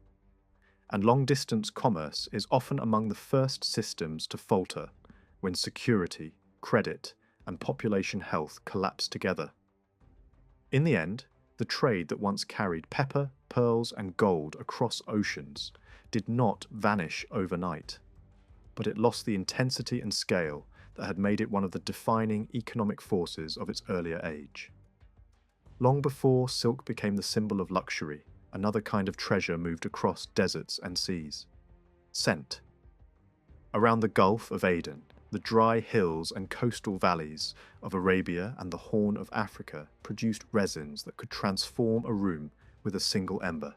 and long-distance commerce is often among the first systems to falter when security, credit, and population health collapse together. In the end, the trade that once carried pepper, pearls, and gold across oceans did not vanish overnight, but it lost the intensity and scale that had made it one of the defining economic forces of its earlier age. Long before silk became the symbol of luxury, another kind of treasure moved across deserts and seas: scent. Around the Gulf of Aden, the dry hills and coastal valleys of Arabia and the Horn of Africa produced resins that could transform a room with a single ember.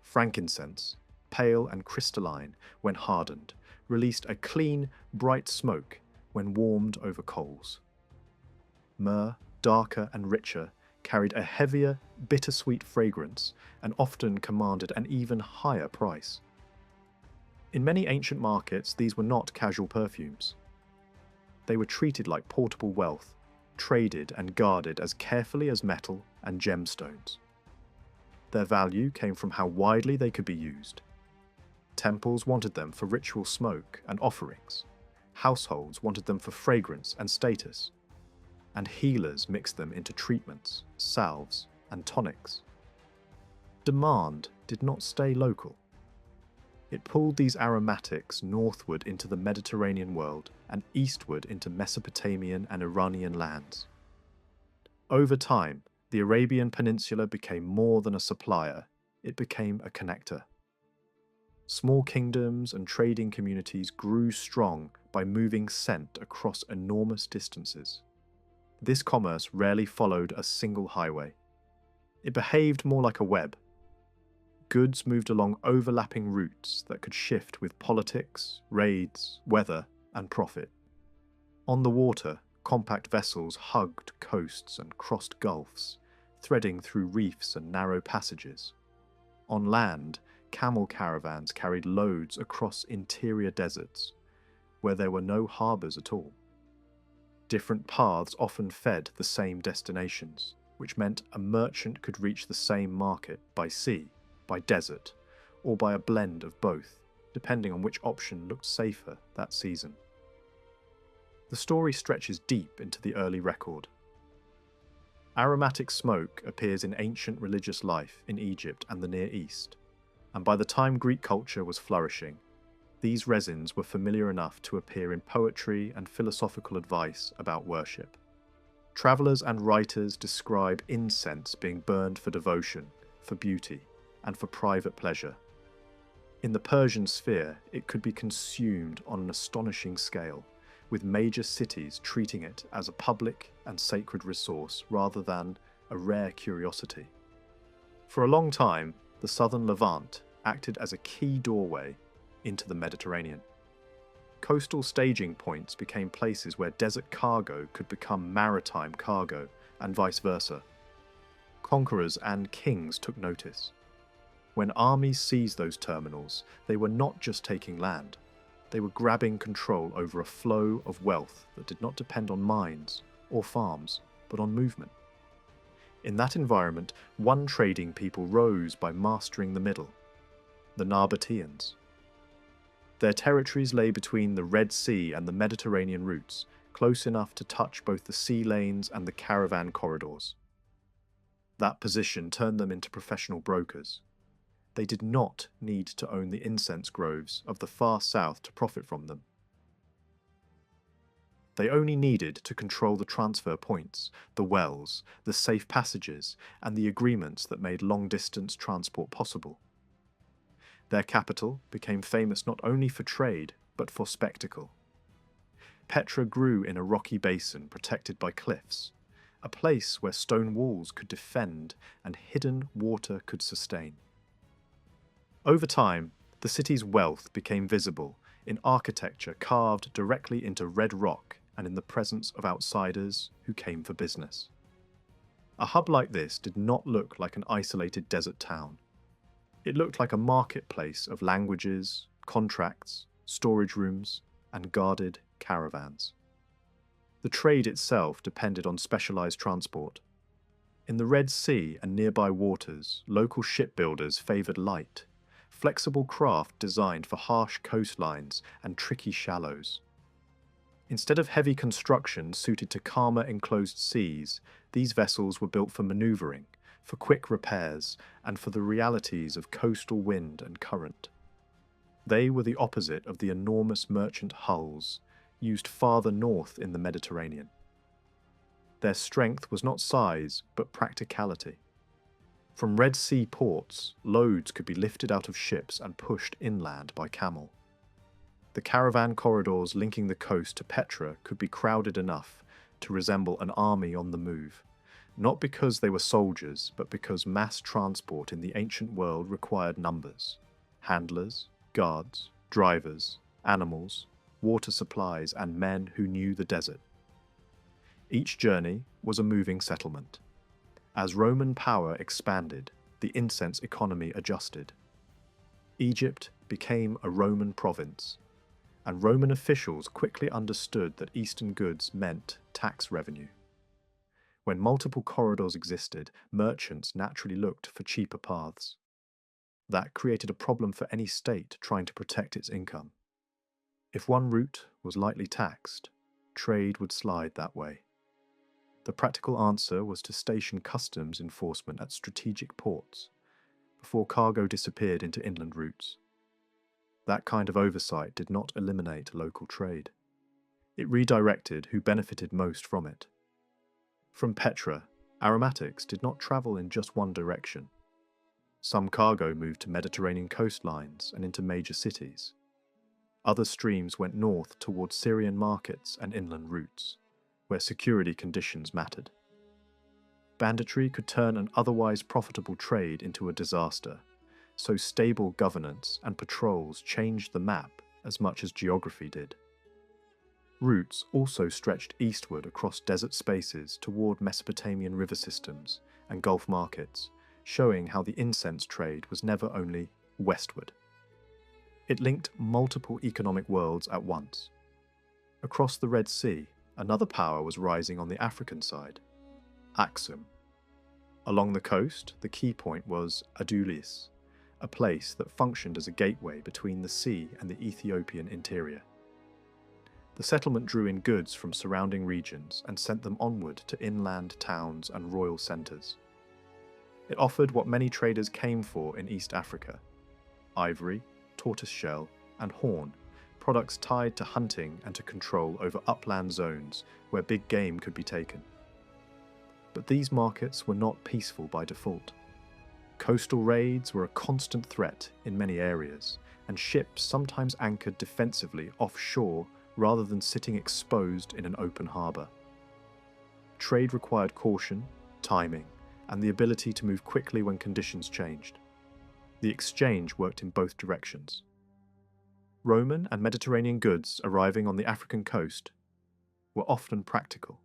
Frankincense, pale and crystalline when hardened, released a clean, bright smoke when warmed over coals. Myrrh, darker and richer, carried a heavier, bittersweet fragrance and often commanded an even higher price. In many ancient markets, these were not casual perfumes. They were treated like portable wealth, traded and guarded as carefully as metal and gemstones. Their value came from how widely they could be used. Temples wanted them for ritual smoke and offerings. Households wanted them for fragrance and status. And healers mixed them into treatments, salves, and tonics. Demand did not stay local. It pulled these aromatics northward into the Mediterranean world and eastward into Mesopotamian and Iranian lands. Over time, the Arabian Peninsula became more than a supplier, it became a connector. Small kingdoms and trading communities grew strong by moving scent across enormous distances. This commerce rarely followed a single highway. It behaved more like a web. Goods moved along overlapping routes that could shift with politics, raids, weather, and profit. On the water, compact vessels hugged coasts and crossed gulfs, threading through reefs and narrow passages. On land, camel caravans carried loads across interior deserts, where there were no harbours at all. Different paths often fed the same destinations, which meant a merchant could reach the same market by sea, by desert, or by a blend of both, depending on which option looked safer that season. The story stretches deep into the early record. Aromatic smoke appears in ancient religious life in Egypt and the Near East, and by the time Greek culture was flourishing, these resins were familiar enough to appear in poetry and philosophical advice about worship. Travellers and writers describe incense being burned for devotion, for beauty, and for private pleasure. In the Persian sphere, it could be consumed on an astonishing scale, with major cities treating it as a public and sacred resource rather than a rare curiosity. For a long time, the southern Levant acted as a key doorway into the Mediterranean. Coastal staging points became places where desert cargo could become maritime cargo, and vice versa. Conquerors and kings took notice. When armies seized those terminals, they were not just taking land. They were grabbing control over a flow of wealth that did not depend on mines or farms, but on movement. In that environment, one trading people rose by mastering the middle, the Nabateans. Their territories lay between the Red Sea and the Mediterranean routes, close enough to touch both the sea lanes and the caravan corridors. That position turned them into professional brokers. They did not need to own the incense groves of the far south to profit from them. They only needed to control the transfer points, the wells, the safe passages, and the agreements that made long-distance transport possible. Their capital became famous not only for trade, but for spectacle. Petra grew in a rocky basin protected by cliffs, a place where stone walls could defend and hidden water could sustain. Over time, the city's wealth became visible in architecture carved directly into red rock and in the presence of outsiders who came for business. A hub like this did not look like an isolated desert town. It looked like a marketplace of languages, contracts, storage rooms, and guarded caravans. The trade itself depended on specialized transport. In the Red Sea and nearby waters, local shipbuilders favored light, flexible craft designed for harsh coastlines and tricky shallows. Instead of heavy construction suited to calmer enclosed seas, these vessels were built for maneuvering, for quick repairs, and for the realities of coastal wind and current. They were the opposite of the enormous merchant hulls used farther north in the Mediterranean. Their strength was not size, but practicality. From Red Sea ports, loads could be lifted out of ships and pushed inland by camel. The caravan corridors linking the coast to Petra could be crowded enough to resemble an army on the move, not because they were soldiers, but because mass transport in the ancient world required numbers: handlers, guards, drivers, animals, water supplies, and men who knew the desert. Each journey was a moving settlement. As Roman power expanded, the incense economy adjusted. Egypt became a Roman province, and Roman officials quickly understood that Eastern goods meant tax revenue. When multiple corridors existed, merchants naturally looked for cheaper paths. That created a problem for any state trying to protect its income. If one route was lightly taxed, trade would slide that way. The practical answer was to station customs enforcement at strategic ports before cargo disappeared into inland routes. That kind of oversight did not eliminate local trade. It redirected who benefited most from it. From Petra, aromatics did not travel in just one direction. Some cargo moved to Mediterranean coastlines and into major cities. Other streams went north towards Syrian markets and inland routes, where security conditions mattered. Banditry could turn an otherwise profitable trade into a disaster, so stable governance and patrols changed the map as much as geography did. Routes also stretched eastward across desert spaces toward Mesopotamian river systems and Gulf markets, showing how the incense trade was never only westward. It linked multiple economic worlds at once. Across the Red Sea, another power was rising on the African side: Aksum. Along the coast, the key point was Adulis, a place that functioned as a gateway between the sea and the Ethiopian interior. The settlement drew in goods from surrounding regions and sent them onward to inland towns and royal centres. It offered what many traders came for in East Africa: ivory, tortoiseshell, and horn, products tied to hunting and to control over upland zones where big game could be taken. But these markets were not peaceful by default. Coastal raids were a constant threat in many areas, and ships sometimes anchored defensively offshore rather than sitting exposed in an open harbour. Trade required caution, timing, and the ability to move quickly when conditions changed. The exchange worked in both directions. Roman and Mediterranean goods arriving on the African coast were often practical: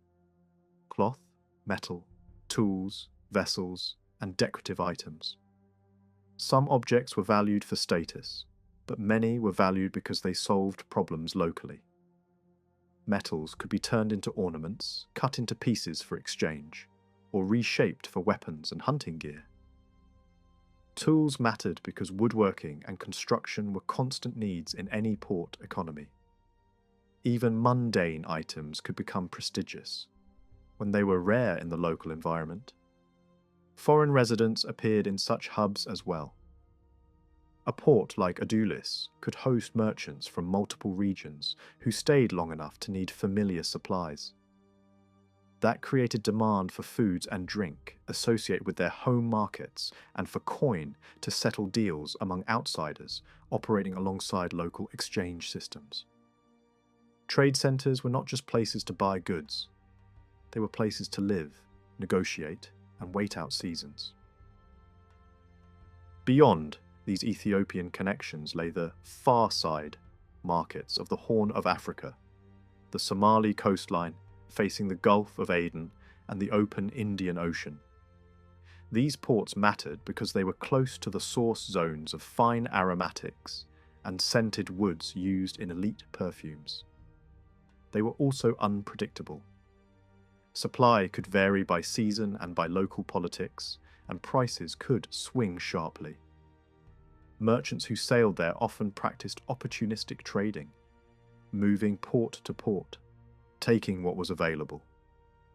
cloth, metal, tools, vessels, and decorative items. Some objects were valued for status, but many were valued because they solved problems locally. Metals could be turned into ornaments, cut into pieces for exchange, or reshaped for weapons and hunting gear. Tools mattered because woodworking and construction were constant needs in any port economy. Even mundane items could become prestigious when they were rare in the local environment. Foreign residents appeared in such hubs as well. A port like Adulis could host merchants from multiple regions who stayed long enough to need familiar supplies. That created demand for foods and drink associated with their home markets and for coin to settle deals among outsiders operating alongside local exchange systems. Trade centres were not just places to buy goods, they were places to live, negotiate, and wait out seasons. Beyond these Ethiopian connections lay the far side markets of the Horn of Africa, the Somali coastline facing the Gulf of Aden and the open Indian Ocean. These ports mattered because they were close to the source zones of fine aromatics and scented woods used in elite perfumes. They were also unpredictable. Supply could vary by season and by local politics, and prices could swing sharply. Merchants who sailed there often practiced opportunistic trading, moving port to port, taking what was available,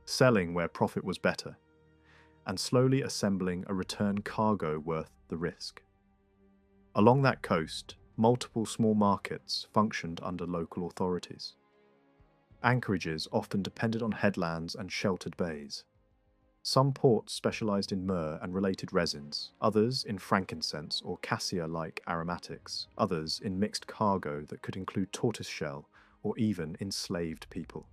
selling where profit was better, and slowly assembling a return cargo worth the risk. Along that coast, multiple small markets functioned under local authorities. Anchorages often depended on headlands and sheltered bays. Some ports specialized in myrrh and related resins, others in frankincense or cassia-like aromatics, others in mixed cargo that could include tortoiseshell or even enslaved people.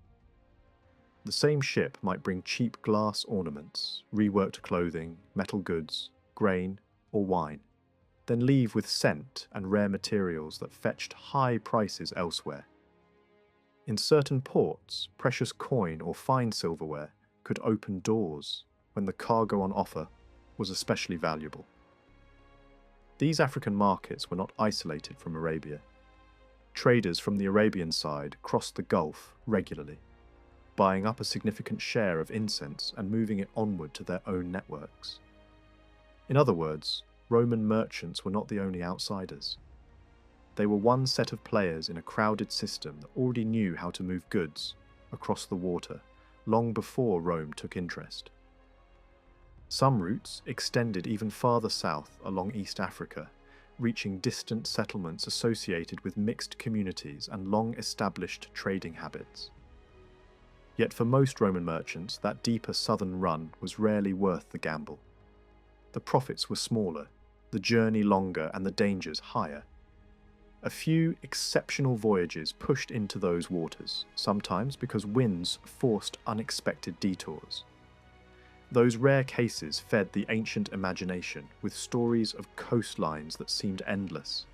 The same ship might bring cheap glass ornaments, reworked clothing, metal goods, grain, or wine, then leave with scent and rare materials that fetched high prices elsewhere. In certain ports, precious coin or fine silverware could open doors when the cargo on offer was especially valuable. These African markets were not isolated from Arabia. Traders from the Arabian side crossed the Gulf regularly, buying up a significant share of incense and moving it onward to their own networks. In other words, Roman merchants were not the only outsiders. They were one set of players in a crowded system that already knew how to move goods across the water long before Rome took interest. Some routes extended even farther south along East Africa, reaching distant settlements associated with mixed communities and long-established trading habits. Yet for most Roman merchants, that deeper southern run was rarely worth the gamble. The profits were smaller, the journey longer, and the dangers higher. A few exceptional voyages pushed into those waters, sometimes because winds forced unexpected detours. Those rare cases fed the ancient imagination with stories of coastlines that seemed endless,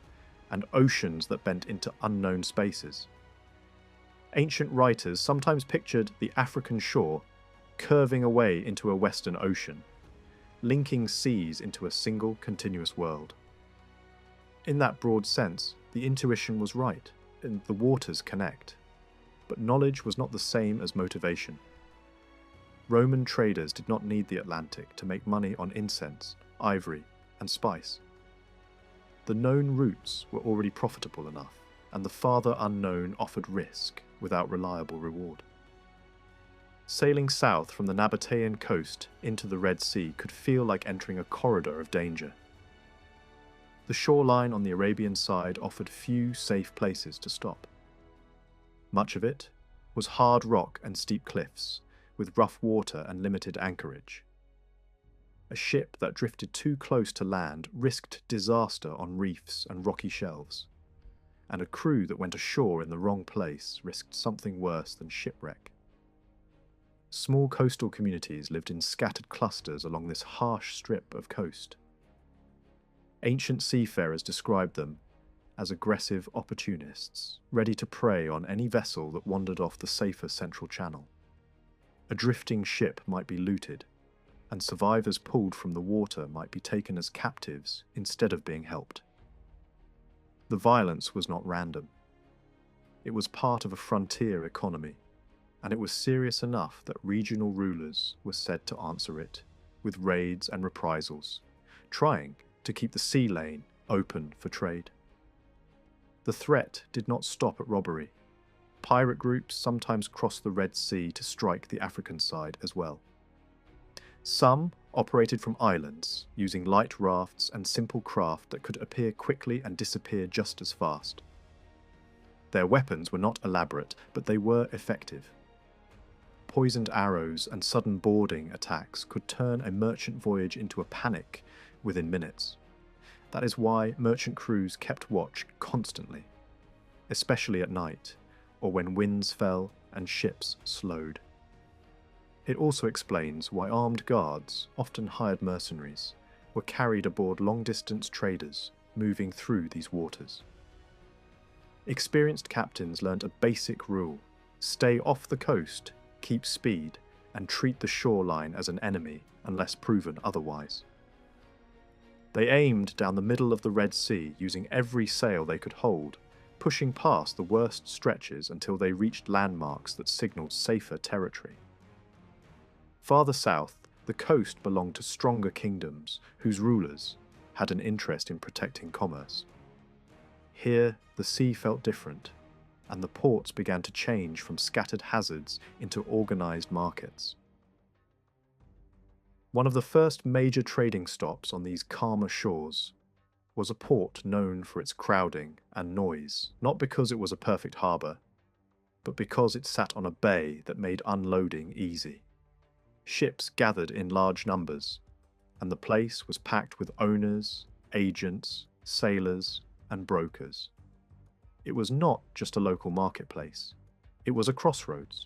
and oceans that bent into unknown spaces. Ancient writers sometimes pictured the African shore curving away into a Western Ocean, linking seas into a single continuous world. In that broad sense, the intuition was right, and the waters connect. But knowledge was not the same as motivation. Roman traders did not need the Atlantic to make money on incense, ivory, and spice. The known routes were already profitable enough, and the farther unknown offered risk without reliable reward. Sailing south from the Nabatean coast into the Red Sea could feel like entering a corridor of danger. The shoreline on the Arabian side offered few safe places to stop. Much of it was hard rock and steep cliffs, with rough water and limited anchorage. A ship that drifted too close to land risked disaster on reefs and rocky shelves, and a crew that went ashore in the wrong place risked something worse than shipwreck. Small coastal communities lived in scattered clusters along this harsh strip of coast. Ancient seafarers described them as aggressive opportunists, ready to prey on any vessel that wandered off the safer central channel. A drifting ship might be looted, and survivors pulled from the water might be taken as captives instead of being helped. The violence was not random. It was part of a frontier economy, and it was serious enough that regional rulers were said to answer it with raids and reprisals, trying to keep the sea lane open for trade. The threat did not stop at robbery. Pirate groups sometimes crossed the Red Sea to strike the African side as well. Some operated from islands using light rafts and simple craft that could appear quickly and disappear just as fast. Their weapons were not elaborate, but they were effective. Poisoned arrows and sudden boarding attacks could turn a merchant voyage into a panic within minutes. That is why merchant crews kept watch constantly, especially at night, or when winds fell and ships slowed. It also explains why armed guards, often hired mercenaries, were carried aboard long-distance traders moving through these waters. Experienced captains learned a basic rule: stay off the coast, keep speed, and treat the shoreline as an enemy unless proven otherwise. They aimed down the middle of the Red Sea using every sail they could hold, pushing past the worst stretches until they reached landmarks that signaled safer territory. Farther south, the coast belonged to stronger kingdoms whose rulers had an interest in protecting commerce. Here, the sea felt different, and the ports began to change from scattered hazards into organised markets. One of the first major trading stops on these calmer shores was a port known for its crowding and noise, not because it was a perfect harbour, but because it sat on a bay that made unloading easy. Ships gathered in large numbers, and the place was packed with owners, agents, sailors, and brokers. It was not just a local marketplace. It was a crossroads.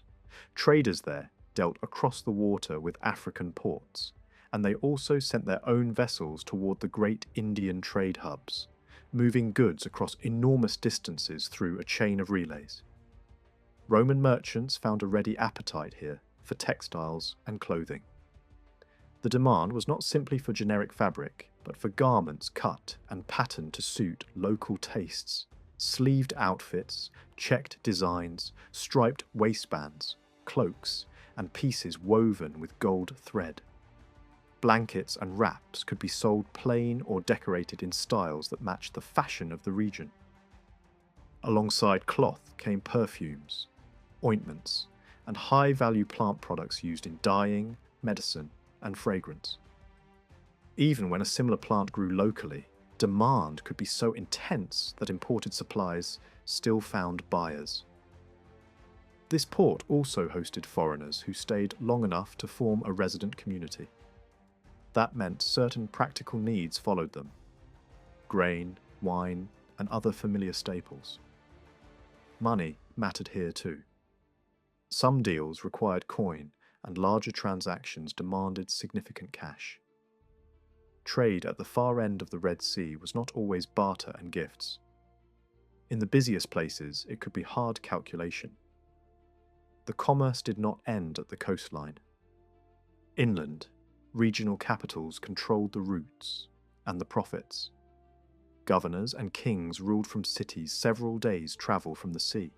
Traders there dealt across the water with African ports, and they also sent their own vessels toward the great Indian trade hubs, moving goods across enormous distances through a chain of relays. Roman merchants found a ready appetite here for textiles and clothing. The demand was not simply for generic fabric, but for garments cut and patterned to suit local tastes. Sleeved outfits, checked designs, striped waistbands, cloaks, and pieces woven with gold thread. Blankets and wraps could be sold plain or decorated in styles that matched the fashion of the region. Alongside cloth came perfumes, ointments, and high-value plant products used in dyeing, medicine, and fragrance. Even when a similar plant grew locally, demand could be so intense that imported supplies still found buyers. This port also hosted foreigners who stayed long enough to form a resident community. That meant certain practical needs followed them: grain, wine, and other familiar staples. Money mattered here too. Some deals required coin, and larger transactions demanded significant cash. Trade at the far end of the Red Sea was not always barter and gifts. In the busiest places, it could be hard calculation. The commerce did not end at the coastline. Inland, regional capitals controlled the routes and the profits. Governors and kings ruled from cities several days' travel from the sea,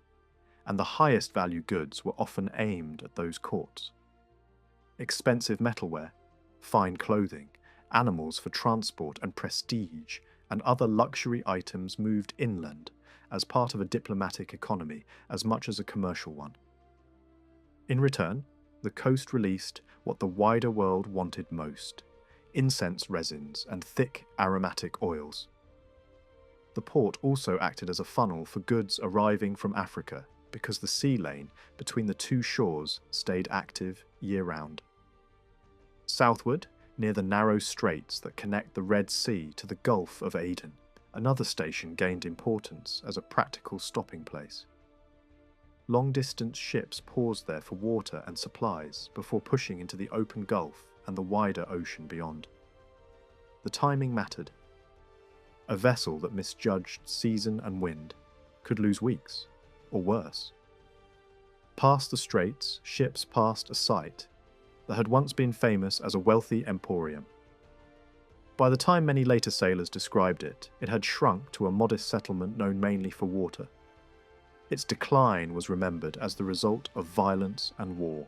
and the highest value goods were often aimed at those courts. Expensive metalware, fine clothing, animals for transport and prestige, and other luxury items moved inland as part of a diplomatic economy as much as a commercial one. In return, the coast released what the wider world wanted most: incense resins and thick aromatic oils. The port also acted as a funnel for goods arriving from Africa because the sea lane between the two shores stayed active year-round. Southward, near the narrow straits that connect the Red Sea to the Gulf of Aden, another station gained importance as a practical stopping place. Long-distance ships paused there for water and supplies before pushing into the open Gulf and the wider ocean beyond. The timing mattered. A vessel that misjudged season and wind could lose weeks, or worse. Past the straits, ships passed a site that had once been famous as a wealthy emporium. By the time many later sailors described it, it had shrunk to a modest settlement known mainly for water. Its decline was remembered as the result of violence and war.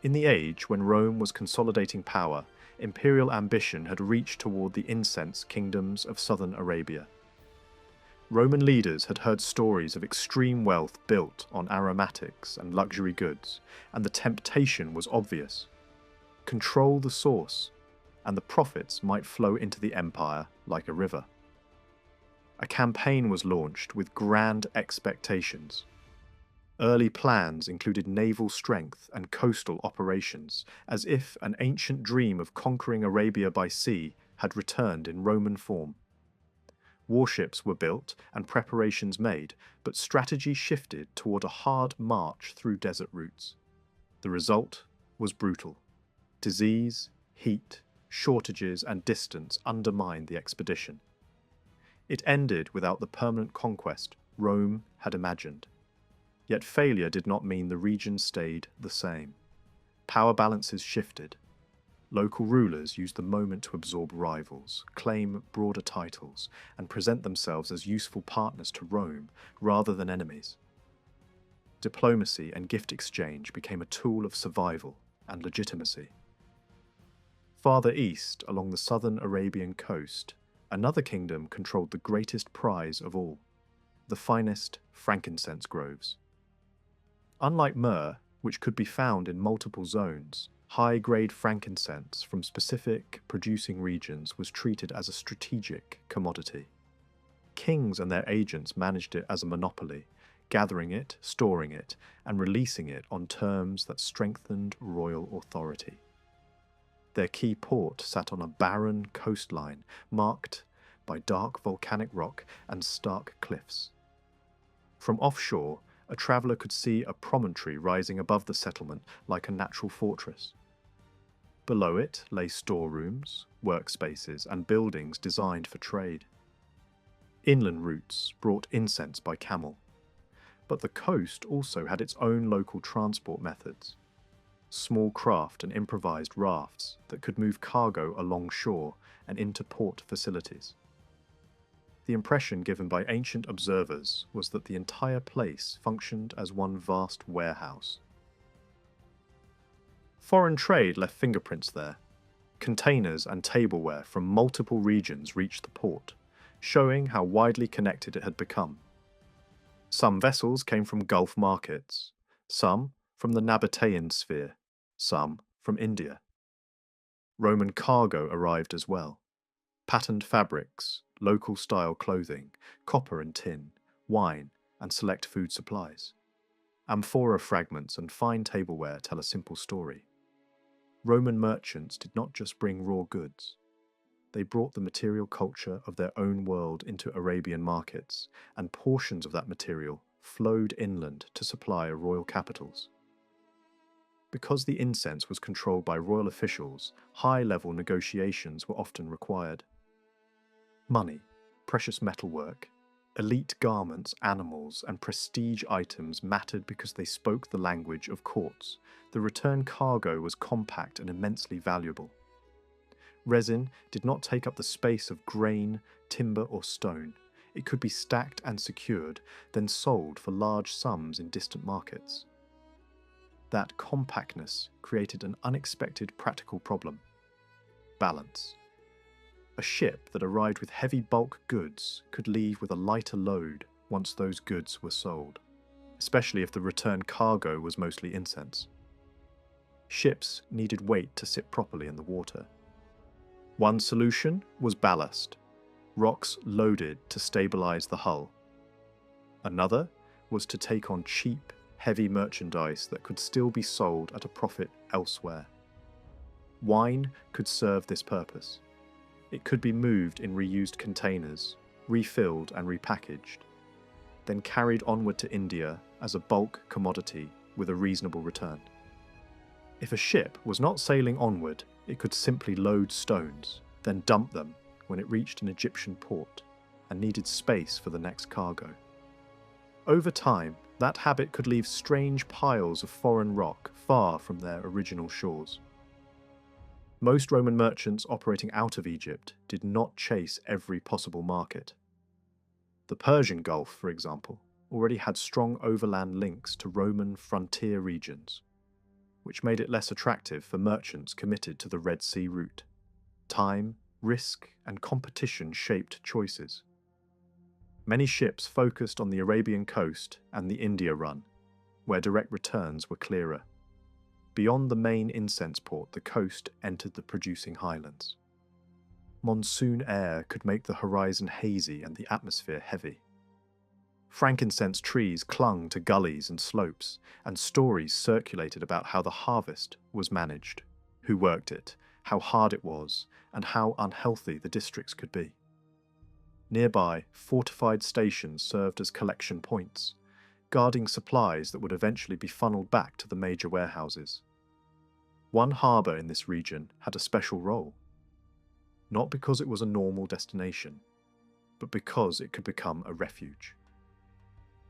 In the age when Rome was consolidating power, imperial ambition had reached toward the incense kingdoms of southern Arabia. Roman leaders had heard stories of extreme wealth built on aromatics and luxury goods, and the temptation was obvious. control the source, and the profits might flow into the empire like a river. A campaign was launched with grand expectations. Early plans included naval strength and coastal operations, as if an ancient dream of conquering Arabia by sea had returned in Roman form. Warships were built and preparations made, but strategy shifted toward a hard march through desert routes. The result was brutal. Disease, heat, shortages, and distance undermined the expedition. It ended without the permanent conquest Rome had imagined. Yet failure did not mean the region stayed the same. Power balances shifted. Local rulers used the moment to absorb rivals, claim broader titles, and present themselves as useful partners to Rome rather than enemies. Diplomacy and gift exchange became a tool of survival and legitimacy. Farther east, along the southern Arabian coast, another kingdom controlled the greatest prize of all, the finest frankincense groves. Unlike myrrh, which could be found in multiple zones, high-grade frankincense from specific producing regions was treated as a strategic commodity. Kings and their agents managed it as a monopoly, gathering it, storing it, and releasing it on terms that strengthened royal authority. Their key port sat on a barren coastline marked by dark volcanic rock and stark cliffs. From offshore, a traveller could see a promontory rising above the settlement like a natural fortress. Below it lay storerooms, workspaces, and buildings designed for trade. Inland routes brought incense by camel, but the coast also had its own local transport methods. Small craft and improvised rafts that could move cargo alongshore and into port facilities. The impression given by ancient observers was that the entire place functioned as one vast warehouse. Foreign trade left fingerprints there. Containers and tableware from multiple regions reached the port, showing how widely connected it had become. Some vessels came from Gulf markets, some from the Nabatean sphere, some from India. Roman cargo arrived as well. Patterned fabrics, local-style clothing, copper and tin, wine, and select food supplies. Amphora fragments and fine tableware tell a simple story. Roman merchants did not just bring raw goods. They brought the material culture of their own world into Arabian markets, and portions of that material flowed inland to supply royal capitals. Because the incense was controlled by royal officials, high-level negotiations were often required. Money, precious metalwork, elite garments, animals, and prestige items mattered because they spoke the language of courts. The return cargo was compact and immensely valuable. Resin did not take up the space of grain, timber, or stone. It could be stacked and secured, then sold for large sums in distant markets. That compactness created an unexpected practical problem: balance. A ship that arrived with heavy bulk goods could leave with a lighter load once those goods were sold, especially if the return cargo was mostly incense. Ships needed weight to sit properly in the water. One solution was ballast, rocks loaded to stabilize the hull. Another was to take on cheap, heavy merchandise that could still be sold at a profit elsewhere. Wine could serve this purpose. It could be moved in reused containers, refilled and repackaged, then carried onward to India as a bulk commodity with a reasonable return. If a ship was not sailing onward, it could simply load stones, then dump them when it reached an Egyptian port and needed space for the next cargo. Over time, that habit could leave strange piles of foreign rock far from their original shores. Most Roman merchants operating out of Egypt did not chase every possible market. The Persian Gulf, for example, already had strong overland links to Roman frontier regions, which made it less attractive for merchants committed to the Red Sea route. Time, risk, and competition shaped choices. Many ships focused on the Arabian coast and the India run, where direct returns were clearer. beyond the main incense port, the coast entered the producing highlands. Monsoon air could make the horizon hazy and the atmosphere heavy. Frankincense trees clung to gullies and slopes, and stories circulated about how the harvest was managed, who worked it, how hard it was, and how unhealthy the districts could be. Nearby, fortified stations served as collection points, guarding supplies that would eventually be funneled back to the major warehouses. One harbour in this region had a special role, not because it was a normal destination, but because it could become a refuge.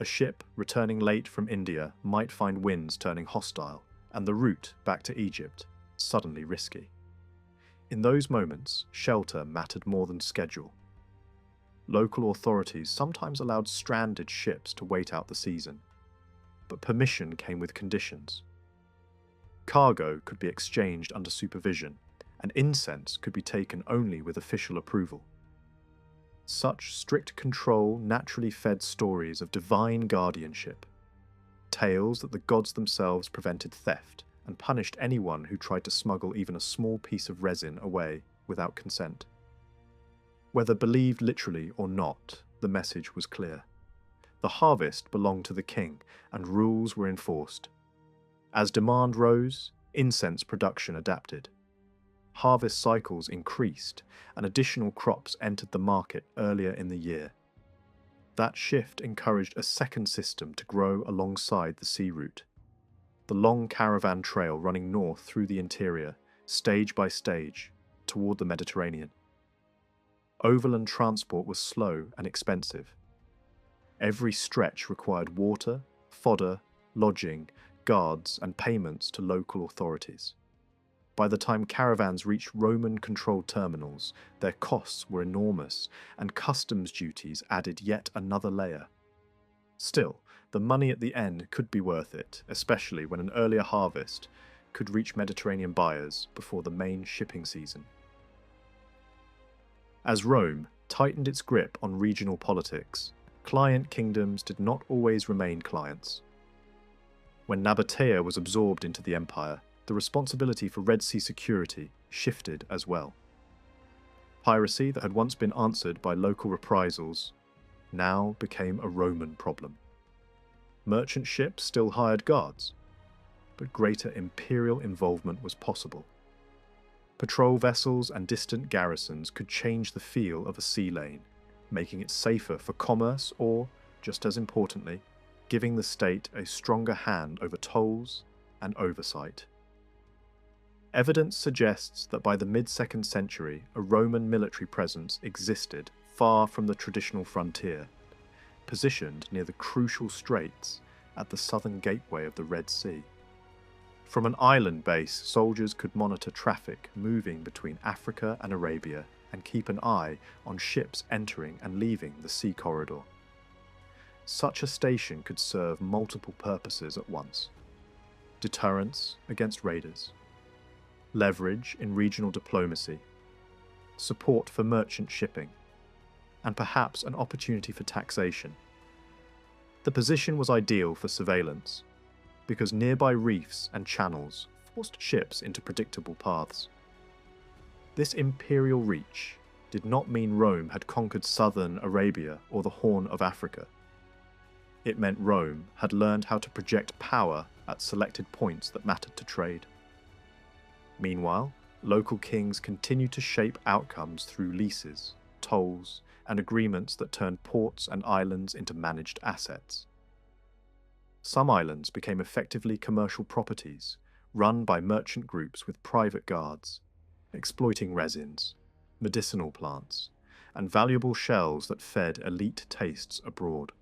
A ship returning late from India might find winds turning hostile, and the route back to Egypt suddenly risky. In those moments, shelter mattered more than schedule. Local authorities sometimes allowed stranded ships to wait out the season, but permission came with conditions. Cargo could be exchanged under supervision, and incense could be taken only with official approval. Such strict control naturally fed stories of divine guardianship, tales that the gods themselves prevented theft and punished anyone who tried to smuggle even a small piece of resin away without consent. Whether believed literally or not, the message was clear. The harvest belonged to the king, and rules were enforced. As demand rose, incense production adapted. Harvest cycles increased, and additional crops entered the market earlier in the year. That shift encouraged a second system to grow alongside the sea route. The long caravan trail running north through the interior, stage by stage, toward the Mediterranean. Overland transport was slow and expensive. Every stretch required water, fodder, lodging, guards, and payments to local authorities. By the time caravans reached Roman-controlled terminals, their costs were enormous, and customs duties added yet another layer. Still, the money at the end could be worth it, especially when an earlier harvest could reach Mediterranean buyers before the main shipping season. As Rome tightened its grip on regional politics, client kingdoms did not always remain clients. When Nabatea was absorbed into the empire, the responsibility for Red Sea security shifted as well. Piracy that had once been answered by local reprisals now became a Roman problem. Merchant ships still hired guards, but greater imperial involvement was possible. Patrol vessels and distant garrisons could change the feel of a sea lane, making it safer for commerce or, just as importantly, giving the state a stronger hand over tolls and oversight. Evidence suggests that by the mid-2nd century, a Roman military presence existed far from the traditional frontier, positioned near the crucial straits at the southern gateway of the Red Sea. From an island base, soldiers could monitor traffic moving between Africa and Arabia and keep an eye on ships entering and leaving the sea corridor. Such a station could serve multiple purposes at once: deterrence against raiders, leverage in regional diplomacy, support for merchant shipping, and perhaps an opportunity for taxation. The position was ideal for surveillance, because nearby reefs and channels forced ships into predictable paths. This imperial reach did not mean Rome had conquered southern Arabia or the Horn of Africa. It meant Rome had learned how to project power at selected points that mattered to trade. Meanwhile, local kings continued to shape outcomes through leases, tolls, and agreements that turned ports and islands into managed assets. Some islands became effectively commercial properties, run by merchant groups with private guards, exploiting resins, medicinal plants, and valuable shells that fed elite tastes abroad.